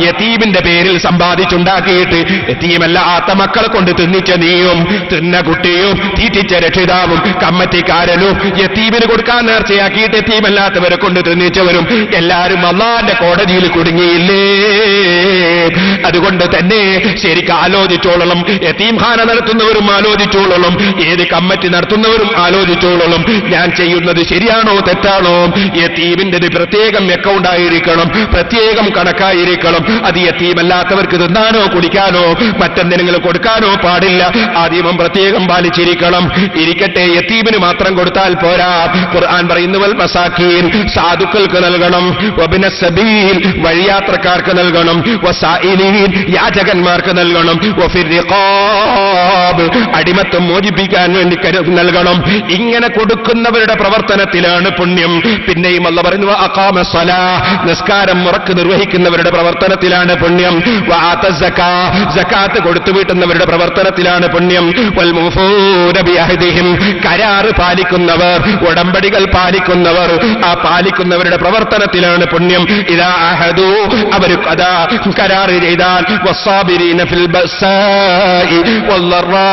[SPEAKER 1] യതീമിന്റെ പേരിൽ സമ്പാദിച്ചുണ്ടാക്കിയിട്ട് യതീമല്ലാത്ത മക്കളെ കൊണ്ട് തിന്നിച്ച നീയും തിന്ന കുട്ടിയും തീറ്റിച്ച രക്ഷിതാവും കമ്മിറ്റിക്കാരനും യതീമിന് കൊടുക്കാൻ നേർച്ചയാക്കിയിട്ട് യതീമല്ലാത്തവരെ കൊണ്ട് തിന്നിച്ചവരും എല്ലാവരും അല്ലാഹുവിന്റെ കോടതിയിൽ കുടുങ്ങിയില്ലേ? അതുകൊണ്ട് തന്നെ ശരിക്കും ആലോചിച്ചോളണം. യതീംഖാന നടത്തുന്നവരും ആലോചിച്ചോളണം, ഏത് കമ്മിറ്റി നടത്തുന്നവരും ആലോചിച്ചോളണം. ഞാൻ ചെയ്യുന്നത് ശരിയാണോ തെറ്റാണോ? യതീമിന്റെ പ്രത്യേകം അക്കൗണ്ട് ആയിരിക്കണം, പ്രത്യേകം കണക്കായിരിക്കണം. അത് യതീമല്ലാത്തവർക്ക് തിന്നാനോ കുടിക്കാനോ മറ്റെന്തെങ്കിലും കൊടുക്കാനോ പാടില്ല. ആ നിയമം പ്രത്യേകം പാലിച്ചിരിക്കണം. ഇരിക്കട്ടെ, യതീമിന് മാത്രം കൊടുത്താൽ പോരാ. ഖുർആൻ പറയുന്നു, വൽ മസാക്കീൻ, സാധുക്കൾക്ക് നൽകണം, വബിന സബീൽ, വഴിയാത്രക്കാർക്ക് നൽകണം, വസായിലീൻ, യാചകന്മാർക്ക് നൽകണം, വഫിർ റിഖാബ്, അടിമത്തം മോചിപ്പിക്കാൻ വേണ്ടി നൽകണം. ഇങ്ങനെ കൊടുക്കുന്നവരുടെ പ്രവർത്തനത്തിലാണ് പുണ്യം. പിന്നെയും അല്ലാഹു പറയുന്നു, അഖാമ സ്വലാഹ്, നിസ്കാരം മുറക്ക് നിർവഹിക്കുന്നവരുടെ പ്രവർത്തനത്തിലാണ് പുണ്യം. വആത സക്കാ, സക്കാത്ത് കൊടുത്തു വീട്ടുന്നവരുടെ പ്രവർത്തനത്തിലാണ് പുണ്യം. വൽ മുഫൂന ബിഅഹദിഹിം, കരാറ് പാലിക്കുന്നവർ, ഉടമ്പടികൾ പാലിക്കുന്നവർ, ആ പാലിക്കുന്നവരുടെ പ്രവർത്തനത്തിലാണ് പുണ്യം. ഇദാ അഹദു, അവർ അതാ കരാറ് ചെയ്താൽ, വസ്സാബിരീന ഫിൽ ബസാഇ വല്ലറാ,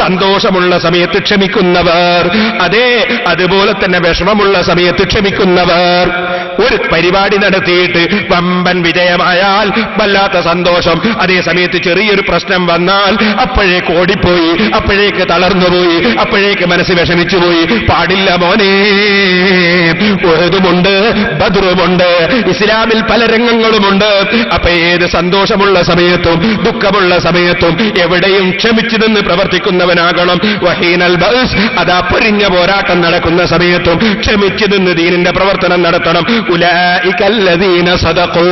[SPEAKER 1] സന്തോഷമുള്ള സമയത്ത് ക്ഷമിക്കുന്നവർ, അതുപോലെ തന്നെ വിഷമമുള്ള സമയത്ത് ക്ഷമിക്കുന്നവർ. ഒരു പരിപാടി നടത്തിയിട്ട് വമ്പൻ വിജയമായാൽ വല്ലാത്ത സന്തോഷം. അതേ സമയത്ത് ചെറിയൊരു പ്രശ്നം വന്നാൽ അപ്പോഴേക്ക് ഓടിപ്പോയി, അപ്പോഴേക്ക് തളർന്നുപോയി, അപ്പോഴേക്ക് മനസ്സ് വിഷമിച്ചുപോയി. പാടില്ല മോനെ. ഉഹദുമുണ്ട്, ബദ്റുമുണ്ട്, ഇസ്ലാമിൽ പല രംഗങ്ങളുമുണ്ട്. അപ്പൊ ഏത് സന്തോഷമുള്ള സമയത്തും ദുഃഖമുള്ള സമയത്തും എവിടെയും ക്ഷമിച്ചു നിന്ന് പ്രവർത്തിക്കുന്നവനാകണം. വഹീനൽ ബഅസ്, അതാ പൊരിഞ്ഞ പോരാട്ടം നടക്കുന്ന സമയത്തും ക്ഷമിച്ചു നിന്ന് ദീനിന്റെ പ്രവർത്തനം നടത്തണം. ഉലൈകല്ലദീന സദഖൂ,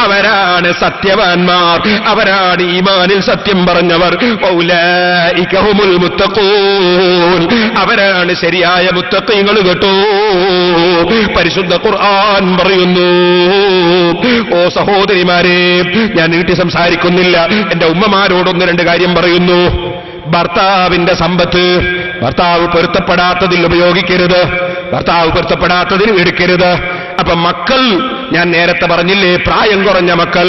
[SPEAKER 1] അവരാണ് സത്യവാന്മാർ, അവരാണ് ഈമാനിൽ സത്യം പറഞ്ഞവർ. ഉലൈക ഹുമുൽ മുത്തഖൂൻ, അവരാണ് ശരിയായ മുത്തഖീങ്ങൾ കേട്ടോ. പരിശുദ്ധ ഖുർആൻ പറയുന്നു. ഓ സഹോദരിമാരെ, ഞാൻ നീട്ടി സംസാരിക്കുന്നില്ല. എന്റെ ഉമ്മമാരോടൊന്ന് രണ്ട് കാര്യം പറയുന്നു. ഭർത്താവിന്റെ സമ്പത്ത് ഭർത്താവ് പൊരുത്തപ്പെടാത്തതിൽ ഉപയോഗിക്കരുത്, ഭർത്താവ് പൊരുത്തപ്പെടാത്തതിന് എടുക്കരുത്. അപ്പൊ മക്കൾ, ഞാൻ നേരത്തെ പറഞ്ഞില്ലേ, പ്രായം കുറഞ്ഞ മക്കൾ,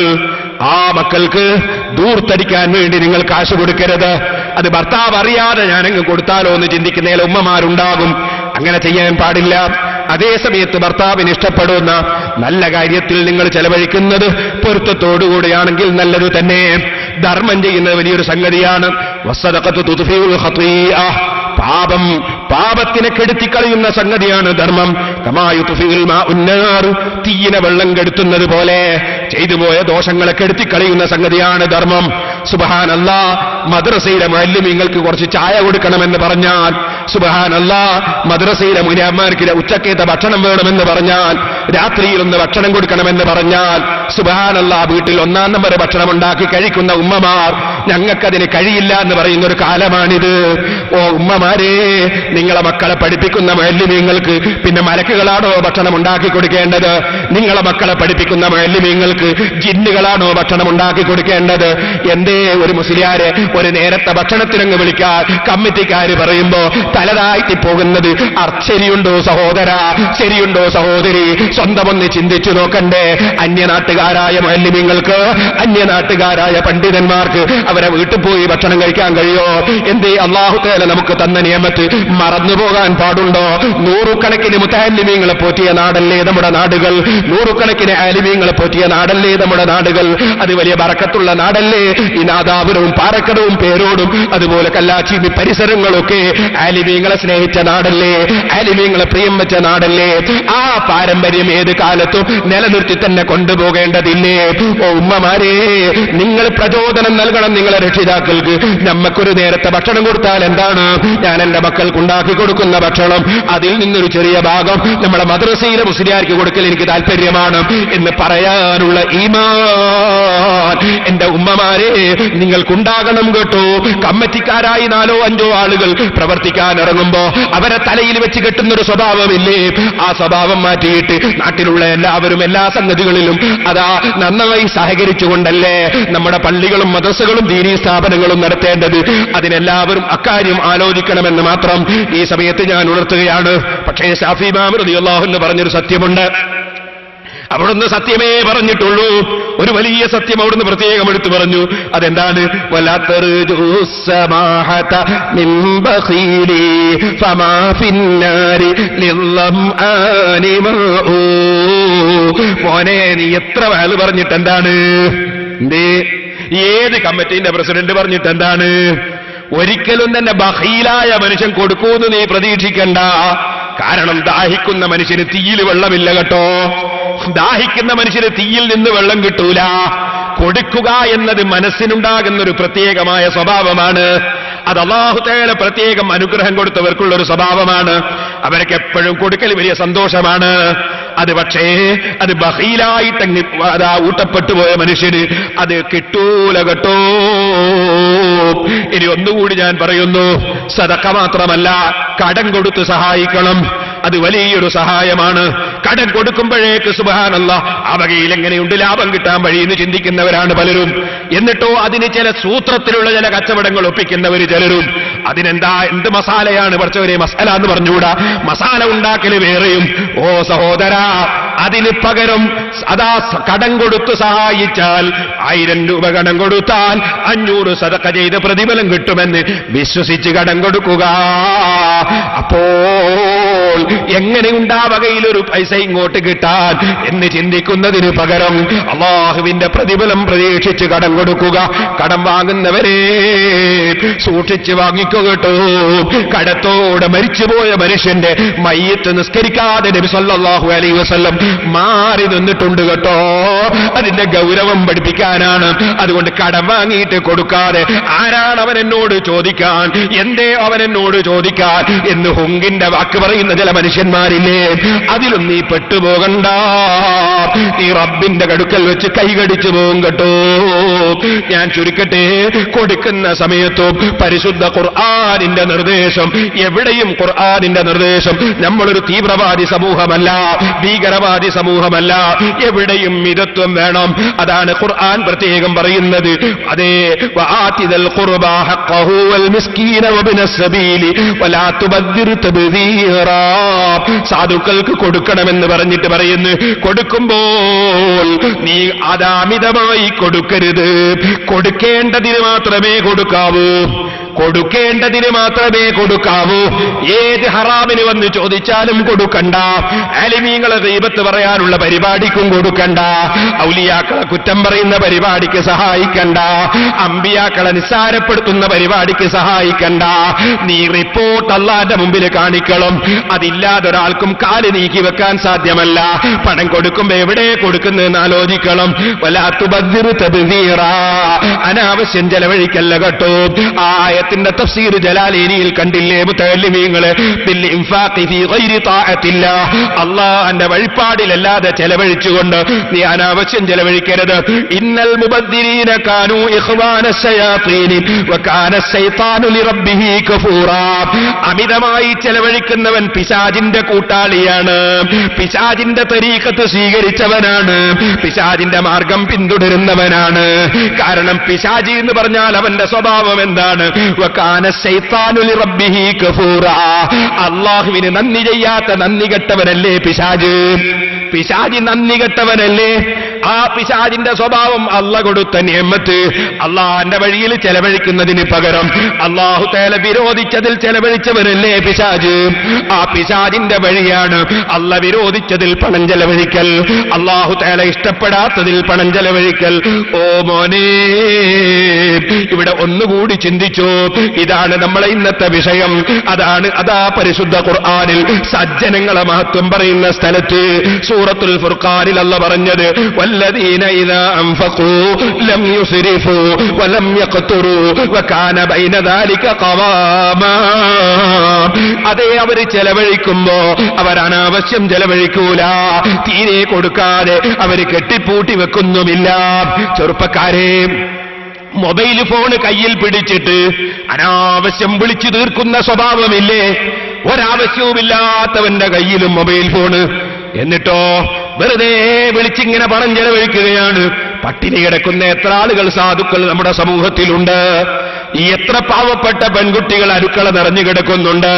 [SPEAKER 1] ആ മക്കൾക്ക് ദൂർത്തടിക്കാൻ വേണ്ടി നിങ്ങൾ കാശ് കൊടുക്കരുത്. അത് ഭർത്താവ് അറിയാതെ ഞാനങ്ങ് കൊടുത്താലോ എന്ന് ചിന്തിക്കുന്ന ഉമ്മമാരുണ്ടാകും. അങ്ങനെ ചെയ്യാൻ പാടില്ല. അതേസമയത്ത് ഭർത്താവിന് ഇഷ്ടപ്പെടുന്ന നല്ല കാര്യത്തിൽ നിങ്ങൾ ചെലവഴിക്കുന്നത് പൊരുത്തത്തോടുകൂടിയാണെങ്കിൽ നല്ലത് തന്നെ. ധർമ്മം ചെയ്യുന്നത് വലിയൊരു സംഗതിയാണ്. വസ്സദഖത്തു തുദ്ഫിഉൽ ഖതീഅ, പാപത്തിനെ കെടുത്തിക്കളയുന്ന സംഗതിയാണ് ധർമ്മം. കമാ യുത്ഫിഉൽ മാഉൻ നാർ, തീയിനെ വെള്ളം കെടുത്തുന്നത് പോലെ ചെയ്തുപോയ ദോഷങ്ങളെ കെടുത്തിക്കളയുന്ന സംഗതിയാണ് ധർമ്മം. സുബ്ഹാനല്ലാഹ്, മദ്രസയിലെ മുഅല്ലിമീങ്ങൾക്ക് കുറച്ച് ചായ കൊടുക്കണമെന്ന് പറഞ്ഞാൽ, സുബ്ഹാനല്ലാഹ്, മദ്രസയിലെ മുഅല്ലിമാർക്ക് ഉച്ചക്കേത്ത ഭക്ഷണം വേണമെന്ന് പറഞ്ഞാൽ, രാത്രിയിൽ ഒന്ന് ഭക്ഷണം കൊടുക്കണമെന്ന് പറഞ്ഞാൽ, സുബ്ഹാനല്ലാഹ്, വീട്ടിൽ ഒന്നാം നമ്പർ ഭക്ഷണം ഉണ്ടാക്കി കഴിക്കുന്ന ഉമ്മമാർ, ഞങ്ങൾക്കതിന് കഴിയില്ല എന്ന് പറയുന്ന ഒരു കാലമാണിത്. ഓ ഉമ്മമാരെ, നിങ്ങളെ മക്കളെ പഠിപ്പിക്കുന്ന മുഅല്ലിമീങ്ങൾക്ക് പിന്നെ മലക്കുകളാണോ ഭക്ഷണം ഉണ്ടാക്കി കൊടുക്കേണ്ടത്? നിങ്ങളെ മക്കളെ പഠിപ്പിക്കുന്ന മുഅല്ലിമീങ്ങൾക്ക് ജിന്നുകളാണോ ഭക്ഷണം ഉണ്ടാക്കി കൊടുക്കേണ്ടത്? എന്തേ ഒരു മുസ്ലിയാരെ ഒരു നേരത്തെ ഭക്ഷണത്തിനങ്ങ് വിളിക്കാൻ കമ്മിറ്റിക്കാര് പറയുമ്പോ തലതായിട്ട് പോകുന്നത്? ശരിയുണ്ടോ സഹോദര, ശരിയുണ്ടോ സഹോദരി? സ്വന്തമൊന്ന് ചിന്തിച്ചു നോക്കണ്ടേ? അന്യനാട്ടുകാരായ മുഅല്ലിമീങ്ങൾക്ക്, അന്യനാട്ടുകാരായ പണ്ഡിതന്മാർക്ക് അവരെ വീട്ടിൽ പോയി ഭക്ഷണം കഴിക്കാൻ കഴിയോ? എന്തേ അല്ലാഹു തആല നമുക്ക് തന്ന നിയമത്ത് മറന്നുപോകാൻ പാടുണ്ടോ? നൂറുകണക്കിന് മുതഅല്ലിമീങ്ങളെ പോറ്റിയ നാടല്ലേ നമ്മുടെ നാടുകൾ, നൂറുകണക്കിന് ആലിമീങ്ങളെ പോറ്റിയ നാടല്ലേ നമ്മുടെ നാടുകൾ. അത് വലിയ ബറക്കത്തുള്ള നാടല്ലേ? ഈ നാദാപുരവും പാറക്കടവും പേരോടും അതുപോലെ കല്ലാച്ചി പരിസരങ്ങളൊക്കെ ആലിമീങ്ങളെ സ്നേഹിച്ച നാടല്ലേ, ആലിമീങ്ങളെ പ്രിയം വെച്ച നാടല്ലേ? ആ പാരമ്പര്യം ഏത് കാലത്തും നിലനിർത്തി തന്നെ കൊണ്ടുപോകേണ്ടതില്ലേ? ഓ ഉമ്മമാരെ, നിങ്ങൾ പ്രചോദനം നൽകണം നിങ്ങളെ രക്ഷിതാക്കൾക്ക്. നമ്മക്കൊരു നേരത്തെ ഭക്ഷണം കൊടുത്താൽ എന്താണ്? ഞാൻ എന്റെ മക്കൾക്ക് ഉണ്ടാക്കി കൊടുക്കുന്ന ഭക്ഷണം അതിൽ നിന്നൊരു ചെറിയ ഭാഗം നമ്മുടെ മദ്രസയിലെ മുസ്ലിയാർക്ക് കൊടുക്കൽ എനിക്ക് താല്പര്യമാണ് എന്ന് പറയാനുള്ള ഈമാൻ എന്റെ ഉമ്മമാരെ നിങ്ങൾക്കുണ്ടാകണം കേട്ടോ. കമ്മിറ്റിക്കാരായി 4-5 ആളുകൾ പ്രവർത്തിക്കാൻ ഇറങ്ങുമ്പോ അവരെ തലയിൽ വെച്ച് കെട്ടുന്നൊരു സ്വഭാവമില്ലേ? ആ സ്വഭാവം മാറ്റിയിട്ട് നാട്ടിലുള്ള എല്ലാവരും എല്ലാ സംഗതികളിലും അതാ നന്നായി സഹകരിച്ചുകൊണ്ടല്ലേ നമ്മുടെ പള്ളികളും മദ്രസകളും ദീനീ സ്ഥാപനങ്ങളും നടത്തേണ്ടത്. അതിനെല്ലാവരും അക്കാര്യം ആലോചിക്കണമെന്ന് മാത്രം ഈ സമയത്ത് ഞാൻ ഉണർത്തുകയാണ്. പക്ഷേ ശാഫി ഇമാം റളിയല്ലാഹു അൻഹു പറഞ്ഞൊരു സത്യമുണ്ട്. അവിടുന്ന് സത്യമേ പറഞ്ഞിട്ടുള്ളൂ. ഒരു വലിയ സത്യം അവിടുന്ന് പ്രത്യേകം എടുത്തു പറഞ്ഞു. അതെന്താണ്? മോനെ, നീ എത്ര വാല് പറഞ്ഞിട്ട് എന്താണ്? ഏത് കമ്മിറ്റിന്റെ പ്രസിഡന്റ് പറഞ്ഞിട്ട് എന്താണ്? ഒരിക്കലും തന്നെ ബഖീലായ മനുഷ്യൻ കൊടുക്കൂന്ന് നീ പ്രതീക്ഷിക്കണ്ട. കാരണം ദാഹിക്കുന്ന മനുഷ്യന് തീയിൽ വെള്ളമില്ല കേട്ടോ. ദാഹിക്കുന്ന മനുഷ്യന് തീയിൽ നിന്ന് വെള്ളം കിട്ടൂല. കൊടുക്കുക എന്നത് മനസ്സിനുണ്ടാകുന്നൊരു പ്രത്യേകമായ സ്വഭാവമാണ്. അത് അല്ലാഹു തആല പ്രത്യേകം അനുഗ്രഹം കൊടുത്തവർക്കുള്ളൊരു സ്വഭാവമാണ്. അവർക്ക് എപ്പോഴും കൊടുക്കൽ വലിയ സന്തോഷമാണ്. അത് പക്ഷേ അത് ബഖീലായിട്ടങ്ങ് അതാ ഊട്ടപ്പെട്ടു പോയ മനുഷ്യന് അത് കിട്ടൂല കേട്ടോ. ഇനി ഒന്നുകൂടി ഞാൻ പറയുന്നു, സദഖ മാത്രമല്ല, കടം കൊടുത്ത് സഹായിക്കണം. അത് വലിയൊരു സഹായമാണ്. കടം കൊടുക്കുമ്പോഴേക്ക് സുബ്ഹാനല്ലാഹ് ആ വകയിൽ എങ്ങനെയുണ്ട് ലാഭം കിട്ടാൻ വഴിയെന്ന് ചിന്തിക്കുന്നവരാണ് പലരും. എന്നിട്ടോ അതിന് ചില സൂത്രത്തിലുള്ള ചില കച്ചവടങ്ങൾ ഒപ്പിക്കുന്നവർ ചിലരും. അതിനെന്താ എന്ത് മസാലയാണ് പഠിച്ചവരെ? മസാല എന്ന് പറഞ്ഞുകൂടാ, മസാല ഉണ്ടാക്കല് വേറെയും. ഓ സഹോദര, അതിന് പകരം അതാ കടം കൊടുത്ത് സഹായിച്ചാൽ 1000 രൂപ കടം കൊടുത്താൽ 500 സദഖ ചെയ്ത് പ്രതിഫലം കിട്ടുമെന്ന് വിശ്വസിച്ച് കടം കൊടുക്കുക. അപ്പോൾ എങ്ങനെയുണ്ട് ആ വകയിലൊരു പൈസ ഇങ്ങോട്ട് കിട്ടാൻ എന്ന് ചിന്തിക്കുന്നതിന് പകരം അള്ളാഹുവിന്റെ പ്രതിഫലം പ്രതീക്ഷിച്ച് കടം കൊടുക്കുക. കടം വാങ്ങുന്നവരെ സൂക്ഷിച്ച് വാങ്ങിക്കുക കേട്ടോ. കടത്തോടെ മരിച്ചുപോയ മനുഷ്യന്റെ മയ്യിത്ത് നിസ്കരിക്കാതെ നബി സല്ലല്ലാഹു അലൈഹി വസല്ലം മാറി നിന്നിട്ടുണ്ട് കേട്ടോ. അതിന്റെ ഗൗരവം പഠിപ്പിക്കാനാണ്. അതുകൊണ്ട് കടം വാങ്ങിയിട്ട് കൊടുക്കാതെ ആരാണ് അവൻ എന്നോട് ചോദിക്കാൻ, എന്തേ അവൻ എന്നോട് ചോദിക്കാൻ എന്ന് ഹുങ്കിന്റെ വാക്ക് പറയുന്ന ചില മനുഷ്യന്മാരില്ലേ, അതിലും നീ പെട്ടുപോകണ്ട. നീ റബ്ബിന്റെ കടുക്കൽ വെച്ച് കൈകടിച്ചു പോകും കേട്ടോ. ഞാൻ ചുരുക്കട്ടെ, കൊടുക്കുന്ന സമയത്തും പരിശുദ്ധ ഖുർആനിന്റെ നിർദ്ദേശം, എവിടെയും ഖുർആനിന്റെ നിർദ്ദേശം. നമ്മളൊരു തീവ്രവാദി സമൂഹമല്ല, ഭീകരവാദി സമൂഹമല്ല, എവിടെയും മിതത്വം വേണം. അതാണ് ഖുർആൻ പ്രത്യേകം പറയുന്നത്. അതേ, വആതിദൽ ഖുർബാ ഹഖഹു വൽ മിസ്കീന വബ്നസ് സബീലി വലാ തുബദ്ദിർ തബ്ദീറാ. സാധുക്കൾക്ക് കൊടുക്കണമെന്ന് പറഞ്ഞിട്ട് പറയുന്നു, കൊടുക്കുമ്പോൾ നീ അമിതമായി കൊടുക്കരുത്. കൊടുക്കേണ്ടതിന് മാത്രമേ കൊടുക്കാവൂ. കൊടുക്കേണ്ടതിന് മാത്രമേ കൊടുക്കാവൂ. ഏത് ഹറാമിന് വന്ന് ചോദിച്ചാലും കൊടുക്കണ്ട. ആലിമീങ്ങളെ ഗീബത്ത് പറയാനുള്ള പരിപാടിക്കും കൊടുക്കണ്ട. ഔലിയാക്കളെ കുറ്റം പറയുന്ന പരിപാടിക്ക് സഹായിക്കണ്ട. അമ്പിയാക്കളെ നിസ്സാരപ്പെടുത്തുന്ന പരിപാടിക്ക് സഹായിക്കണ്ട. നീ റിപ്പോർട്ട് അല്ലാഹുവിന്റെ മുമ്പിൽ കാണിക്കണം. അതില്ലാതെ ഒരാൾക്കും കാല് നീക്കി വെക്കാൻ സാധ്യമല്ല. പണം കൊടുക്കുമ്പോ എവിടെ കൊടുക്കുന്നതെന്ന് ആലോചിക്കണം. വലാ തുബദ്ദിർ തബ്ദീറാ. അനാവശ്യം ചെലവഴിക്കല്ല കേട്ടോ. ആയത്തിന്റെ തഫ്സീർ ജലാലീനിയിൽ കണ്ടില്ലേ മുതഅല്ലിമീങ്ങളെ, ബിൽ ഇൻഫാഖി ഫീ ഗൈരി താഅത്തില്ലാഹ്. അല്ലാഹുവിന്റെ വഴിപാടിലല്ലാതെ ചെലവഴിച്ചുകൊണ്ട് നീ അനാവശ്യം ചെലവഴിക്കരുത്. ഇന്നൽ മുബദ്ദിരീന കാനൂ ഇഖ്വാന ശയാത്തീൻ വകാന ശൈത്താനു ലിറബ്ബിഹി കഫൂറാ. അമിതമായി ചെലവഴിക്കുന്നവൻ പിശാചിന്റെ കൂട്ടാളിയാണ്, പിശാചിന്റെ തരീഖത്ത് സ്വീകരിച്ചവനാണ്, പിശാചിന്റെ മാർഗം പിന്തുടരുന്നവനാണ്. കാരണം പിശാചി എന്ന് പറഞ്ഞാൽ അവന്റെ സ്വഭാവം എന്താണ്? വകാന ശൈത്താനു ലിറബ്ബിഹി കഫൂറാ. അല്ലാഹുവിന് നന്ദി ചെയ്യാത്ത നന്ദി കെട്ടവനല്ലേ പിശാച്. പിശാചി നന്ദി കെട്ടവനല്ലേ. ആ പിശാചിന്റെ സ്വഭാവം അല്ലാഹു കൊടുത്ത നിഅമത്ത് അല്ലാഹുവിന്റെ വഴിയിൽ ചെലവഴിക്കുന്നതിന് പകരം അല്ലാഹു തആല വിരോധിച്ചതിൽ ചെലവഴിച്ചവരല്ലേ പിശാച്. ആ പിശാചിന്റെ വഴിയാണ് അല്ലാഹു വിരോധിച്ചതിൽ പണം ചെലവഴിക്കൽ, അല്ലാഹു തആല ഇഷ്ടപ്പെടാത്തതിൽ പണം ചെലവഴിക്കൽ. ഓ മോനെ, ഇവിടെ ഒന്നുകൂടി ചിന്തിച്ചു. ഇതാണ് നമ്മളെ ഇന്നത്തെ വിഷയം. അതാ പരിശുദ്ധ ഖുർആനിൽ സജ്ജനങ്ങളെ മഹത്വം പറയുന്ന സ്ഥലത്ത് സൂറത്തുൽ ഫുർഖാനിൽ അല്ലാഹു പറഞ്ഞത്, വല്ലദീന ഇദാ അൻഫഖൂ ലം യുസ്രിഫൂ വലം യഖ്തുറൂ വകാന ബൈന ദാലിക ഖവാമാ. അതേ, അവർ ചെലവഴിക്കുമ്പോ അവർ അനാവശ്യം ചെലവഴിക്കൂല. തീരെ കൊടുക്കാതെ അവർ കെട്ടിപ്പൂട്ടി വെക്കുന്നുമില്ല. ചെറുപ്പക്കാരെ, മൊബൈൽ ഫോണ് കയ്യിൽ പിടിച്ചിട്ട് അനാവശ്യം വിളിച്ചു തീർക്കുന്ന സ്വഭാവമില്ലേ? ഒരാവശ്യവുമില്ലാത്തവന്റെ കയ്യിലും മൊബൈൽ ഫോണ്. എന്നിട്ടോ വെറുതെ വിളിച്ചിങ്ങനെ പണം ചെലവഴിക്കുകയാണ്. പട്ടിണി കിടക്കുന്ന എത്ര ആളുകൾ സാധുക്കൾ നമ്മുടെ സമൂഹത്തിലുണ്ട്. എത്ര പാവപ്പെട്ട പെൺകുട്ടികൾ അടുക്കള നിറഞ്ഞു കിടക്കുന്നുണ്ട്.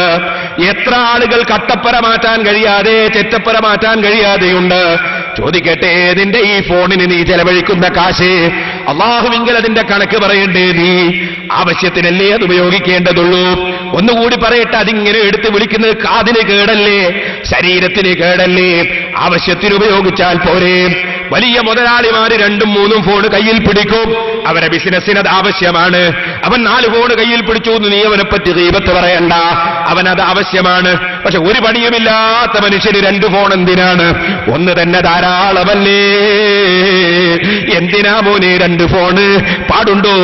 [SPEAKER 1] എത്ര ആളുകൾ കട്ടപ്പര മാറ്റാൻ കഴിയാതെ, ചെറ്റപ്പര മാറ്റാൻ കഴിയാതെയുണ്ട്. ചോദിക്കട്ടെ, നിന്റെ ഈ ഫോണിന് നീ ചെലവഴിക്കുന്ന കാശ് അല്ലാഹുവിങ്കൽ അതിന്റെ കണക്ക് പറയണ്ടേ? നീ ആവശ്യത്തിനല്ലേ അത് ഉപയോഗിക്കേണ്ടതുള്ളൂ. ഒന്നുകൂടി പറയട്ടെ, അതിങ്ങനെ എടുത്ത് വിളിക്കുന്നത് കാതിന് കേടല്ലേ, ശരീരത്തിന് കേടല്ലേ? ആവശ്യത്തിന് ഉപയോഗിച്ചാൽ പോരെ. വലിയ മുതലാളിമാര് 2-3 ഫോൺ കയ്യിൽ പിടിക്കും. അവരെ ബിസിനസ്സിന് അത് ആവശ്യമാണ്. അവൻ 4 ഫോൺ കയ്യിൽ പിടിച്ചു എന്ന് നീ അവനെ പറ്റി ഗീബത്ത് പറയണ്ട. അവനത് ആവശ്യമാണ്. പക്ഷെ ഒരു പണിയുമില്ലാത്ത മനുഷ്യന് 2 ഫോൺ എന്തിനാണ്? ഒന്ന് തന്നെ ധാരാളമല്ലേ? എന്തിനാ മോനെ 2 ഫോണ്? പാടുണ്ടോ?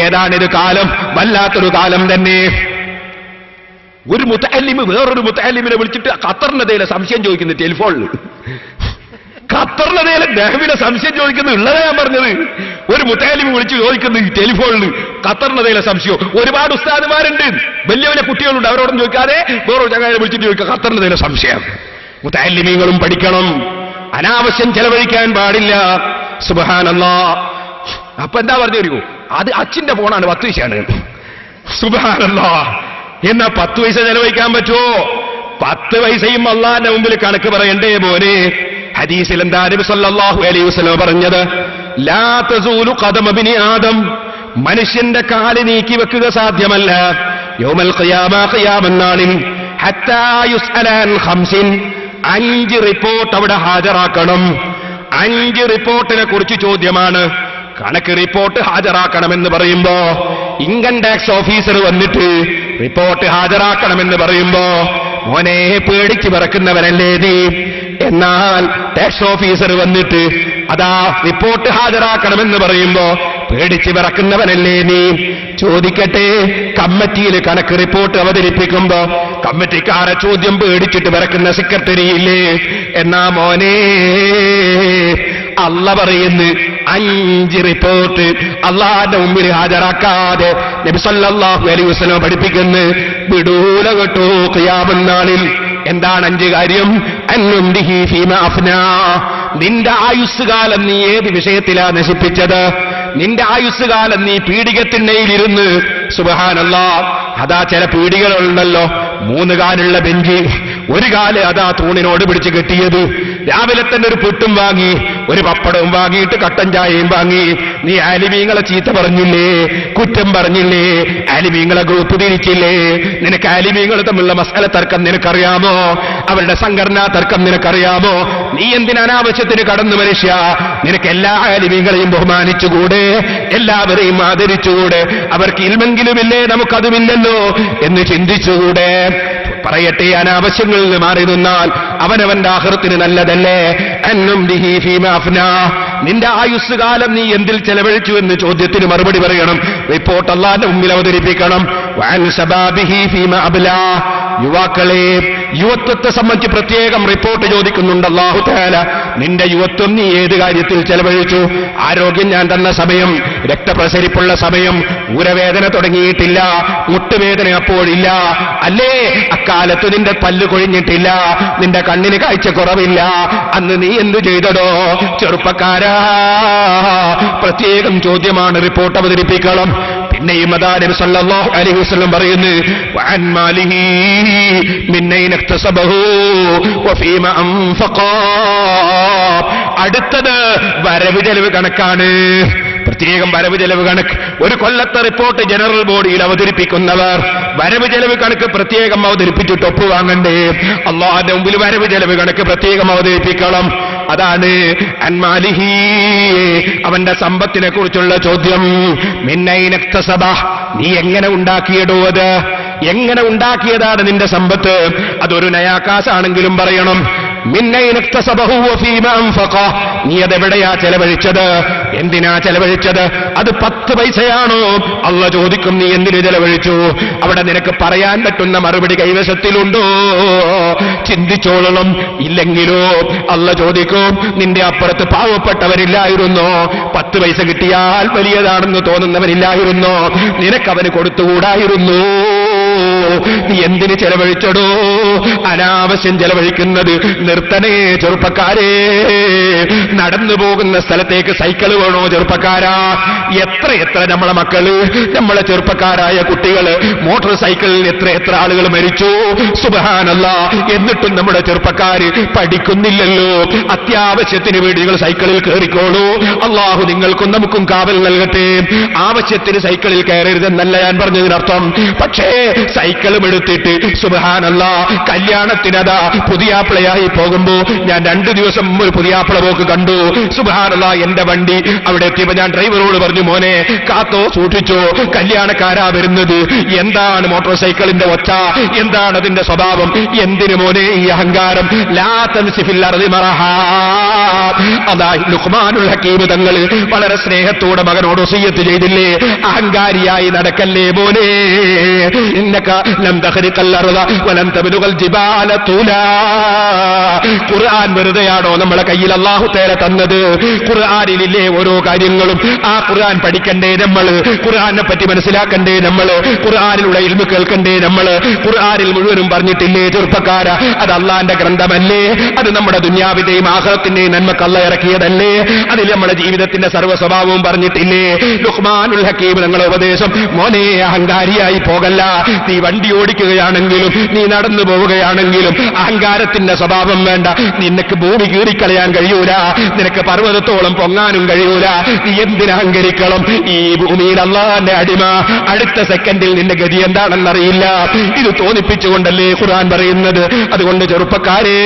[SPEAKER 1] ഏതാണിത് കാലം? വല്ലാത്തൊരു കാലം തന്നെ. ഒരു മുതഅല്ലിം വേറൊരു മുതഅല്ലിമിനെ വിളിച്ചിട്ട് ഖത്തറിനെതിരെ സംശയം ചോദിക്കുന്നു ടെലിഫോണിൽ. ഖത്തറിനെതിരെ നഹ്വിലെ സംശയം ചോദിക്കുന്നത് ഉള്ളതാ ഞാൻ പറഞ്ഞത്. ഒരു മുതഅല്ലിം വിളിച്ച് ചോദിക്കുന്നു ടെലിഫോണിൽ ഖത്തറിനെതിരെ സംശയം. ഒരുപാട് ഉസ്താദുമാരുണ്ട്, വലിയ വലിയ കുട്ടികളുണ്ട്. അവരോടൊന്നും ചോദിക്കാതെ വേറൊരു ചങ്ങാതിയെ വിളിച്ചിട്ട് ചോദിക്കുക ഖത്തറിനെതിരെ സംശയം. മുതഅല്ലിമീങ്ങളും പഠിക്കണം. അനാവശ്യം ചെലവഴിക്കാൻ പാടില്ല. സുബ്ഹാനല്ലാഹ്. അപ്പൊ എന്താ പറഞ്ഞു തരുമോ? അത് അച്ഛന്റെ ഫോണാണ്, 10 പൈസയാണ്. സുബ്ഹാനല്ലാഹ്. എന്നാ 10 പൈസ ചെലവഴിക്കാൻ പറ്റുമോ? 10 പൈസയും അല്ലാഹുവിന്റെ മുമ്പിൽ കണക്ക് പറയണ്ടേ മോനെ? ഹദീസിൽ എന്താ നബി സല്ലല്ലാഹു അലൈഹി വസല്ലം പറഞ്ഞത്? ലാ തസൂലു ഖദമ ബിനി ആദം. മനുഷ്യന്റെ കാല് നീക്കി വെക്കുക സാധ്യമല്ല. യൗമൽ ഖിയാമ, ഖിയാമത്ത് നാളിൽ ഹത്താ യുസ്അലൻ ഖംസിൻ, 5 റിപ്പോർട്ട് അവിടെ ഹാജരാക്കണം. 5 റിപ്പോർട്ടിനെ കുറിച്ച് ചോദ്യമാണ്. കണക്ക് റിപ്പോർട്ട് ഹാജരാക്കണമെന്ന് പറയുമ്പോ ഇൻകം ടാക്സ് ഓഫീസർ വന്നിട്ട് റിപ്പോർട്ട് ഹാജരാക്കണമെന്ന് പറയുമ്പോ മോനെ പേടിച്ച് വിറക്കുന്നവനല്ലേ നീ. എന്നാൽ ടാക്സ് ഓഫീസർ വന്നിട്ട് അതാ റിപ്പോർട്ട് ഹാജരാക്കണമെന്ന് പറയുമ്പോ പേടിച്ച് വിറക്കുന്നവനല്ലേ നീ. ചോദിക്കട്ടെ, കമ്മിറ്റിയിൽ കണക്ക് റിപ്പോർട്ട് അവതരിപ്പിക്കുമ്പോ കമ്മിറ്റിക്കാരെ ചോദ്യം പേടിച്ചിട്ട് വിറക്കുന്ന സെക്രട്ടറി ഇല്ലേ? എന്നാ മോനെ അല്ല പറയുന്നു 5 റിപ്പോർട്ട് അള്ളാന്റെ മുമ്പിൽ ഹാജരാക്കാതെ നബി സല്ലല്ലാഹു അലൈഹി വസല്ലം പഠിപ്പിക്കുന്നു. വിടൂല കേട്ടോ ഖിയാമത്ത് നാളിൽ. എന്താണ് 5 കാര്യം? അന്നുംദിഹി ഫീമാ അഫ്നാ, നിന്റെ ആയുസ്സുകാലം നീ ഏത് വിഷയത്തിലാ നശിപ്പിച്ചത്? നിന്റെ ആയുസ്സുകാലം നീ പീഡികത്തിണ്ണയിലിരുന്ന്, സുബ്ഹാനല്ലാഹ്, അതാ ചില പീഡികളുണ്ടല്ലോ 3 കാലുള്ള ബെഞ്ച്, 1 കാല് അതാ തൂണിനോട് പിടിച്ച് കെട്ടിയത്. രാവിലെ തന്നെ ഒരു പുട്ടും വാങ്ങി, ഒരു പപ്പടവും വാങ്ങിയിട്ട് കട്ടൻ ചായയും വാങ്ങി. നീ ആലിമീങ്ങളെ ചീത്ത പറഞ്ഞില്ലേ, കുറ്റം പറഞ്ഞില്ലേ, ആലിമീങ്ങളെ ഗ്രൂപ്പ് തിരിച്ചില്ലേ? നിനക്ക് ആലിമീങ്ങൾ തമ്മിലുള്ള മസാല തർക്കം നിനക്കറിയാമോ? അവരുടെ സംഘടനാ തർക്കം നിനക്കറിയാമോ? നീ എന്തിന് അനാവശ്യത്തിന് കടന്നു മനുഷ്യ? നിനക്ക് എല്ലാ ആലിമീങ്ങളെയും ബഹുമാനിച്ചുകൂടെ? എല്ലാവരെയും ആദരിച്ചുകൂടെ? അവർക്ക് ഇൽമെങ്കിലുമില്ലേ, നമുക്കതുമില്ലല്ലോ എന്ന് ചിന്തിച്ചുകൂടെ? പറയട്ടെ, അനാവശ്യങ്ങളിൽ നിന്ന് മാറി നിന്നാൽ അവനവന്റെ ആഖിറത്തിന് നല്ലതല്ലേ? അന്നും ബിഹി ഫീമാ അഫ്നാ, നിന്റെ ആയുസ്സുകാലം നീ എന്തിൽ ചെലവഴിച്ചു എന്ന് ചോദ്യത്തിന് മറുപടി പറയണം. റിപ്പോർട്ട് അല്ലാഹുവിന്റെ മുമ്പിൽ അവതരിപ്പിക്കണം. വഅൻ ശബാബിഹി ഫീമാ അബ്ലാ, യുവാക്കളെ, യുവത്വത്തെ സംബന്ധിച്ച് പ്രത്യേകം റിപ്പോർട്ട് ചോദിക്കുന്നുണ്ട് അല്ലാഹു തആല. നിന്റെ യുവത്വം നീ ഏത് കാര്യത്തിൽ ചെലവഴിച്ചു? ആരോഗ്യം ഞാൻ തന്ന സമയം, രക്തപ്രസരിപ്പുള്ള സമയം, ഊരവേദന തുടങ്ങിയിട്ടില്ല, മുട്ടുവേദന അപ്പോഴില്ല അല്ലേ? അക്കാലത്ത് നിന്റെ പല്ല് കൊഴിഞ്ഞിട്ടില്ല, നിന്റെ കണ്ണിന് കാഴ്ച കുറവില്ല. അന്ന് നീ എന്തു ചെയ്തടോ? ചെറുപ്പക്കാരാ, പ്രത്യേകം ചോദ്യമാണ്, റിപ്പോർട്ട് അവതരിപ്പിക്കണം. പിന്നെയും അതാ നബി സല്ലല്ലാഹു അലൈഹി വസല്ലം പറയുന്നു, വഅൻ മാലിഹി മിൻ അയ്ന ഇക്തസബഹു വഫീമാ അൻഫഖാ. അടുത്തത് വരവ് ചെലവ് കണക്കാണ്. പ്രത്യേകം വരവ് ചെലവ് കണക്ക് ഒരു കൊല്ലത്തെ റിപ്പോർട്ട് ജനറൽ ബോഡിയിൽ അവതരിപ്പിക്കുന്നവർ വരവ് ചെലവ് കണക്ക് പ്രത്യേകം അവതരിപ്പിച്ചിട്ട് ഒപ്പുവാങ്ങണ്ടേ? അല്ലാഹുവിന്റെ മുമ്പിൽ വരവ് ചെലവ് കണക്ക് പ്രത്യേകം അവതരിപ്പിക്കണം. അതാണ് അൻമാലിഹി, അവന്റെ സമ്പത്തിനെ കുറിച്ചുള്ള ചോദ്യം. മിന്നൈനക്തസബ, നീ എങ്ങനെ ഉണ്ടാക്കിയടോ? അത് എങ്ങനെ ഉണ്ടാക്കിയതാണ് നിന്റെ സമ്പത്ത്? അതൊരു നയാക്കാസാണെങ്കിലും പറയണം. മിന്നൈനക്തസബഹു വഫീമാ അൻഫഖ, നീ അതെവിടെയാ ചെലവഴിച്ചത്? എന്തിനാ ചെലവഴിച്ചത്? അത് 10 പൈസയാണോ? അല്ലാഹു ചോദിക്കും, നീ എന്തിനു ചെലവഴിച്ചു? അവിടെ നിനക്ക് പറയാൻ പറ്റുന്ന മറുപടി കൈവശത്തിലുണ്ടോ? ചിന്തിച്ചോളണം. ഇല്ലെങ്കിലോ അല്ലാഹു ചോദിക്കും, നിന്റെ അപ്പുറത്ത് പാവപ്പെട്ടവരില്ലായിരുന്നോ? 10 പൈസ കിട്ടിയാൽ വലിയതാണെന്ന് തോന്നുന്നവരില്ലായിരുന്നോ? നിനക്കവന് കൊടുത്തുകൂടായിരുന്നു? നീ എന്തിന് ചെലവഴിച്ചടോ? അനാവശ്യം ചെലവഴിക്കുന്നത് നിർത്തണേ ചെറുപ്പക്കാരെ. നടന്നു പോകുന്ന സ്ഥലത്തേക്ക് സൈക്കിൾ വേണോ ചെറുപ്പക്കാരാ? എത്ര നമ്മളെ മക്കള്, നമ്മളെ ചെറുപ്പക്കാരായ കുട്ടികള് മോട്ടോർ സൈക്കിളിൽ എത്ര ആളുകൾ മരിച്ചു, സുബ്ഹാനല്ലാഹ്. എന്നിട്ടും നമ്മുടെ ചെറുപ്പക്കാര് പഠിക്കുന്നില്ലല്ലോ. അത്യാവശ്യത്തിന് വേണ്ടി നിങ്ങൾ സൈക്കിളിൽ കയറിക്കോളൂ. അള്ളാഹു നിങ്ങൾക്കും നമുക്കും കാവൽ നൽകട്ടെ. ആവശ്യത്തിന് സൈക്കിളിൽ കയറരുതെന്നല്ല ഞാൻ പറഞ്ഞതിനർത്ഥം. പക്ഷേ സൈക്കിളും എടുത്തിട്ട് സുബ്ഹാനല്ലാഹ് കല്യാണത്തിനതാ പുതിയാപ്പിളയായി പോകുമ്പോ ഞാൻ 2 ദിവസം മുമ്പ് ഒരു പുതിയാപ്പിള പോക്ക് കണ്ടു. സുബ്ഹാനല്ലാഹ്, എന്റെ വണ്ടി അവിടെ എത്തിയപ്പോ ഞാൻ ഡ്രൈവറോട് പറഞ്ഞു, മോനെ കാത്തോ, സൂക്ഷിച്ചോ, കല്യാണക്കാരാ വരുന്നത്. എന്താണ് മോട്ടോർ സൈക്കിളിന്റെ ഒച്ച? എന്താണ് അതിന്റെ സ്വഭാവം? എന്തിനു മോനെ ഈ അഹങ്കാരം? ലാ തൻസിഫിൽ അർളി മറഹാ. അതാ ലുഖ്മാനുൽ ഹക്കീം തങ്ങൾ വളരെ സ്നേഹത്തോടെ മകനോട് വസിയ്യത്ത് ചെയ്തില്ലേ? അഹങ്കാരിയായി നടക്കല്ലേ മോനെ. ഇന്നക ലം തഖ്രിഖൽ അർള വലം തബ്ലുഗൽ ജിബാല തൂലാ. ഖുർആൻ വെറുതെയാണോ നമ്മളെ കയ്യിൽ അല്ലാഹു തആല തന്നത്? ഖുർആനിലെ ഓരോ കാര്യങ്ങളും ആ ഖുർആൻ പഠിക്കണ്ടേ നമ്മൾ? ഖുർആനെ പറ്റി മനസ്സിലാക്കണ്ടേ നമ്മൾ? ഖുർആനിലുള്ള ഇൽമു കേൾക്കണ്ടേ നമ്മൾ? ഖുർആനിൽ മുഴുവനും പറഞ്ഞിട്ടില്ലേ ചെറുപ്പക്കാര? അത് അള്ളാന്റെ ഗ്രന്ഥമല്ലേ? അത് നമ്മുടെ ദുനിയാവിന്റെയും ആഖിറത്തിന്റെയും നന്മക്ക് അല്ലാഹ് ഇറക്കിയതല്ലേ? അതിൽ നമ്മുടെ ജീവിതത്തിന്റെ സർവ്വ സ്വഭാവവും പറഞ്ഞിട്ടില്ലേ? ലുഖ്മാനുൽ ഹക്കീം തങ്ങളുടെ ഉപദേശം, മോനെ അഹങ്കാരിയായി പോകല്ല, നീ വണ്ടി ഓടിക്കുകയാണെങ്കിലും നീ നടന്നു പോവുകയാണെങ്കിലും അഹങ്കാരത്തിന്റെ സ്വഭാവം വേണ്ട. നിനക്ക് ഭൂമി കീറിക്കളയാൻ കഴിയൂല, നിനക്ക് പർവ്വതത്തോളം പൊങ്ങാനും കഴിയൂല. നീ എന്തിനഹങ്കരിക്കണം? ഈ ഭൂമിയിൽ അല്ലാഹുവിന്റെ അടിമ, അടുത്ത സെക്കൻഡിൽ നിന്റെ ഗതി എന്താണെന്നറിയില്ല. ഇത് തോന്നിപ്പിച്ചുകൊണ്ടല്ലേ ഖുർആൻ പറയുന്നത്. അതുകൊണ്ട് ചെറുപ്പക്കാരെ,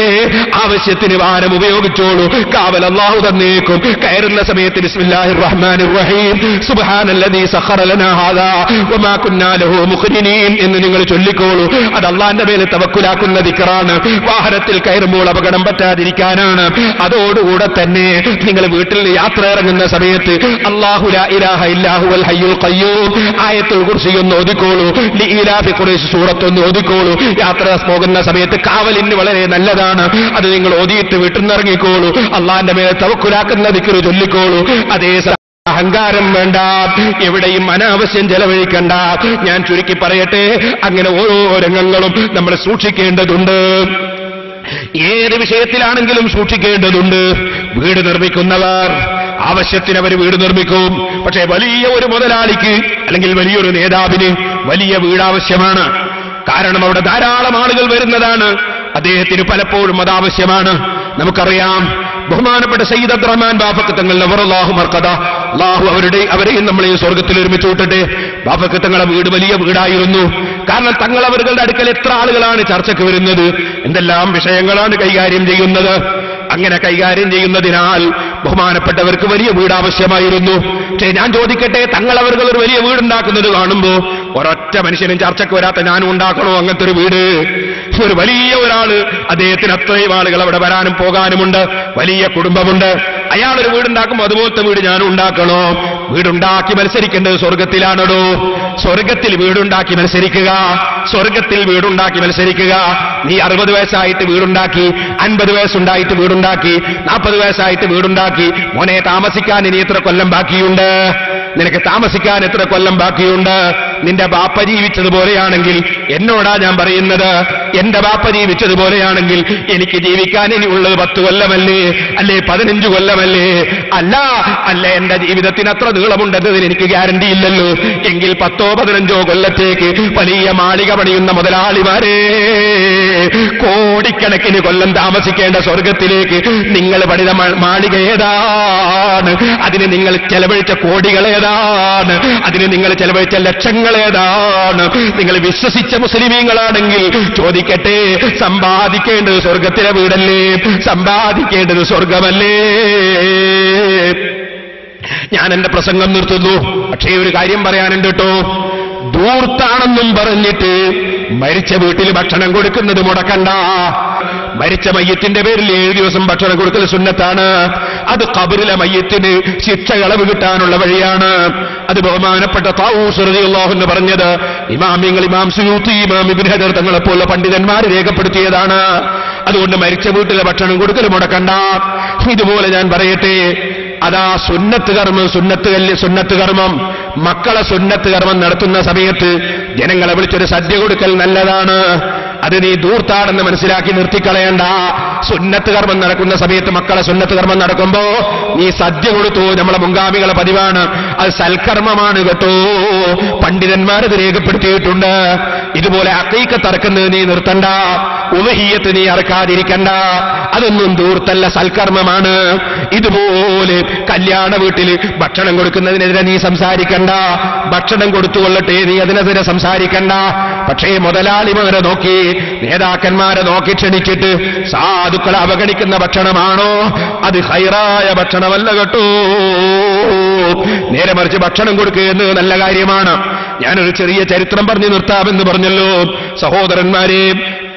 [SPEAKER 1] ആവശ്യത്തിന് വാഹനം ഉപയോഗിച്ചോളൂ. കാവൽ അല്ലാഹു തന്നേക്കും. കയറുന്ന സമയത്ത് ബിസ്മില്ലാഹിർ റഹ്മാനിർ റഹീം സുബ്ഹാനല്ലദീ സഖറ ലനാ ഹാദാ വമാ കുന്നാ ലഹു മുഖ്രിനീൻ എന്ന് നിങ്ങൾ ചൊല്ലിക്കോളൂ. അത് അല്ലാഹുവിന്റെ മേൽ തവക്കുലാക്കുന്ന ദിക്റാണ്. വാഹനത്തിൽ കയറുമ്പോൾ അപകടം പറ്റാതിരിക്കാനാണ്. അതോടുകൂടെ തന്നെ നിങ്ങൾ വീട്ടിൽ യാത്ര ഇറങ്ങുന്ന സമയത്ത് അല്ലാഹു ലാ ഇലാഹ ഇല്ലാ ഹുവൽ ഹയ്യുൽ ഖയ്യൂം ആയത്തുൽ കുർസി ഒന്ന് ഓതിക്കോളൂ. ലീലാഫി ഖുറൈശ് സൂറത്ത് ഒന്ന് ഓതിക്കോളൂ. യാത്ര പോകുന്ന സമയത്ത് കാവലിന് വളരെ നല്ലതാണ്. അത് നിങ്ങൾ ഓതിയിട്ട് വീട്ടിൽ നിന്ന് ഇറങ്ങിക്കോളൂ. അല്ലാഹുവിന്റെ മേൽ തവക്കുലാക്കുന്ന ദിക്ർ ചൊല്ലിക്കോളൂ. അതേ അഹങ്കാരം വേണ്ട, എവിടെയും അനാവശ്യം ചെലവഴിക്കണ്ട. ഞാൻ ചുരുക്കി പറയട്ടെ, അങ്ങനെ ഓരോ രംഗങ്ങളും നമ്മൾ സൂക്ഷിക്കേണ്ടതുണ്ട്. ഏത് വിഷയത്തിലാണെങ്കിലും സൂക്ഷിക്കേണ്ടതുണ്ട്. വീട് നിർമ്മിക്കുന്നവർ ആവശ്യത്തിന് അവർ വീട് നിർമ്മിക്കും. പക്ഷേ വലിയ ഒരു മുതലാളിക്ക് അല്ലെങ്കിൽ വലിയൊരു നേതാവിന് വലിയ വീട് ആവശ്യമാണ്. കാരണം അവിടെ ധാരാളം ആളുകൾ വരുന്നതാണ്. അദ്ദേഹത്തിന് പലപ്പോഴും അതാവശ്യമാണ്. നമുക്കറിയാം, ബഹുമാനപ്പെട്ട സയ്യിദ് അബ്ദുറഹ്മാൻ ബാഫഖ് തങ്ങൾ നവറല്ലാഹു മർഖദ, അല്ലാഹു അവരെയും നമ്മളെയും സ്വർഗ്ഗത്തിൽ ഒരുമിച്ച് കൂട്ടട്ടെ. ബാഫഖ് തങ്ങളുടെ വീട് വലിയ വീടായിരുന്നു. കാരണം തങ്ങൾ അവരുടെ അടുക്കൽ എത്ര ആളുകളാണ് ചർച്ചയ്ക്ക് വരുന്നത്, എന്തെല്ലാം വിഷയങ്ങളാണ് കൈകാര്യം ചെയ്യുന്നത്. അങ്ങനെ കൈകാര്യം ചെയ്യുന്നതിനാൽ ബഹുമാനപ്പെട്ടവർക്ക് വലിയ വീട് ആവശ്യമായിരുന്നു. പക്ഷേ ഞാൻ ചോദിക്കട്ടെ, തങ്ങളവർ ഒരു വലിയ വീടുണ്ടാക്കുന്നത് കാണുമ്പോ ഒരൊറ്റ മനുഷ്യനും ചർച്ചയ്ക്ക് വരാത്ത ഞാനും ഉണ്ടാക്കണോ അങ്ങനത്തെ ഒരു വീട്? ഒരു വലിയ ഒരാള്, അദ്ദേഹത്തിന് അത്രയും ആളുകൾ അവിടെ വരാനും പോകാനുമുണ്ട്, വലിയ കുടുംബമുണ്ട്. അയാളൊരു വീടുണ്ടാക്കുമ്പോൾ അതുപോലത്തെ വീട് ഞാനും ഉണ്ടാക്കണോ? വീടുണ്ടാക്കി മത്സരിക്കേണ്ടത് സ്വർഗത്തിലാണോ? സ്വർഗത്തിൽ വീടുണ്ടാക്കി മത്സരിക്കുക, സ്വർഗത്തിൽ വീടുണ്ടാക്കി മത്സരിക്കുക. നീ 60 വയസ്സായിട്ട് വീടുണ്ടാക്കി, 50 വയസ്സുണ്ടായിട്ട് വീടുണ്ടാക്കി, 40 വയസ്സായിട്ട് വീടുണ്ടാക്കി. മോനെ, താമസിക്കാൻ ഇനി എത്ര കൊല്ലം ബാക്കിയുണ്ട്? നിനക്ക് താമസിക്കാൻ എത്ര കൊല്ലം ബാക്കിയുണ്ട്? നിന്റെ ബാപ്പ ജീവിച്ചതുപോലെയാണെങ്കിൽ, എന്നോടാ ഞാൻ പറയുന്നത്, എന്റെ ബാപ്പ ജീവിച്ചതുപോലെയാണെങ്കിൽ എനിക്ക് ജീവിക്കാൻ ഇനി ഉള്ളത് 10 കൊല്ലമല്ലേ, അല്ലേ 15 കൊല്ലമല്ലേ? അല്ല എന്റെ ജീവിതത്തിന് അത്ര നീളമുണ്ടെന്നതിന് എനിക്ക് ഗ്യാരണ്ടി ഇല്ലല്ലോ. എങ്കിൽ 10-15 കൊല്ലത്തേക്ക് വലിയ മാളിക പണിയുന്ന മുതലാളിമാരെ, കോടിക്കണക്കിന് കൊല്ലം താമസിക്കേണ്ട സ്വർഗത്തിലേക്ക് നിങ്ങൾ പണിത മാളിക ഏതാണ്? അതിന് നിങ്ങൾ ചെലവഴിച്ച കോടികൾ ഏതാണ്? അതിന് നിങ്ങൾ ചെലവഴിച്ച ലക്ഷങ്ങൾ ഏതാണ്? നിങ്ങൾ വിശ്വസിച്ച മുസ്ലിമീങ്ങളാണെങ്കിൽ ചോദിക്കട്ടെ, സമ്പാദിക്കേണ്ടത് സ്വർഗത്തിലെ വീടല്ലേ? സമ്പാദിക്കേണ്ടത് സ്വർഗമല്ലേ? ഞാൻ എന്റെ പ്രസംഗം നിർത്തുന്നു. പക്ഷേ ഒരു കാര്യം പറയാനുണ്ട് കേട്ടോ. ധൂർത്താണെന്നും പറഞ്ഞിട്ട് മരിച്ച വീട്ടിൽ ഭക്ഷണം കൊടുക്കുന്നത് മുടക്കണ്ട. മരിച്ച മയ്യത്തിന്റെ പേരിൽ 7 ദിവസം ഭക്ഷണം കൊടുക്കൽ സുന്നത്താണ്. അത് ഖബറിലെ മയ്യത്തിന് ശിക്ഷ ഇളവ് കിട്ടാനുള്ള വഴിയാണ്. അത് ബഹുമാനപ്പെട്ട തൗസ് റളിയല്ലാഹു അൻഹു പറഞ്ഞത് ഇമാം സുയൂത്തി, ഇമാം ഇബ്നു ഹജർ തങ്ങളെപ്പോലുള്ള പണ്ഡിതന്മാർ രേഖപ്പെടുത്തിയതാണ്. അതുകൊണ്ട് മരിച്ച വീട്ടിലെ ഭക്ഷണം കൊടുക്കൽ മുടക്കണ്ട. ഇതുപോലെ ഞാൻ പറയട്ടെ, അതാ സുന്നത്ത് കർമ്മം, മക്കളെ സുന്നത്ത് കർമ്മം നടത്തുന്ന സമയത്ത് ജനങ്ങളെ വിളിച്ചൊരു സദ്യ കൊടുക്കൽ നല്ലതാണ്. അത് നീ ദൂർത്താണെന്ന് മനസ്സിലാക്കി നിർത്തിക്കളയണ്ട. സുന്നത്ത് കർമ്മം നടക്കുന്ന സമയത്ത്, മക്കളെ സുന്നത്ത് കർമ്മം നടക്കുമ്പോ നീ സദ്യ കൊടുത്തു. നമ്മളെ മുൻഗാമികളെ പതിവാണ്. അത് സൽക്കർമ്മമാണ് കേട്ടോ. പണ്ഡിതന്മാരത് രേഖപ്പെടുത്തിയിട്ടുണ്ട്. ഇതുപോലെ അഖീഖത്ത് അറക്കുന്നത് നീ നിർത്തണ്ട, ഉളഹിയ്യത്ത് നീ അറക്കാതിരിക്കണ്ട. അതൊന്നും ദൂർത്തല്ല, സൽക്കർമ്മമാണ്. ഇതുപോലെ കല്യാണ വീട്ടിൽ ഭക്ഷണം കൊടുക്കുന്നതിനെതിരെ നീ സംസാരിക്കണ്ട. ഭക്ഷണം കൊടുത്തുകൊള്ളട്ടെ, നീ അതിനെതിരെ സംസാരിക്കണ്ട. പക്ഷേ മുതലാളിമാരെ നോക്കി, നേതാക്കന്മാരെ നോക്കി ക്ഷണിച്ചിട്ട് സാധുക്കളെ അവഗണിക്കുന്ന ഭക്ഷണമാണോ? അത് ഖൈറായ ഭക്ഷണമല്ല കേട്ടോ. നേരെ മറിച്ച് ഭക്ഷണം കൊടുക്കുക എന്നത് നല്ല കാര്യമാണ്. ഞാനൊരു ചെറിയ ചരിത്രം പറഞ്ഞു നിർത്താമെന്ന് പറഞ്ഞല്ലോ. സഹോദരന്മാരെ,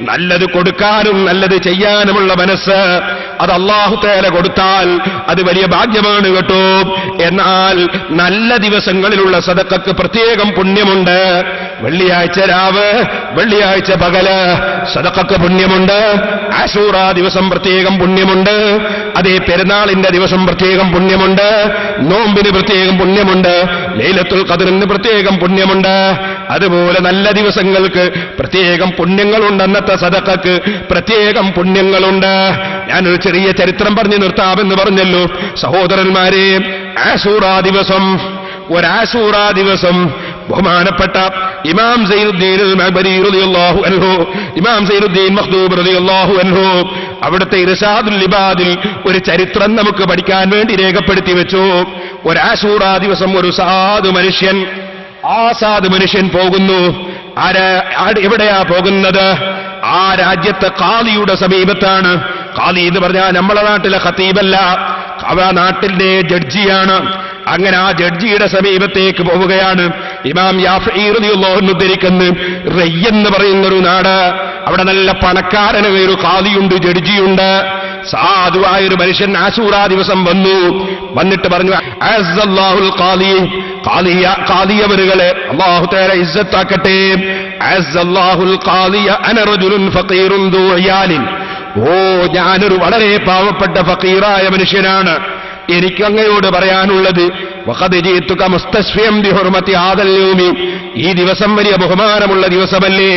[SPEAKER 1] നല്ലത് കൊടുക്കാനും നല്ലത് ചെയ്യാനുമുള്ള മനസ്സ് അത് അല്ലാഹു തആല കൊടുത്താൽ അത് വലിയ ഭാഗ്യമാണ് കേട്ടോ. എന്നാൽ നല്ല ദിവസങ്ങളിലുള്ള സദഖക്ക് പ്രത്യേകം പുണ്യമുണ്ട്. വെള്ളിയാഴ്ച രാവ്, വെള്ളിയാഴ്ച പകല് സദഖക്ക് പുണ്യമുണ്ട്. ആശൂറ ദിവസം പ്രത്യേകം പുണ്യമുണ്ട്. അതേ പെരുന്നാളിന്റെ ദിവസം പ്രത്യേകം പുണ്യമുണ്ട്. നോമ്പിന് പ്രത്യേകം പുണ്യമുണ്ട്. ലൈലത്തുൽ ഖദ്റിന് പ്രത്യേകം പുണ്യമുണ്ട്. അതുപോലെ നല്ല ദിവസങ്ങൾക്ക് പ്രത്യേകം പുണ്യങ്ങളുണ്ട്. അന്നത്തെ സദഖക്ക് പ്രത്യേകം പുണ്യങ്ങളുണ്ട്. ഞാനൊരു ചെറിയ ചരിത്രം പറഞ്ഞു നിർത്താമെന്ന് പറഞ്ഞല്ലോ. സഹോദരന്മാരെ, ആശൂറ ദിവസം ബഹുമാനപ്പെട്ട ഇമാം സൈനുദ്ദീൻ അൽ-മഅ്ബരി റളിയല്ലാഹു അൻഹു, ഇമാം സൈനുദ്ദീൻ മഖ്ദൂബ് റളിയല്ലാഹു അൻഹു അവിടുത്തെ ഇർശാദുൽ ഇബാദിൽ ഒരു ചരിത്രം നമുക്ക് പഠിക്കാൻ വേണ്ടി രേഖപ്പെടുത്തി വെച്ചു. ഒരു ആശൂറ ദിവസം ഒരു സാധു മനുഷ്യൻ പോകുന്നു. എവിടെയാ പോകുന്നത്? ആ രാജ്യത്തെ ഖാദിയുടെ സമീപത്താണ്. ഖാദി എന്ന് പറഞ്ഞാൽ നമ്മളെ നാട്ടിലെ ഖതീബല്ല, അവ നാട്ടിലെ ജഡ്ജിയാണ്. അങ്ങനെ ആ ജഡ്ജിയുടെ സമീപത്തേക്ക് പോവുകയാണ്. ഇമാം യാഫഈ റളിയല്ലാഹു അൻഹു ഉദ്ധരിക്കുന്നു, റയ്യ് എന്ന് പറയുന്നൊരു നാട്, അവിടെ നല്ല പണക്കാരനായ ഒരു ഖാദിയുണ്ട്, ജഡ്ജിയുണ്ട്. സാധുവായൊരു മനുഷ്യൻ ആശൂറ ദിവസം വന്നിട്ട് പറഞ്ഞു, അസ്സല്ലാഹുൽ ഖാദി, ഖാദിയവരുകളെ അല്ലാഹു തആല ഇസ്സത്താക്കട്ടെ. അസ്സല്ലാഹുൽ ഖാദിയ അന റജുലുൻ ഫഖീറുൻ ദൂ ഇയാലിൻ. ഞാനൊരു വളരെ പാവപ്പെട്ട ഫഖീറായ മനുഷ്യനാണ്. എനിക്ക് അങ്ങയോട് പറയാനുള്ളത്, വഖദ് ജീതുക മുസ്തശ്ഫിയം ബിഹുർമതി ഹാദൽ യൗമി, ഈ ദിവസം വലിയ ബഹുമാനമുള്ള ദിവസമല്ലേ,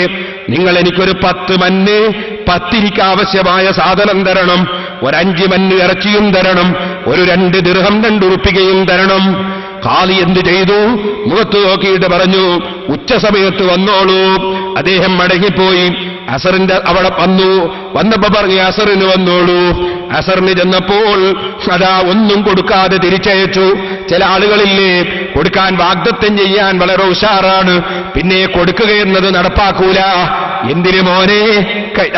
[SPEAKER 1] നിങ്ങൾ എനിക്കൊരു 10 മന്ന് 10 ആവശ്യമായ സാധനം തരണം, ഒരു 5 മന്ന് ഇറച്ചിയും തരണം, ഒരു 2 ദിർഹം 2 ഉറുപ്പികയും തരണം. ഖാദി എന്ത് ചെയ്തു? മുഖത്ത് നോക്കിയിട്ട് പറഞ്ഞു, ഉച്ച സമയത്ത് വന്നോളൂ. അദ്ദേഹം മടങ്ങിപ്പോയി. അസറിന്റെ അവിടെ വന്നപ്പോ പറഞ്ഞു, അസറിന് വന്നോളൂ. അസറിന് ചെന്നപ്പോൾ അതാ ഒന്നും കൊടുക്കാതെ തിരിച്ചയച്ചു. ചില ആളുകളില്ലേ, കൊടുക്കാൻ വാഗ്ദത്തം ചെയ്യാൻ വളരെ ഉഷാറാണ്, പിന്നെ കൊടുക്കുകയെന്നത് നടപ്പാക്കൂല. എന്തിനു മോനെ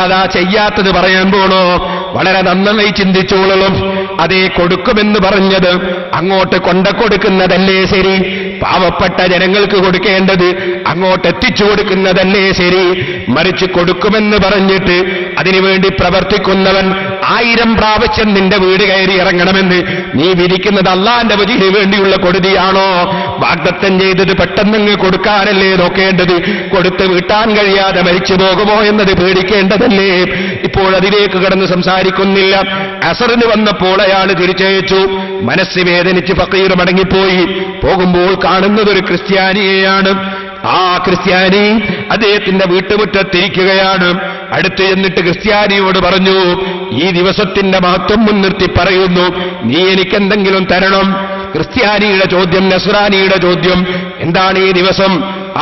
[SPEAKER 1] അതാ ചെയ്യാത്തത് പറയാൻ പോണോ? വളരെ നന്നായി ചിന്തിച്ചോളും. അതേ, കൊടുക്കുമെന്ന് പറഞ്ഞത് അങ്ങോട്ട് കൊടുക്കുന്നതല്ലേ ശരി, പാവപ്പെട്ട ജനങ്ങൾക്ക് കൊടുക്കേണ്ടത് അങ്ങോട്ട് എത്തിച്ചു കൊടുക്കുന്നതല്ലേ ശരി. മറിച്ച് കൊടുക്കുമെന്ന് പറഞ്ഞിട്ട് അതിനുവേണ്ടി പ്രവർത്തിക്കുന്നവൻ 1000 പ്രാവശ്യം നിന്റെ വീട് കയറി ഇറങ്ങണമെന്ന് നീ വിധിക്കുന്നത് അള്ളാന്റെ വജീഹിന് വേണ്ടിയുള്ള കൊടുതിയാണോ? വാഗ്ദത്തം ചെയ്തത് പെട്ടെന്നങ്ങ് കൊടുക്കാനല്ലേ നോക്കേണ്ടത്? കൊടുത്ത് വീട്ടാൻ കഴിയാതെ മരിച്ചു പോകുമോ എന്നത് പേടിക്കേണ്ടതല്ലേ? ഇപ്പോൾ അതിലേക്ക് കടന്ന് സംസാരിക്കുന്നില്ല. അസറിന് വന്നപ്പോൾ അയാൾ തിരിച്ചയച്ചു. മനസ്സ് വേദനിച്ച് ഫഖീർ മടങ്ങിപ്പോയി. പോകുമ്പോൾ കാണുന്നത് ഒരു ക്രിസ്ത്യാനിയെയാണ്. ആ ക്രിസ്ത്യാനി അദ്ദേഹത്തിന്റെ വീട്ടുമുറ്റത്തിരിക്കുകയാണ്. അടുത്ത് എന്നിട്ട് ക്രിസ്ത്യാനിയോട് പറഞ്ഞു, ഈ ദിവസത്തിന്റെ മഹത്വം മുൻനിർത്തി പറയുന്നു, നീ എനിക്കെന്തെങ്കിലും തരണം. ക്രിസ്ത്യാനിയുടെ ചോദ്യം, നസ്രാനിയുടെ ചോദ്യം, എന്താണ് ഈ ദിവസം?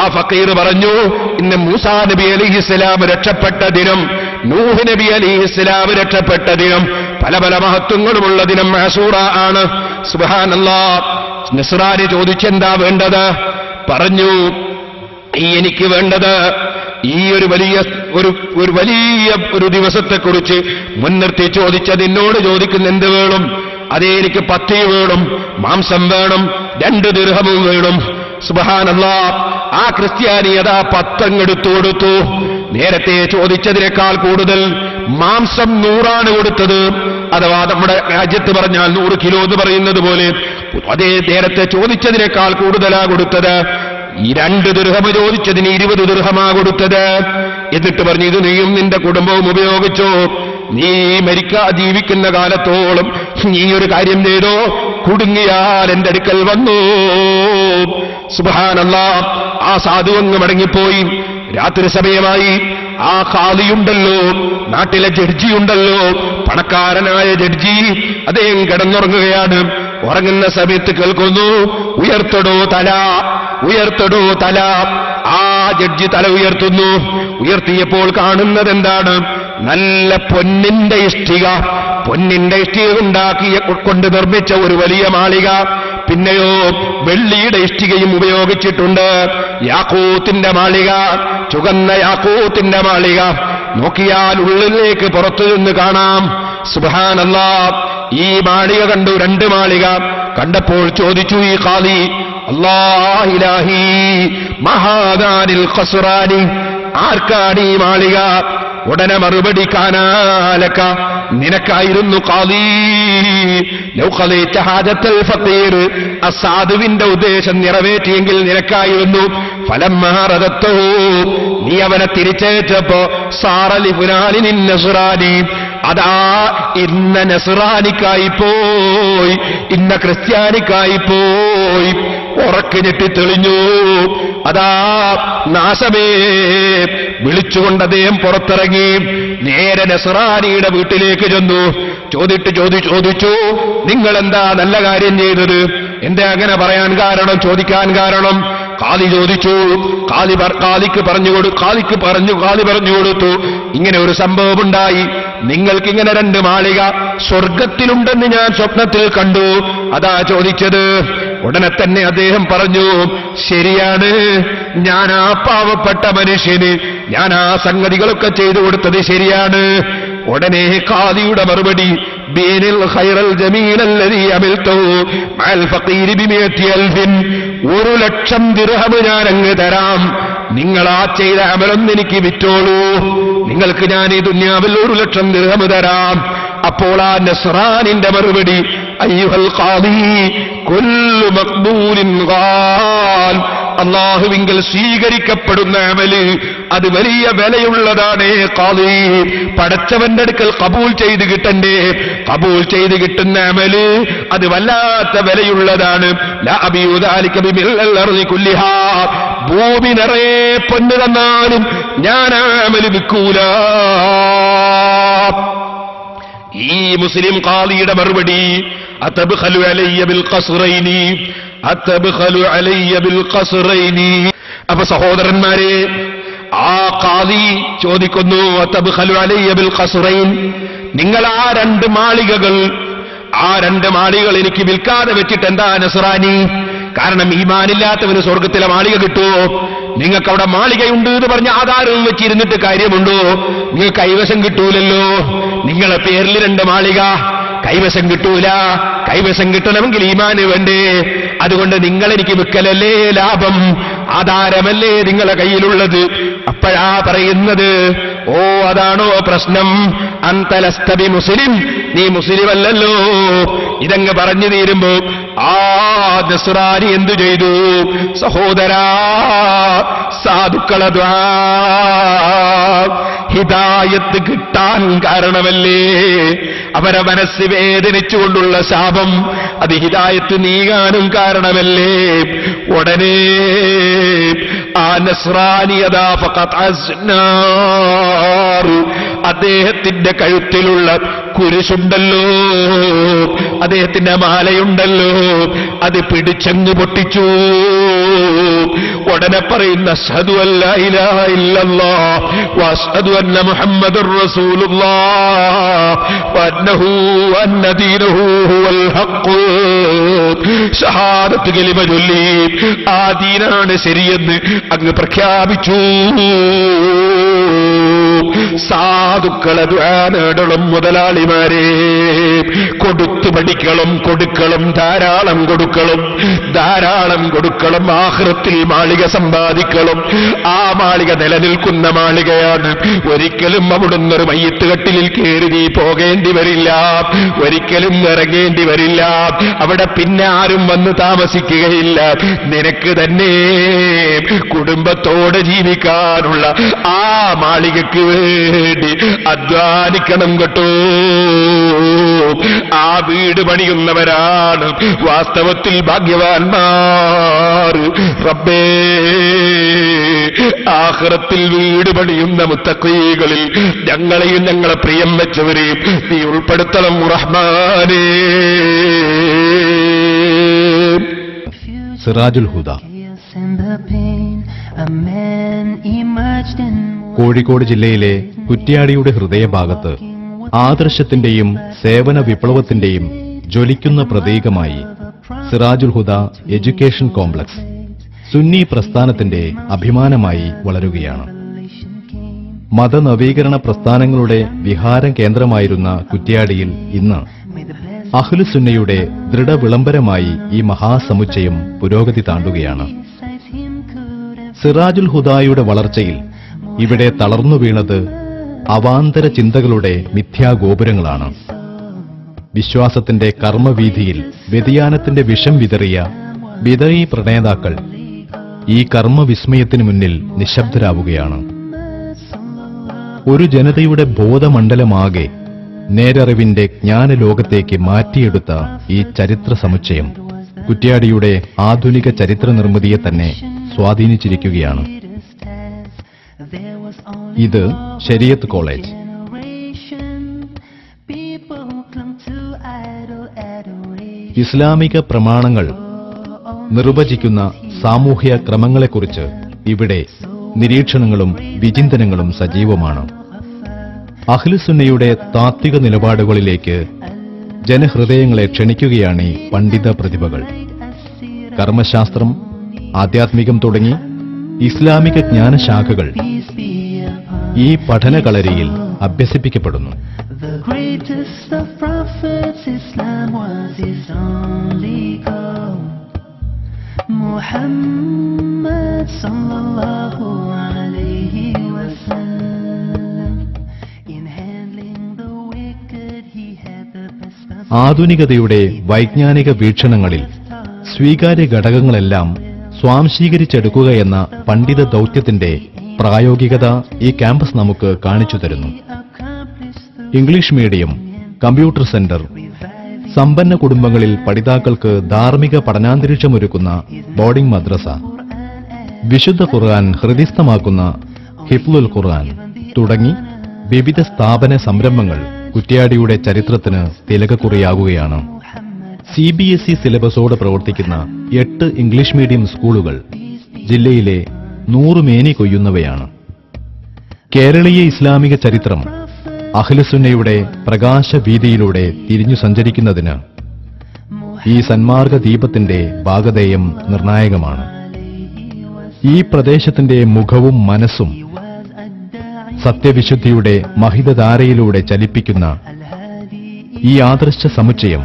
[SPEAKER 1] ആ ഫഖീർ പറഞ്ഞു, ഇന്ന് മൂസാ നബി അലൈഹിസ്സലാം രക്ഷപ്പെട്ട ദിനം, നൂഹ് നബി അലൈഹിസ്സലാം രക്ഷപ്പെട്ട ദിനം, പല പല മഹത്വങ്ങളുമുള്ള ദിനം ആശൂറ ആണ്. സുബ്ഹാനല്ലാഹ്. നസ്രാനി ചോദിച്ചെന്താ വേണ്ടത്? പറഞ്ഞു, എനിക്ക് വേണ്ടത് ഈ ഒരു വലിയ ദിവസത്തെക്കുറിച്ച് മുൻനിർത്തി ചോദിച്ചത് എന്നോട് ചോദിക്കുന്ന എന്ത് വേണം? അതേ, എനിക്ക് 10 വേണം, മാംസം വേണം, 2 ദിർഹമും വേണം. സുബ്ഹാനല്ലാഹ്. ആ ക്രിസ്ത്യാനി അതാ 10 എടുത്തു കൊടുത്തു. നേരത്തെ ചോദിച്ചതിനേക്കാൾ കൂടുതൽ മാംസം 100 കൊടുത്തത്. അഥവാ നമ്മുടെ രാജ്യത്ത് പറഞ്ഞാൽ 100 കിലോ എന്ന് പറയുന്നത് പോലെ അതേ നേരത്തെ ചോദിച്ചതിനേക്കാൾ കൂടുതലാ കൊടുത്തത്. ഈ 2 ദിർഹം ചോദിച്ചതിന് 20 ദിർഹമാ കൊടുത്തത്. എന്നിട്ട് പറഞ്ഞു, ഇത് നീയും നിന്റെ കുടുംബവും ഉപയോഗിച്ചോ, നീ ജീവിക്കുന്ന കാലത്തോളം നീ ഒരു കാര്യം ചെയ്തോ, കുടുങ്ങിയാൽ എന്റെ അടുക്കൽ വന്നു. സുബ്ഹാനല്ലാഹ്. ആ സാധു അങ്ങ് മടങ്ങിപ്പോയി. രാത്രി സമയമായി. ആ ഖാദിയുണ്ടല്ലോ, നാട്ടിലെ ജഡ്ജിയുണ്ടല്ലോ, പണക്കാരനായ ജഡ്ജി, അദ്ദേഹം കിടന്നുറങ്ങുകയാണ്. ഉറങ്ങുന്ന സമയത്ത് കേൾക്കുന്നു, ഉയർത്തടോ തല, ഉയർത്തടോ തല. ആ ജഡ്ജി തല ഉയർത്തുന്നു. ഉയർത്തിയപ്പോൾ കാണുന്നത് എന്താണ്? നല്ല പൊന്നിന്റെ ഇഷ്ടിക കൊണ്ട് നിർമ്മിച്ച ഒരു വലിയ മാളിക. പിന്നെയോ വെള്ളിയുടെ ഇഷ്ടികയും ഉപയോഗിച്ചിട്ടുണ്ട്. യാഖൂത്തിന്റെ മാളിക, ചുവന്ന യാഖൂത്തിന്റെ മാളിക. നോക്കിയാൽ ഉള്ളിലേക്ക് പുറത്തു നിന്ന് കാണാം. സുബ്ഹാനല്ലാഹ്. ഈ മാളിക കണ്ടു, 2 മാളിക കണ്ടപ്പോൾ ചോദിച്ചു ഈ ഖാദി, അല്ലാഹു ഇലാഹി മഹാദാനിൽ ഖസ്റാനി, ആർക്കാണ് ഈ മാളിക? ഉടനെ മറുപടി, കാനാലക, നിനക്കായിരുന്നു ഖാദി. ലൗ ഖദൈത ഹാജത്തൽ ഫഖീർ, അസാദുവിന്റെ ഉദ്ദേശം നിറവേറ്റിയെങ്കിൽ നിനക്കായിരുന്നു. ഫലമ്മാ റദത്തു, നീ അവനെ തിരിച്ചയച്ചപ്പോ സാറലി ഫുലാനിൻ നസ്റാനി, അതാ ഇന്ന നസ്റാനിക്കായി പോയി, ഇന്ന ക്രിസ്ത്യാനിക്കായി പോയി. ഉറക്കെ ഞെട്ടി തെളിഞ്ഞു. അതാ നാശമേ വിളിച്ചുകൊണ്ട് അദ്ദേഹം പുറത്തിറങ്ങി. നേരെ നസ്റാനിയുടെ വീട്ടിലേക്ക് ചെന്നു. ചോദിച്ചു, നിങ്ങളെന്താ നല്ല കാര്യം ചെയ്തത്? എന്താ അങ്ങനെ പറയാൻ കാരണം, ചോദിക്കാൻ കാരണം? ഖാലി ചോദിച്ചു, ഖാലി പറഞ്ഞു കൊടുത്തു, ഇങ്ങനെ ഒരു സംഭവമുണ്ടായി. നിങ്ങൾക്കിങ്ങനെ 2 മാളിക സ്വർഗത്തിലുണ്ടെന്ന് ഞാൻ സ്വപ്നത്തിൽ കണ്ടു, അതാ ചോദിച്ചത്. ഉടനെ തന്നെ അദ്ദേഹം പറഞ്ഞു, ശരിയാണ്, ഞാൻ ആ പാവപ്പെട്ട മനുഷ്യന് ഞാൻ ആ സംഗതികളൊക്കെ ചെയ്തു കൊടുത്തത് ശരിയാണ്. ഉടനെ ഖാദിയുടെ മറുപടി, ബീനിൽ ഖൈറൽ ജമീലല്ലദീ അമിൽതു മഅൽ ഫഖീരി ബിമിയത്തി അൽഫിൻ, 1,00,000 ദിർഹം ഞാൻ അങ്ങ് തരാം, നിങ്ങൾ ആ ചെയ്ത അമലൊന്ന് എനിക്ക് വിറ്റോളൂ, നിങ്ങൾക്ക് ഞാൻ ഈ ദുനിയാവിൽ 1,00,000 ദിർഹം തരാം. അപ്പോൾ ആ നസ്രാനിന്റെ മറുപടി, അയ്യുഹൽ ഖാദി കുല്ലു മഖ്ബൂലിൻ ഖാൽ, അല്ലാഹുവിങ്കൽ സ്വീകരിക്കപ്പെടുന്ന അമല് അത് വലിയ വിലയുള്ളതാണ്. ഖാദി, പടച്ചവന്റെ അടുക്കൽ കബൂൽ ചെയ്ത് കിട്ടണ്ടേ, കബൂൽ ചെയ്ത് കിട്ടുന്ന അമല് അത് വല്ലാത്ത വിലയുള്ളതാണ്. ലാ അബിയു ദാലിക ബിമില്ലൽ അർളി കുല്ലിഹാ, ഭൂമി നിറയെ പൊന്ന് തന്നാലും ഞാൻ ആ അമല് വിൽക്കൂല. ഈ മുസ്ലിം ഖാദിയുടെ മറുപടി, അതബ്ഖലു അലയ്യ ബിൽ ഖസ്റൈനി, അതബ്ഖലു അലയ്യ ബിൽ ഖസ്റൈനി. അപ്പൊ സഹോദരന്മാരെ, ആ ഖാദി ചോദിക്കുന്നു, അതബ്ഖലു അലയ്യ ബിൽ ഖസ്റൈൻ, നിങ്ങൾ ആ 2 മാളികകൾ എനിക്ക് വിൽക്കാതെ വെച്ചിട്ട് എന്താ നസ്രാനി? കാരണം ഈമാനില്ലാത്തവന് സ്വർഗത്തിലെ മാളിക കിട്ടുമോ? നിങ്ങൾക്ക് അവിടെ മാളികയുണ്ട് എന്ന് പറഞ്ഞ ആധാരവും വെച്ചിരുന്നിട്ട് കാര്യമുണ്ടോ? നിങ്ങൾക്ക് കൈവശം കിട്ടൂലല്ലോ. നിങ്ങളെ പേരിൽ 2 മാളിക കൈവശം കിട്ടൂല. കൈവശം കിട്ടണമെങ്കിൽ ഈമാന് വേണ്ടേ? അതുകൊണ്ട് നിങ്ങളെനിക്ക് വിൽക്കലല്ലേ ലാഭം, ആധാരമല്ലേ നിങ്ങളെ കയ്യിലുള്ളത്. അപ്പോഴാ പറയുന്നത്, ഓ അതാണോ പ്രശ്നം, അന്തലസ്തബി മുസ്ലിം, നീ മുസ്ലിം അല്ലല്ലോ. ഇതങ്ങ് പറഞ്ഞു തീരുമ്പോ ആ നസ്രാനി എന്തു ചെയ്തു? സഹോദരാ, സാധുക്കളെ ദുആ ഹിദായത്ത് കിട്ടാൻ കാരണമല്ലേ, അവരെ മനസ്സ് വേദനിച്ചുകൊണ്ടുള്ള ശാപം അത് ഹിദായത്ത് നീങ്ങാനും കാരണമല്ലേ. ഉടനെ ആ നസ്രാനി അദാ ഫഖത് അസ്നാർ, അദ്ദേഹത്തിന്റെ കഴുത്തിലുള്ള കുരിശുണ്ടല്ലോ, അദ്ദേഹത്തിന്റെ മാലയുണ്ടല്ലോ, അത് പിടിച്ചങ്ങ് പൊട്ടിച്ചു. ഉടനെ പറയുന്ന, അശ്ഹദു അല്ലാ ഇലാഹ ഇല്ലല്ലാഹ് വഅശ്ഹദു അന്ന മുഹമ്മദുർ റസൂലുള്ളാഹ് വഅന്നഹു അന്ന ദീനഹു ഹുവൽ ഹഖ്, ഷഹാദത്ത് കലിമ ചൊല്ലി ആ ദീനാണ് ശരിയെന്ന് അങ്ങ് പ്രഖ്യാപിച്ചു. സാധുക്കളെ ദുആ നേടണം മുതലാളിമാരെ, കൊടുത്തു പഠിക്കണം, കൊടുക്കണം, ധാരാളം കൊടുക്കണം. ആഖിറത്തിൽ മാളിക സമ്പാദിക്കണം. ആ മാളിക നിലനിൽക്കുന്ന മാളികയാണ്. ഒരിക്കലും അവിടുന്ന് ഒരു മയ്യത്ത് കട്ടിലിൽ കയറി നീ പോകേണ്ടി വരില്ല, ഒരിക്കലും ഇറങ്ങേണ്ടി വരില്ല. അവിടെ പിന്നെ ആരും വന്ന് താമസിക്കുകയില്ല. നിനക്ക് തന്നെ കുടുംബത്തോടെ ജീവിക്കാനുള്ള ആ മാളികയ്ക്ക് വേണ്ടി അധ്വാനിക്കണം കേട്ടോ. ആ വീട് പണിയുന്നവരാണ് വാസ്തവത്തിൽ ഭാഗ്യവാന്മാർ. റബ്ബേ, ആഖിറത്തിൽ വീട് പണിയുന്ന മുത്തഖീകളിൽ ഞങ്ങളെയും ഞങ്ങളെ പ്രിയം വെച്ചവരെയും നീ ഉൾപ്പെടുത്തണം റഹ്മാനേ.
[SPEAKER 2] സിറാജുൽ ഹുദ. കോഴിക്കോട് ജില്ലയിലെ കുറ്റ്യാടിയുടെ ഹൃദയഭാഗത്ത് ആദർശത്തിന്റെയും സേവന വിപ്ലവത്തിന്റെയും ജ്വലിക്കുന്ന പ്രതീകമായി സിറാജുൽ ഹുദ എഡ്യൂക്കേഷൻ കോംപ്ലക്സ് സുന്നി പ്രസ്ഥാനത്തിന്റെ അഭിമാനമായി വളരുകയാണ്. മതനവീകരണ പ്രസ്ഥാനങ്ങളുടെ വിഹാര കേന്ദ്രമായിരുന്ന കുറ്റ്യാടിയിൽ ഇന്ന് അഹ്ലുസുന്നയുടെ ദൃഢവിളംബരമായി ഈ മഹാസമുച്ചയം പുരോഗതി താണ്ടുകയാണ്. സിറാജുൽ ഹുദായുടെ വളർച്ചയിൽ ഇവിടെ തളർന്നു വീണത് അവാന്തര ചിന്തകളുടെ മിഥ്യാഗോപുരങ്ങളാണ്. വിശ്വാസത്തിന്റെ കർമ്മവീഥിയിൽ വ്യതിയാനത്തിന്റെ വിഷം വിതറിയ ബിദഈ പ്രണേതാക്കൾ ഈ കർമ്മവിസ്മയത്തിനു മുന്നിൽ നിശബ്ദരാവുകയാണ്. ഒരു ജനതയുടെ ബോധമണ്ഡലമാകെ നേരറിവിന്റെ ജ്ഞാനലോകത്തേക്ക് മാറ്റിയെടുത്ത ഈ ചരിത്ര സമുച്ചയം കുറ്റ്യാടിയുടെ ആധുനിക ചരിത്ര നിർമ്മിതിയെ തന്നെ സ്വാധീനിച്ചിരിക്കുകയാണ്. ഇത് ശരീഅത്ത് കോളേജ്. ഇസ്ലാമിക പ്രമാണങ്ങൾ നിർവചിക്കുന്ന സാമൂഹ്യ ക്രമങ്ങളെക്കുറിച്ച് ഇവിടെ നിരീക്ഷണങ്ങളും വിചിന്തനങ്ങളും സജീവമാണ്. അഹ്ലുസുന്നയുടെ താത്വിക നിലപാടുകളിലേക്ക് ജനഹൃദയങ്ങളെ ക്ഷണിക്കുകയാണ് ഈ പണ്ഡിത പ്രതിഭകൾ. കർമ്മശാസ്ത്രം, ആധ്യാത്മികം തുടങ്ങി ഇസ്ലാമിക ജ്ഞാനശാഖകൾ ഈ പഠനകളരിയിൽ അഭ്യസിപ്പിക്കപ്പെടുന്നു.
[SPEAKER 3] The greatest of prophets, Islam was his only goal. Muhammad sallallahu alayhi wa sallam. In handling the wicked, he had the best of
[SPEAKER 2] ആധുനികതയുടെ വൈജ്ഞാനിക വീക്ഷണങ്ങളിൽ സ്വീകാര്യ ഘടകങ്ങളെല്ലാം സ്വാംശീകരിച്ചെടുക്കുക എന്ന പണ്ഡിത ദൗത്യത്തിന്റെ പ്രായോഗികത ഈ ക്യാമ്പസ് നമുക്ക് കാണിച്ചു തരുന്നു. ഇംഗ്ലീഷ് മീഡിയം, കമ്പ്യൂട്ടർ സെന്റർ, സമ്പന്ന കുടുംബങ്ങളിൽ പഠിതാക്കൾക്ക് ധാർമ്മിക പഠനാന്തരീക്ഷമൊരുക്കുന്ന ബോർഡിംഗ് മദ്രസ, വിശുദ്ധ ഖുർആൻ ഹൃദിസ്ഥമാക്കുന്ന ഹിഫ്ലുൽ ഖുർആൻ തുടങ്ങി വിവിധ സ്ഥാപന സംരംഭങ്ങൾ കുറ്റ്യാടിയുടെ ചരിത്രത്തിന് തിലകക്കുറിയാകുകയാണ്. CBSE സിലബസോട് പ്രവർത്തിക്കുന്ന 8 ഇംഗ്ലീഷ് മീഡിയം സ്കൂളുകൾ ജില്ലയിലെ 100 മേനി കൊയ്യുന്നവയാണ്. കേരളീയ ഇസ്ലാമിക ചരിത്രം അഹ്ലുസുന്നയുടെ പ്രകാശവീതിയിലൂടെ തിരിഞ്ഞു സഞ്ചരിക്കുന്നതിന് ഈ സന്മാർഗ ദീപത്തിന്റെ ഭാഗധേയം നിർണായകമാണ്. ഈ പ്രദേശത്തിന്റെ മുഖവും മനസ്സും സത്യവിശുദ്ധിയുടെ മഹിതധാരയിലൂടെ ചലിപ്പിക്കുന്ന ഈ ആദർശ സമുച്ചയം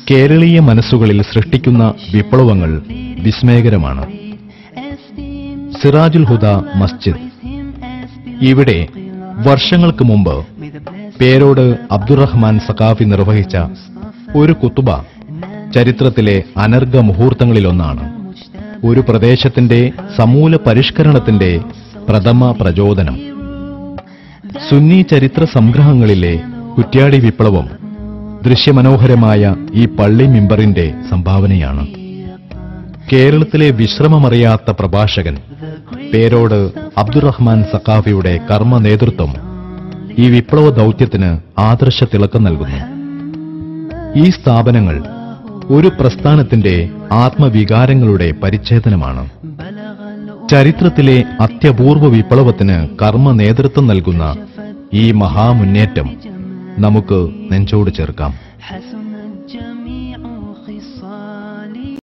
[SPEAKER 2] കേരളീയ മനസ്സുകളിൽ സൃഷ്ടിക്കുന്ന വിപ്ലവങ്ങൾ വിസ്മയകരമാണ്. സിറാജുൽ ഹുദ മസ്ജിദ്. ഇവിടെ വർഷങ്ങൾക്ക് മുമ്പ് പേരോട് അബ്ദുറഹ്മാൻ സഖാഫി നിർവഹിച്ച ഒരു കുത്തുബ ചരിത്രത്തിലെ അനർഘ മുഹൂർത്തങ്ങളിലൊന്നാണ്. ഒരു പ്രദേശത്തിന്റെ സമൂല പരിഷ്കരണത്തിന്റെ പ്രഥമ പ്രചോദനം. സുന്നി ചരിത്ര സംഗ്രഹങ്ങളിലെ കുറ്റ്യാടി വിപ്ലവം ദൃശ്യമനോഹരമായ ഈ പള്ളി മിമ്പറിന്റെ സംഭാവനയാണ്. കേരളത്തിലെ വിശ്രമമറിയാത്ത പ്രഭാഷകൻ പേരോട് അബ്ദുറഹ്മാൻ സഖാഫിയുടെ കർമ്മ നേതൃത്വം ഈ വിപ്ലവ ദൗത്യത്തിന് ആദർശ തിളക്കം നൽകുന്നു. ഈ സ്ഥാപനങ്ങൾ ഒരു പ്രസ്ഥാനത്തിന്റെ ആത്മവികാരങ്ങളുടെ പരിച്ഛേദനമാണ്. ചരിത്രത്തിലെ അത്യപൂർവ വിപ്ലവത്തിന് കർമ്മ നേതൃത്വം നൽകുന്ന ഈ മഹാമുന്നേറ്റം നമുക്ക് നെഞ്ചോട് ചേർക്കാം.